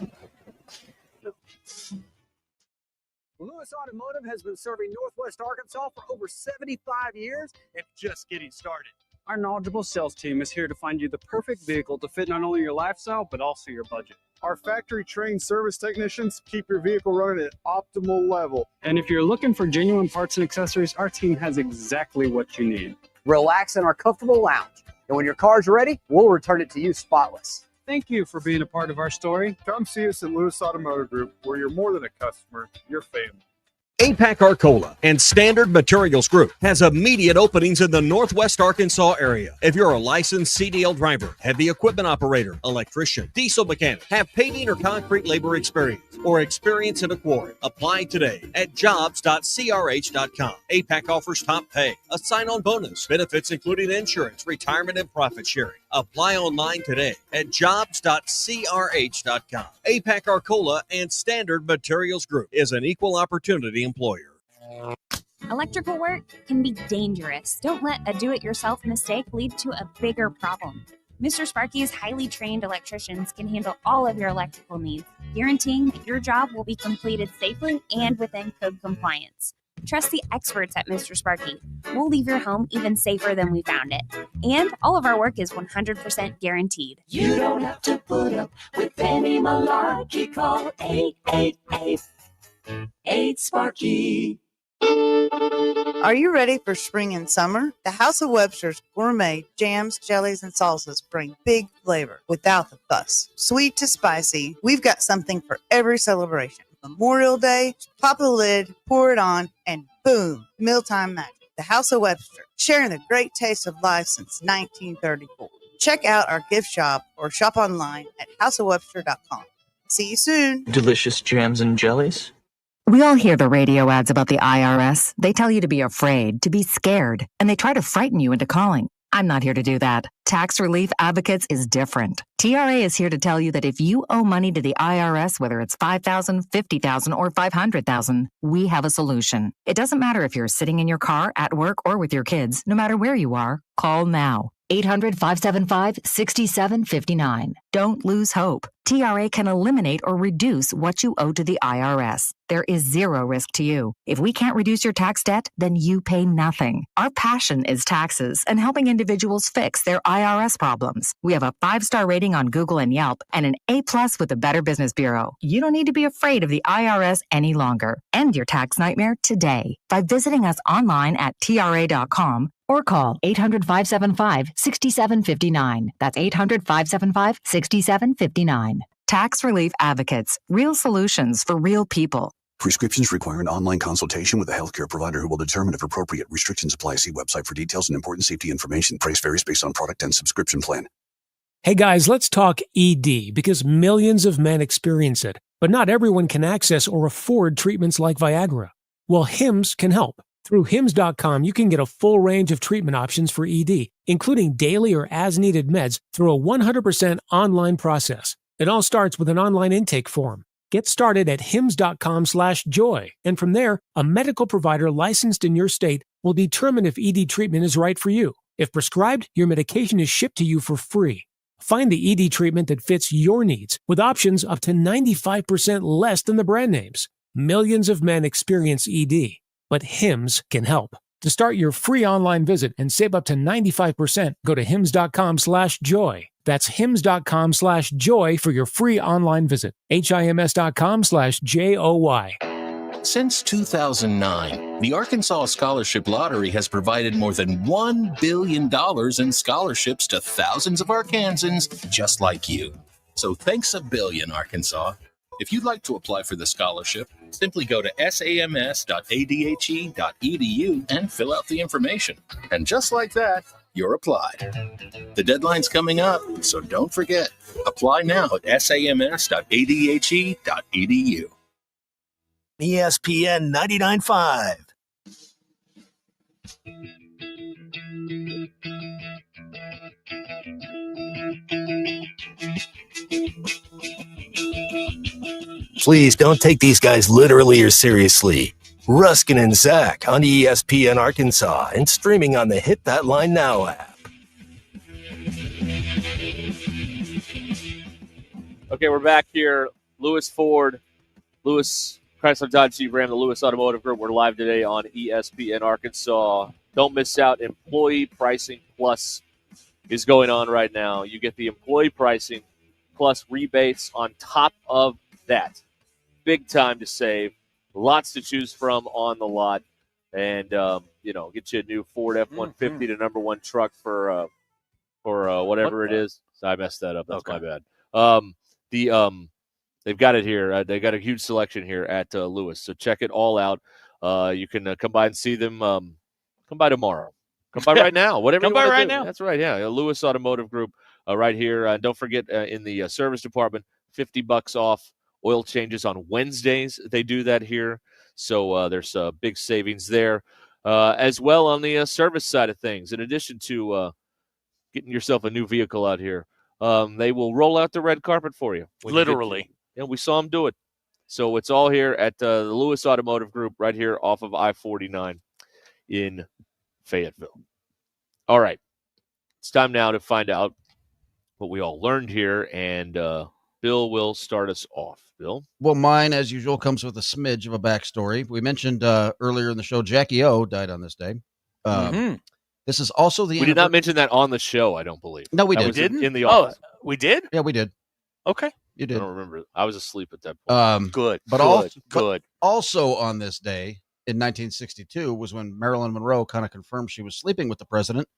Lewis Automotive has been serving Northwest Arkansas for over 75 years and just getting started. Our knowledgeable sales team is here to find you the perfect vehicle to fit not only your lifestyle, but also your budget. Our factory-trained service technicians keep your vehicle running at optimal level. And if you're looking for genuine parts and accessories, our team has exactly what you need. Relax in our comfortable lounge. And when your car's ready, we'll return it to you spotless. Thank you for being a part of our story. Come see us at Lewis Automotive Group, where you're more than a customer, you're family. APAC Arcola and Standard Materials Group has immediate openings in the Northwest Arkansas area. If you're a licensed CDL driver, heavy equipment operator, electrician, diesel mechanic, have paving or concrete labor experience, or experience in a quarry, apply today at jobs.crh.com. APAC offers top pay, a sign-on bonus, benefits including insurance, retirement, and profit sharing. Apply online today at jobs.crh.com. APAC Arcola and Standard Materials Group is an equal opportunity employer. Electrical work can be dangerous. Don't let a do-it-yourself mistake lead to a bigger problem. Mr. Sparky's highly trained electricians can handle all of your electrical needs, guaranteeing that your job will be completed safely and within code compliance. Trust the experts at Mr. Sparky. We'll leave your home even safer than we found it. And all of our work is 100% guaranteed. You don't have to put up with any malarkey. Call 888-8-SPARKY. Are you ready for spring and summer? The House of Webster's gourmet jams, jellies, and salsas bring big flavor without the fuss. Sweet to spicy, we've got something for every celebration. Memorial Day, pop the lid, pour it on, and boom, mealtime magic. The House of Webster, sharing the great taste of life since 1934. Check out our gift shop or shop online at houseofwebster.com. See you soon. Delicious jams and jellies. We all hear the radio ads about the IRS. They tell you to be afraid, to be scared, and they try to frighten you into calling. I'm not here to do that. Tax Relief Advocates is different. TRA is here to tell you that if you owe money to the IRS, whether it's $5,000, $50,000, or $500,000, we have a solution. It doesn't matter if you're sitting in your car, at work, or with your kids. No matter where you are, call now. 800-575-6759. Don't lose hope. TRA can eliminate or reduce what you owe to the IRS. There is zero risk to you. If we can't reduce your tax debt, then you pay nothing. Our passion is taxes and helping individuals fix their IRS problems. We have a 5-star rating on Google and Yelp and an A+ with the Better Business Bureau. You don't need to be afraid of the IRS any longer. End your tax nightmare today by visiting us online at TRA.com or call 800-575-6759. That's 800-575-6759. Tax Relief Advocates. Real solutions for real people. Prescriptions require an online consultation with a healthcare provider who will determine if appropriate. Restrictions apply. See website for details and important safety information. Price varies based on product and subscription plan. Hey guys, let's talk ED because millions of men experience it, but not everyone can access or afford treatments like Viagra. Well, Hims can help. Through Hims.com, you can get a full range of treatment options for ED, including daily or as-needed meds through a 100% online process. It all starts with an online intake form. Get started at hims.com/joy, and from there, a medical provider licensed in your state will determine if ED treatment is right for you. If prescribed, your medication is shipped to you for free. Find the ED treatment that fits your needs with options up to 95% less than the brand names. Millions of men experience ED, but Hims can help. To start your free online visit and save up to 95%, go to hims.com/joy. That's hims.com/joy for your free online visit. HIMS.com/JOY. Since 2009, the Arkansas Scholarship Lottery has provided more than $1 billion in scholarships to thousands of Arkansans just like you. So thanks a billion, Arkansas. If you'd like to apply for the scholarship, simply go to sams.adhe.edu and fill out the information. And just like that, you're applied. The deadline's coming up, so don't forget. Apply now at sams.adhe.edu. ESPN 99.5. Please don't take these guys literally or seriously. Ruscin and Zach on ESPN Arkansas and streaming on the Hit That Line Now app. Okay, we're back here. Lewis Ford, Lewis Chrysler Dodge Jeep Ram, the Lewis Automotive Group. We're live today on ESPN Arkansas. Don't miss out. Employee Pricing Plus is going on right now. You get the employee pricing plus rebates on top of that. Big time to save. Lots to choose from on the lot. And, get you a new Ford F-150, the number one truck for whatever it is. So I messed that up. That's my bad. They've got it here. They got a huge selection here at Lewis. So check it all out. You can come by and see them. Come by tomorrow. Come by right now. Whatever you want to do. Come by right now. That's right. Yeah, Lewis Automotive Group right here. Don't forget in the service department, $50 off oil changes on Wednesdays. They do that here. So there's big savings there. As well on the service side of things. In addition to getting yourself a new vehicle out here, they will roll out the red carpet for you. Literally. We saw them do it. So it's all here at the Lewis Automotive Group right here off of I-49. in Fayetteville. All right. It's time now to find out what we all learned here, and Bill will start us off. Bill? Well, mine, as usual, comes with a smidge of a backstory. We mentioned earlier in the show, Jackie O died on this day. This is also the We did not mention that on the show, I don't believe. No, we That did. was in the office. We did? Yeah, we did. Okay. You I did. don't remember. I was asleep at that point. Good. But good. Also on this day in 1962 was when Marilyn Monroe kind of confirmed she was sleeping with the president.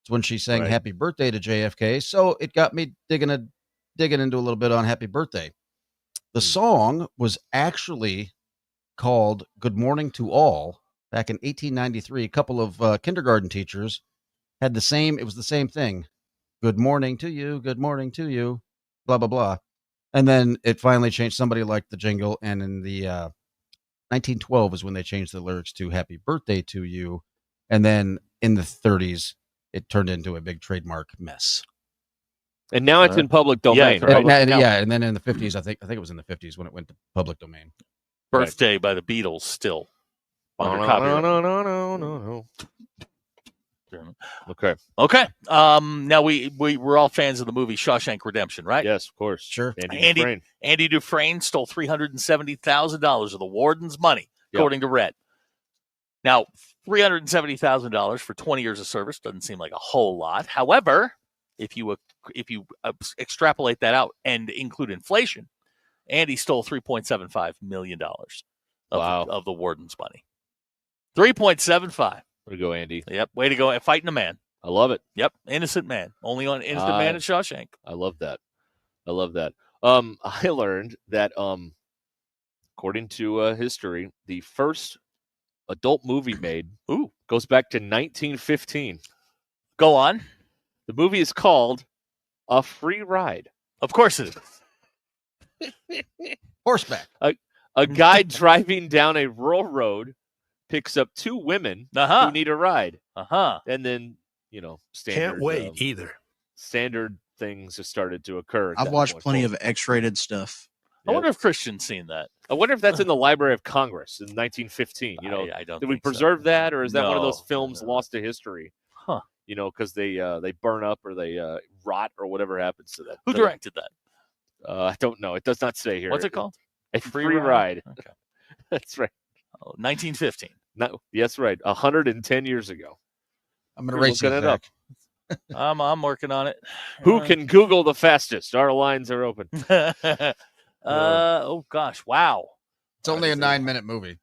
It's when she sang Right. Happy Birthday to JFK. So it got me digging into a little bit on Happy Birthday. The song was actually called Good Morning to All back in 1893. A couple of kindergarten teachers had it was the same thing. Good morning to you, blah, blah, blah. And then it finally changed. Somebody liked the jingle. And in the 1912 is when they changed the lyrics to Happy Birthday to You. And then in the 30s, it turned into a big trademark mess. And now it's in public domain, right? And then in the 50s, I think it was in the 50s when it went to public domain. Birthday by the Beatles still. Under No. Okay. Okay. Now we're all fans of the movie Shawshank Redemption, right? Yes, of course. Sure. Andy Dufresne stole $370,000 of the warden's money, according to Red. Now, $370,000 for 20 years of service doesn't seem like a whole lot. However, if you extrapolate that out and include inflation, Andy stole $3.75 million of the warden's money. 3.75. Way to go, Andy. Yep. Way to go. Fighting a man. I love it. Yep. Innocent man. Only on Innocent Man in Shawshank. I love that. I learned that according to history, the first adult movie made goes back to 1915. Go on. The movie is called A Free Ride. Of course it is. Horseback. A guy driving down a rural road picks up two women who need a ride. And then, standard. Can't wait either. Standard things have started to occur. I've watched plenty of X-rated stuff. I wonder if Christian's seen that. I wonder if that's in the Library of Congress in 1915. I don't. Did we preserve that, or is that one of those films lost to history? Huh? Because they burn up or they rot or whatever happens to that. Who directed that? I don't know. It does not say here. What's it called? A Free Ride. Okay. That's right. 1915. No, yes, right. 110 years ago. I'm going to race it up. I'm working on it. Who can Google the fastest? Our lines are open. Oh gosh! Wow. It's only a 9-minute movie.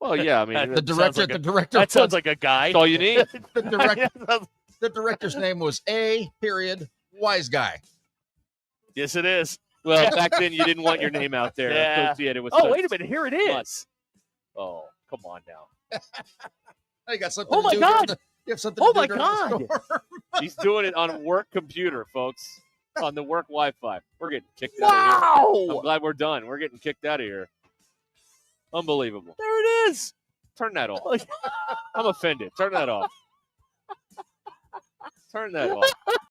Well, yeah. I mean, the director. That sounds like a guy. That's all you need. The director's name was A. Wise Guy. Yes, it is. Well, back then you didn't want your name out there associated with. Oh, wait a minute! Here it is. Oh, come on now. I got something. Oh my God! You have something. Oh to my do during the God! storm. He's doing it on a work computer, folks. On the work Wi-Fi. We're getting kicked out of here. I'm glad we're done. We're getting kicked out of here. Unbelievable. There it is. Turn that off. I'm offended. Turn that off. Turn that off.